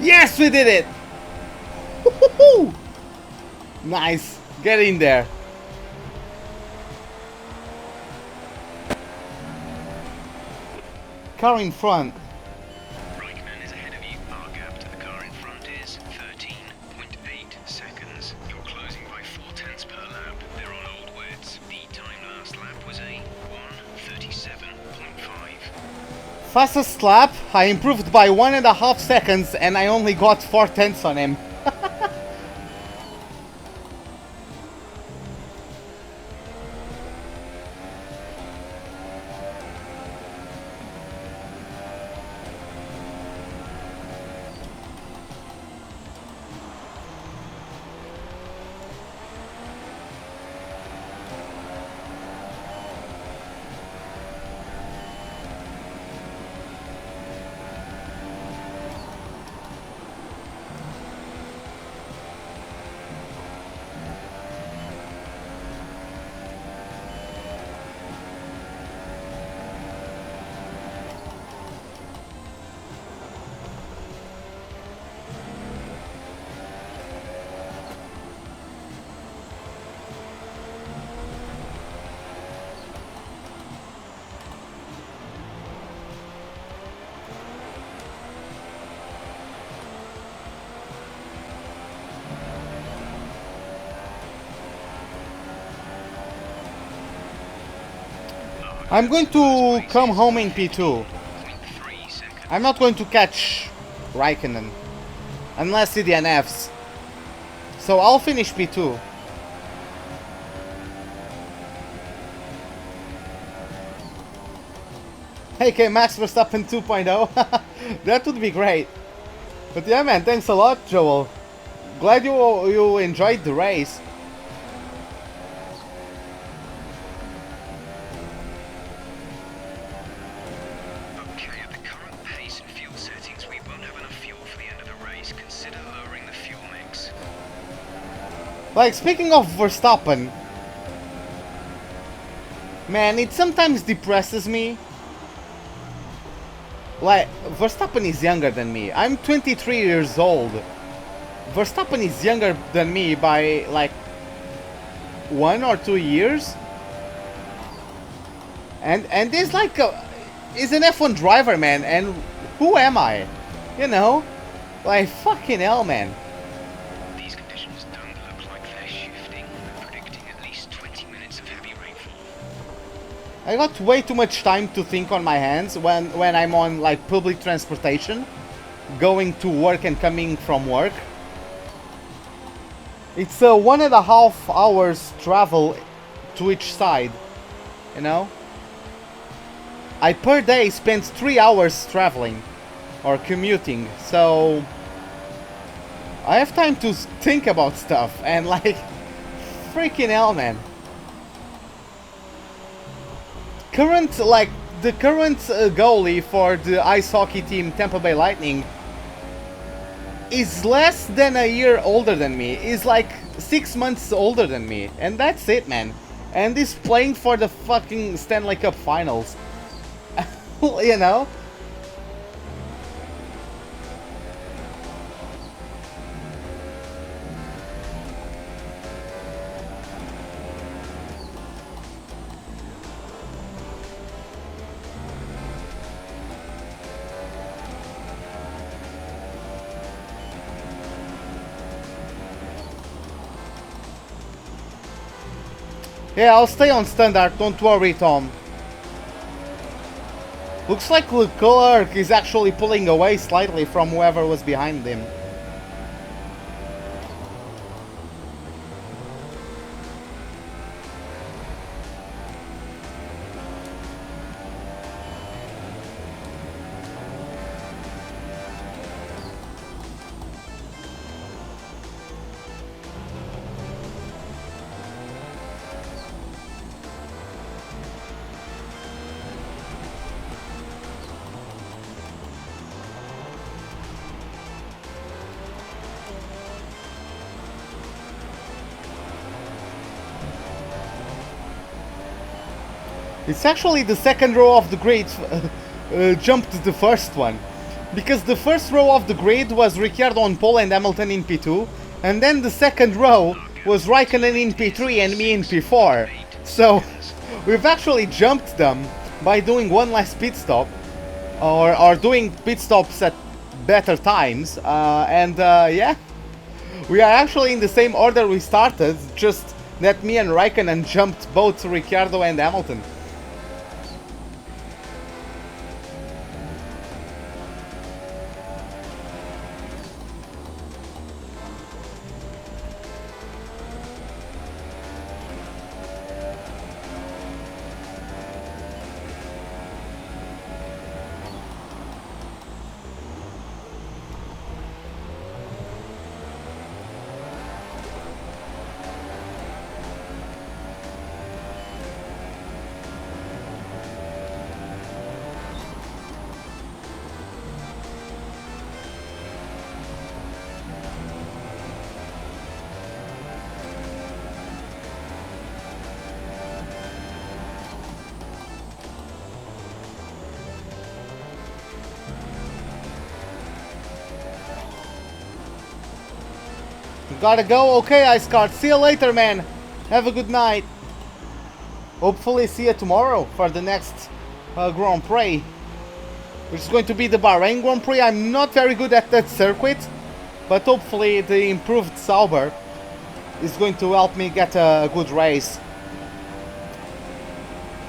Yes, we did it! Woohoo! Nice, get in there. Car in front. Raikkonen is ahead of you. Our gap to the car in front is 13.8 seconds. You're closing by 0.4 per lap. They're on old wets. The time last lap was a 1:37.5. Fastest lap, I improved by 1.5 seconds and I only got 0.4 on him. I'm going to come home in P2. I'm not going to catch Raikkonen unless he DNFs. So I'll finish P2. Hey, Max Verstappen 2.0. That would be great. But yeah, man, thanks a lot, Joel. Glad you enjoyed the race. Like, speaking of Verstappen, man, it sometimes depresses me. Like, Verstappen is younger than me. I'm 23 years old. Verstappen is younger than me by, like, 1 or 2 years. And he's like he's an F1 driver, man, and who am I? You know? Like, fucking hell, man. These conditions don't look like they're shifting. I got way too much time to think on my hands when I'm on like public transportation, going to work and coming from work. It's a 1.5 hours travel to each side, you know? I per day spend 3 hours traveling or commuting, so I have time to think about stuff and like freaking hell, man. The current goalie for the ice hockey team Tampa Bay Lightning is less than a year older than me. Is like 6 months older than me, and that's it, man. And he's playing for the fucking Stanley Cup Finals. You know? Yeah, I'll stay on standard, don't worry, Tom. Looks like Leclerc is actually pulling away slightly from whoever was behind him. It's actually the second row of the grid jumped the first one. Because the first row of the grid was Ricciardo on pole and Hamilton in P2. And then the second row was Raikkonen in P3 and me in P4. So we've actually jumped them by doing one less pit stop. Or doing pit stops at better times. Yeah. We are actually in the same order we started. Just that me and Raikkonen jumped both Ricciardo and Hamilton. Gotta go. Okay, Ice Card. See you later, man. Have a good night. Hopefully see you tomorrow for the next Grand Prix, which is going to be the Bahrain Grand Prix. I'm not very good at that circuit, but hopefully the improved Sauber is going to help me get a good race.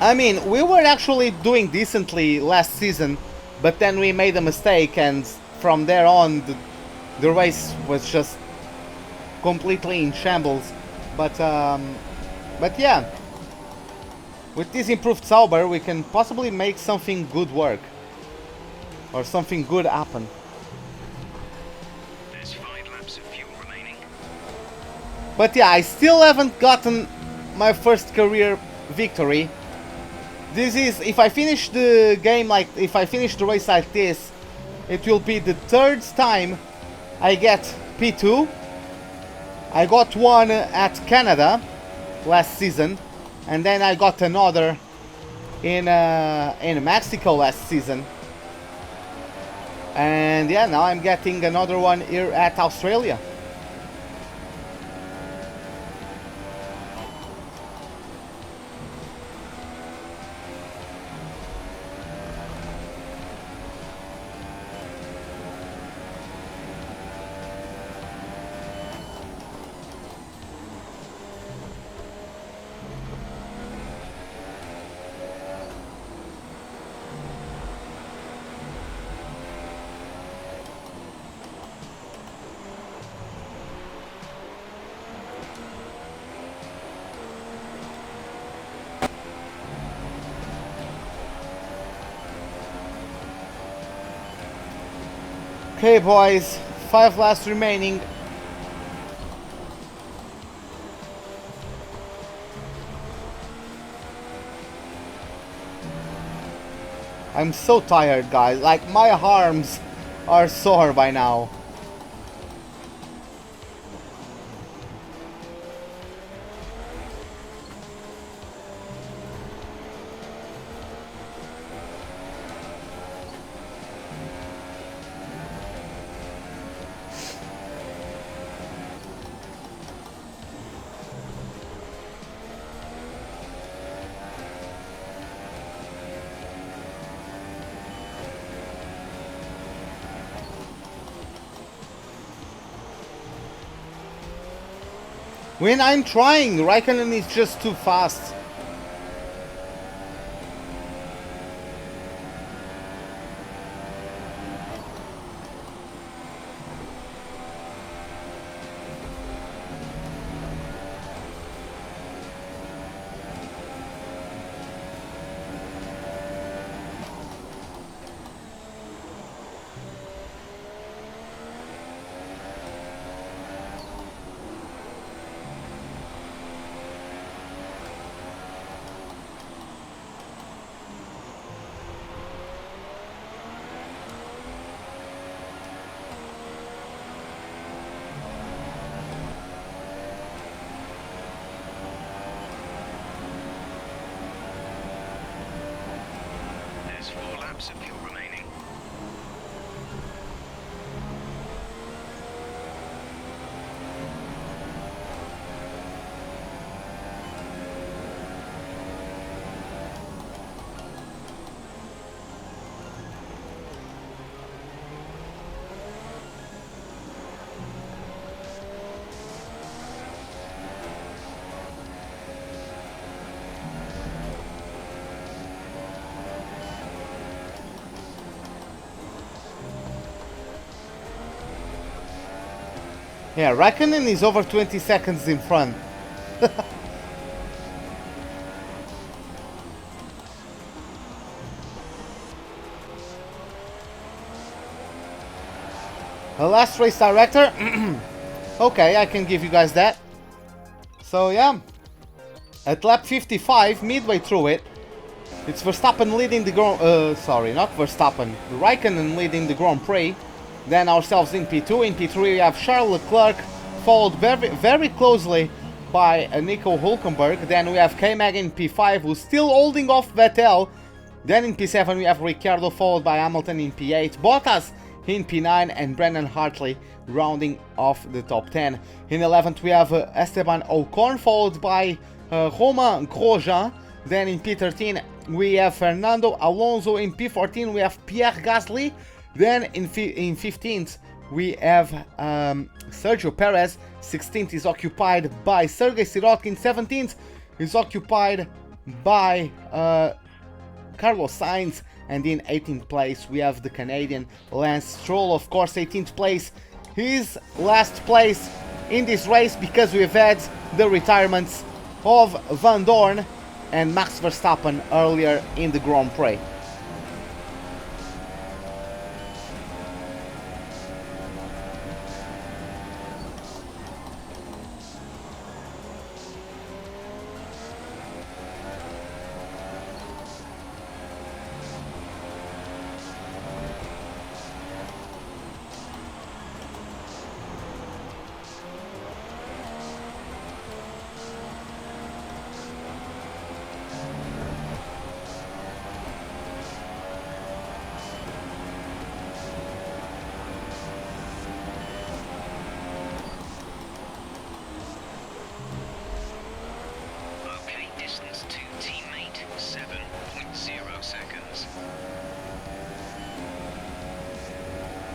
I mean, we were actually doing decently last season, but then we made a mistake, and from there on the race was just completely in shambles. But yeah, with this improved Sauber we can possibly make something good work, or something good happen. There's 5 laps of fuel remaining. But yeah, I still haven't gotten my first career victory. This is, if I finish the game like, if I finish the race like this, it will be the 3rd time I get P2. I got one at Canada last season, and then I got another in Mexico last season. And yeah, now I'm getting another one here at Australia. Okay, boys, 5 laps remaining. I'm so tired, guys. Like, my arms are sore by now. When I'm trying, Raikkonen is just too fast. There's 4 laps of fuel remaining. Yeah, Raikkonen is over 20 seconds in front. The last race director. Okay, I can give you guys that. So yeah, at lap 55, midway through it, it's Verstappen leading the sorry, not Verstappen, Raikkonen leading the Grand Prix. Then ourselves in P2. In P3 we have Charles Leclerc, followed very closely by Nico Hülkenberg. Then we have K-Mag in P5, who's still holding off Vettel. Then in P7 we have Ricciardo, followed by Hamilton in P8, Bottas in P9, and Brendan Hartley rounding off the top 10. In 11th we have Esteban Ocon, followed by Romain Grosjean. Then in P13 we have Fernando Alonso. In P14 we have Pierre Gasly. Then in 15th we have Sergio Perez. 16th is occupied by Sergei Sirotkin. 17th is occupied by Carlos Sainz. And in 18th place we have the Canadian Lance Stroll. Of course, 18th place, his last place in this race, because we've had the retirements of Van Dorn and Max Verstappen earlier in the Grand Prix.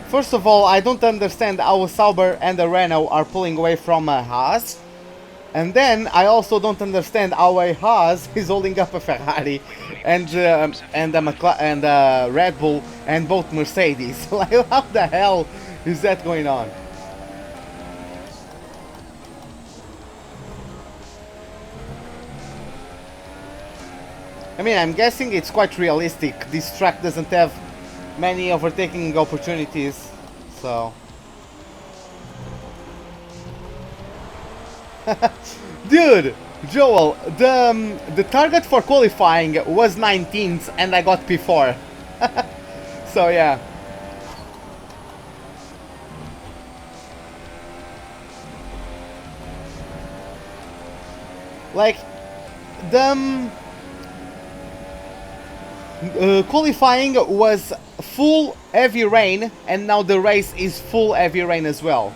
First of all, I don't understand how a Sauber and a Renault are pulling away from a Haas. And then I also don't understand how a Haas is holding up a Ferrari and a Red Bull and both Mercedes. Like, how the hell is that going on? I mean, I'm guessing it's quite realistic. This track doesn't have many overtaking opportunities, So dude, Joel, the target for qualifying was 19th and I got P4. So yeah. Like the qualifying was full heavy rain, and now the race is full heavy rain as well.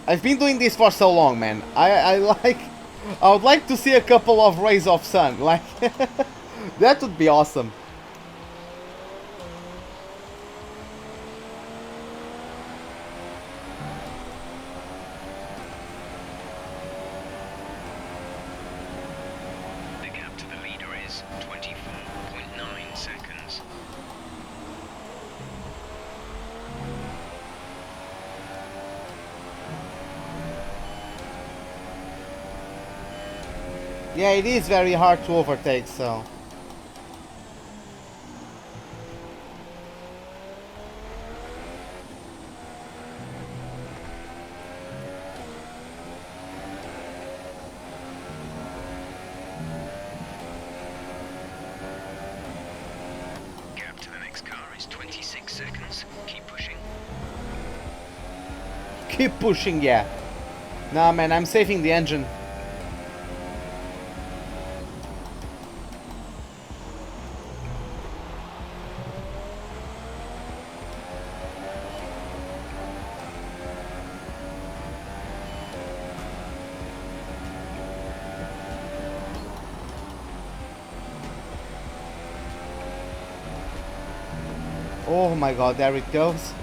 I've been doing this for so long, man. I would like to see a couple of rays of sun. Like that would be awesome. The gap to the leader is 24.9 seconds. Yeah, it is very hard to overtake, so. Gap to the next car is 26 seconds. Keep pushing. Keep pushing, yeah. Nah, man, I'm saving the engine. Oh my god, there it goes.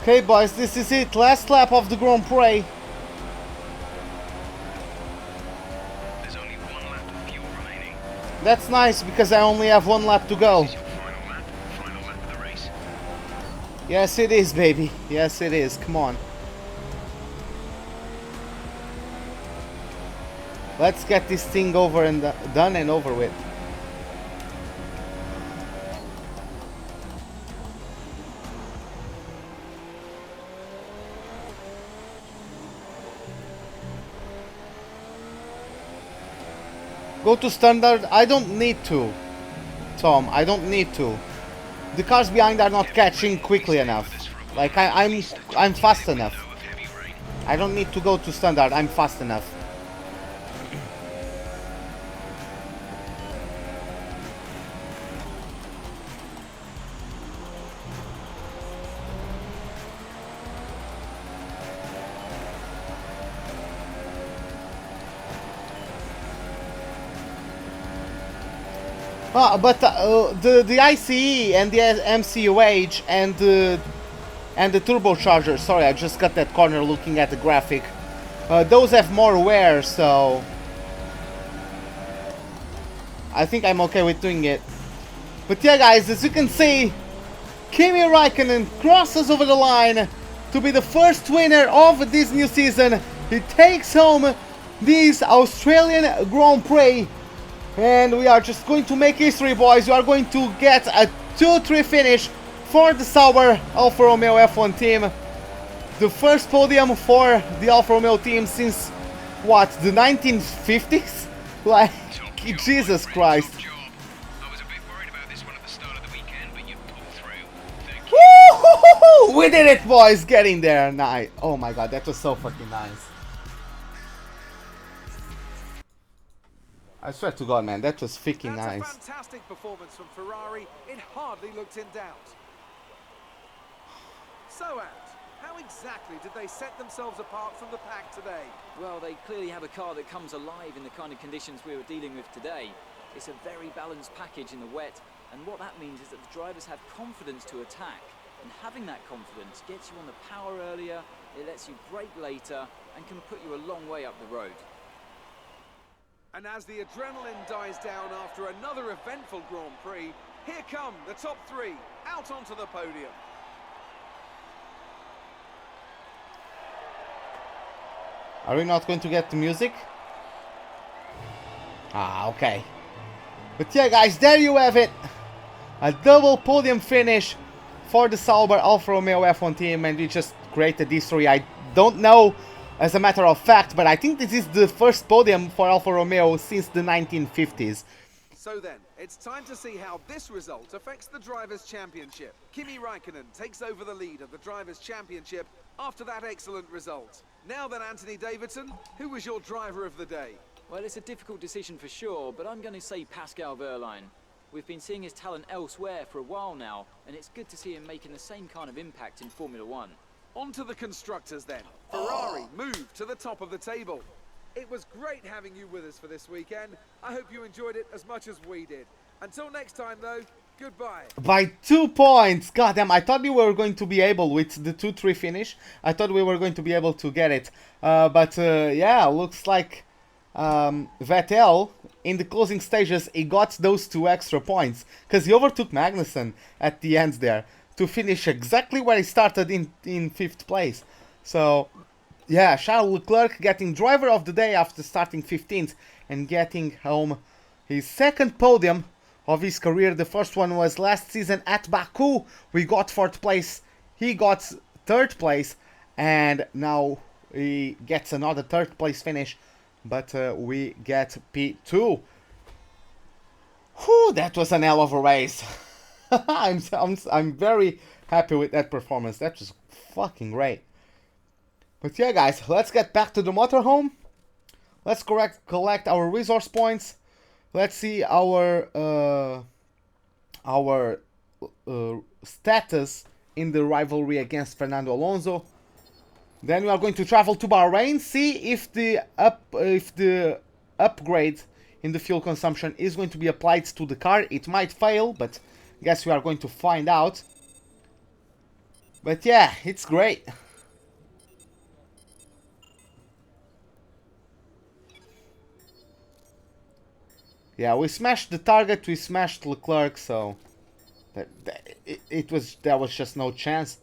Okay boys, this is it, last lap of the Grand Prix. There's only one lap of fuel remaining. That's nice because I only have one lap to go. This is your final lap of the race. Yes it is, baby. Yes it is, come on. Let's get this thing over and done and over with. Go to standard? I don't need to, Tom. I don't need to. The cars behind are not catching quickly enough. Like I'm fast enough. I don't need to go to standard. I'm fast enough. But the ICE and the MCUH and the turbocharger. Sorry, I just got that corner looking at the graphic. Those have more wear, so I think I'm okay with doing it. But yeah, guys, as you can see, Kimi Räikkönen crosses over the line to be the first winner of this new season. He takes home this Australian Grand Prix. And we are just going to make history, boys. We are going to get a 2-3 finish for the Sauber Alfa Romeo F1 team. The first podium for the Alfa Romeo team since, what, the 1950s? Like, Jesus Christ. I was a bit worried about this one at the start of the weekend, but you pulled through. Thank you. Woo-hoo-hoo-hoo! We did it, boys! Getting there. Nice. Oh my god, that was so fucking nice. I swear to God, man, that was freaking nice. That's a fantastic performance from Ferrari. It hardly looked in doubt. So, Ant, how exactly did they set themselves apart from the pack today? Well, they clearly have a car that comes alive in the kind of conditions we were dealing with today. It's a very balanced package in the wet, and what that means is that the drivers have confidence to attack. And having that confidence gets you on the power earlier, it lets you brake later, and can put you a long way up the road. And as the adrenaline dies down after another eventful Grand Prix, here come the top three out onto the podium. Are we not going to get the music? Ah, okay. But yeah, guys, there you have it. A double podium finish for the Sauber Alfa Romeo F1 team, and we just created history. I don't know as a matter of fact, but I think this is the first podium for Alfa Romeo since the 1950s. So then, it's time to see how this result affects the Drivers' Championship. Kimi Räikkönen takes over the lead of the Drivers' Championship after that excellent result. Now then, Anthony Davidson, who was your driver of the day? Well, it's a difficult decision for sure, but I'm going to say Pascal Wehrlein. We've been seeing his talent elsewhere for a while now, and it's good to see him making the same kind of impact in Formula One. On to the constructors then. Ferrari moved to the top of the table. It was great having you with us for this weekend. I hope you enjoyed it as much as we did. Until next time though, goodbye. By 2 points! Goddamn, I thought we were going to be able, with the 2-3 finish, I thought we were going to be able to get it. But yeah, looks like Vettel, in the closing stages, he got those 2 extra points. Because he overtook Magnussen at the end there, to finish exactly where he started in 5th place. So, yeah, Charles Leclerc getting driver of the day after starting 15th and getting home his 2nd podium of his career. The first one was last season at Baku. We got 4th place, he got 3rd place, and now he gets another 3rd place finish, but we get P2. Whew, that was an hell of a race. I'm very happy with that performance. That was fucking great. But yeah, guys, let's get back to the motorhome. Let's collect our resource points. Let's see our status in the rivalry against Fernando Alonso. Then we are going to travel to Bahrain, see if the upgrade in the fuel consumption is going to be applied to the car. It might fail, but guess we are going to find out. But yeah, it's great. Yeah, we smashed the target, we smashed Leclerc, so there was just no chance.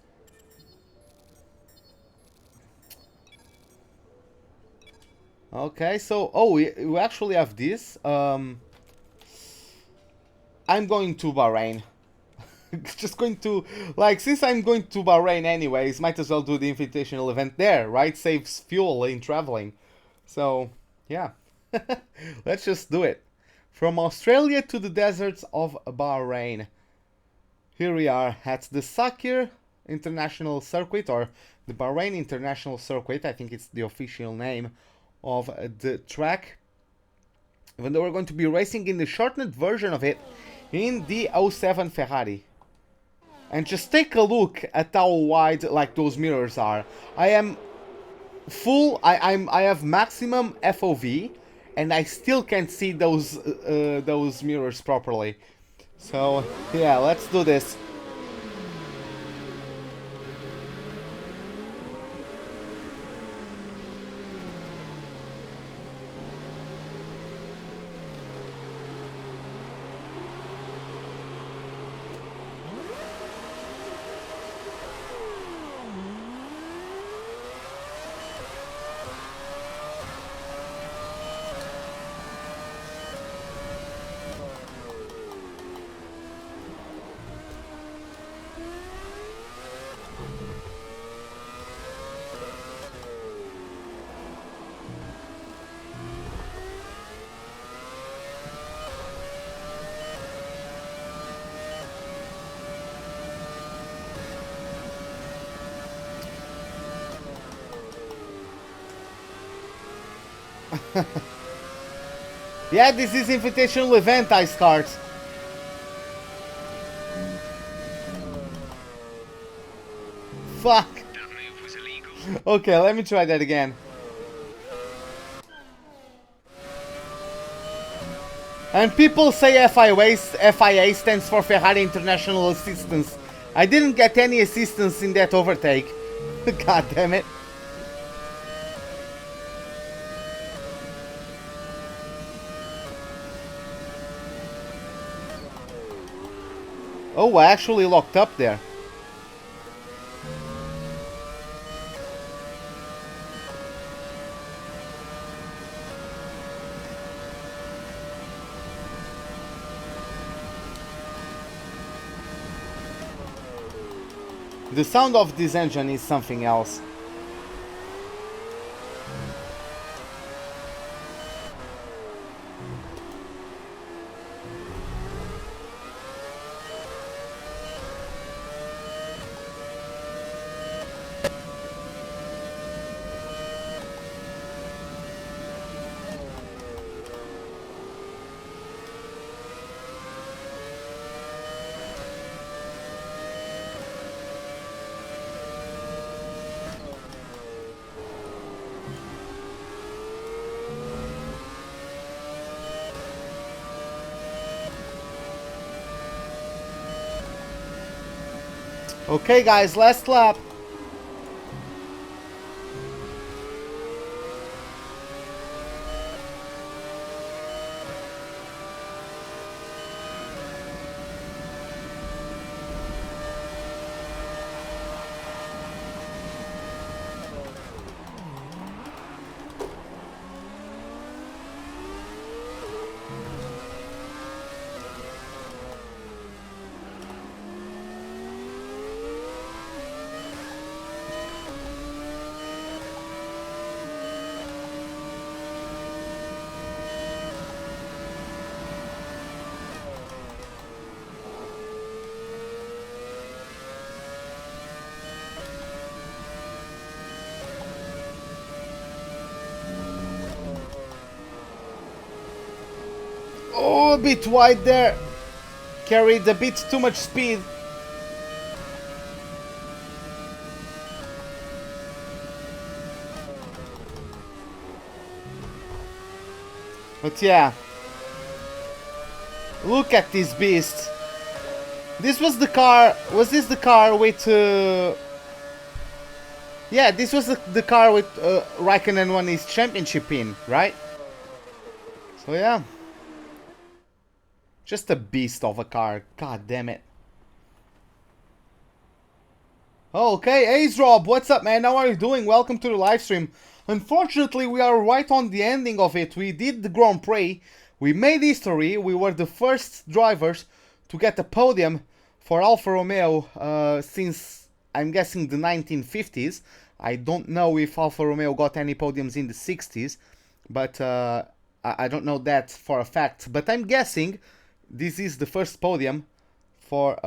Okay, so we actually have this. I'm going to Bahrain. Just going to, like, since I'm going to Bahrain anyways, might as well do the invitational event there, right? Saves fuel in traveling. So, yeah. Let's just do it. From Australia to the deserts of Bahrain. Here we are at the Sakir International Circuit, or the Bahrain International Circuit. I think it's the official name of the track. Even though we're going to be racing in the shortened version of it in the 07 Ferrari. And just take a look at how wide, like, those mirrors are. I am full, I have maximum FOV, and I still can't see those mirrors properly. So yeah, let's do this. Yeah, this is invitational event, ice cards. Fuck. That move was illegal. Okay, let me try that again. And people say FIA stands for Ferrari International Assistance. I didn't get any assistance in that overtake. God damn it. Oh, I actually locked up there. The sound of this engine is something else. Okay guys, last lap. Oh, a bit wide there. Carried a bit too much speed. But yeah. Look at this beast. This was the car. Was this the car with... Yeah, this was the car with Raikkonen won his championship in, right? So yeah. Just a beast of a car. God damn it. Okay, Ace Rob, what's up, man? How are you doing? Welcome to the live stream. Unfortunately, we are right on the ending of it. We did the Grand Prix. We made history. We were the first drivers to get a podium for Alfa Romeo since, I'm guessing, the 1950s. I don't know if Alfa Romeo got any podiums in the 60s, but I don't know that for a fact. But I'm guessing this is the first podium for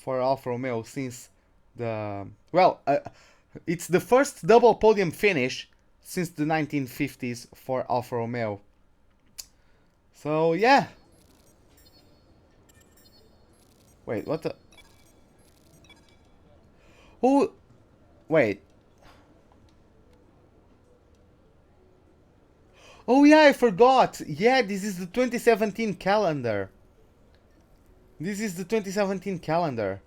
Alfa Romeo since the... Well, it's the first double podium finish since the 1950s for Alfa Romeo. So, yeah. Wait, what the... Who... Wait. Oh yeah, I forgot. Yeah, this is the 2017 calendar. This is the 2017 calendar.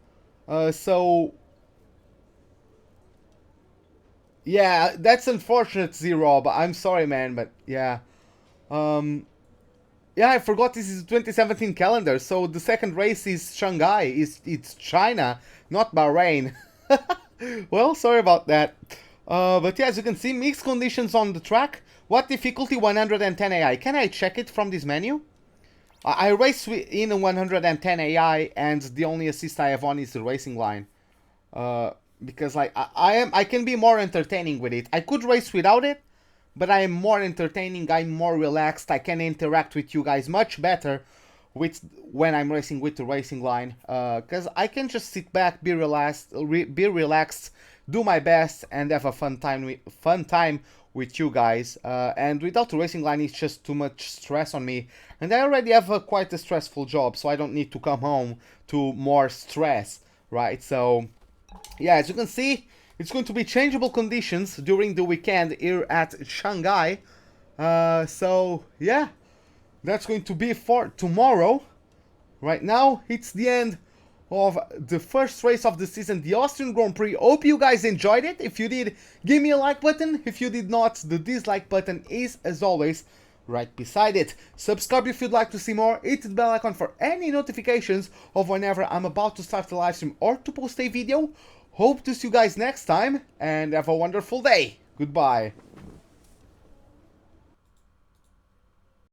So... Yeah, that's unfortunate, Z-Rob. I'm sorry, man, but yeah. Yeah, I forgot this is the 2017 calendar. So the second race is Shanghai. It's China, not Bahrain. Well, sorry about that. But yeah, as you can see, mixed conditions on the track. What difficulty? 110 AI. Can I check it from this menu? I race in 110 AI, and the only assist I have on is the racing line. Because like I can be more entertaining with it. I could race without it, but I am more entertaining. I'm more relaxed. I can interact with you guys much better with when I'm racing with the racing line. Because I can just sit back, be relaxed, do my best, and have a fun time with you guys. And without the racing line, it's just too much stress on me. And I already have quite a stressful job, so I don't need to come home to more stress, right? So, yeah, as you can see, it's going to be changeable conditions during the weekend here at Shanghai. So, yeah, that's going to be for tomorrow. Right now, it's the end of the first race of the season, the Austrian Grand Prix. Hope you guys enjoyed it. If you did, give me a like button. If you did not, the dislike button is, as always, right beside it. Subscribe if you'd like to see more, hit the bell icon for any notifications of whenever I'm about to start a live stream or to post a video. Hope to see you guys next time, and have a wonderful day. Goodbye.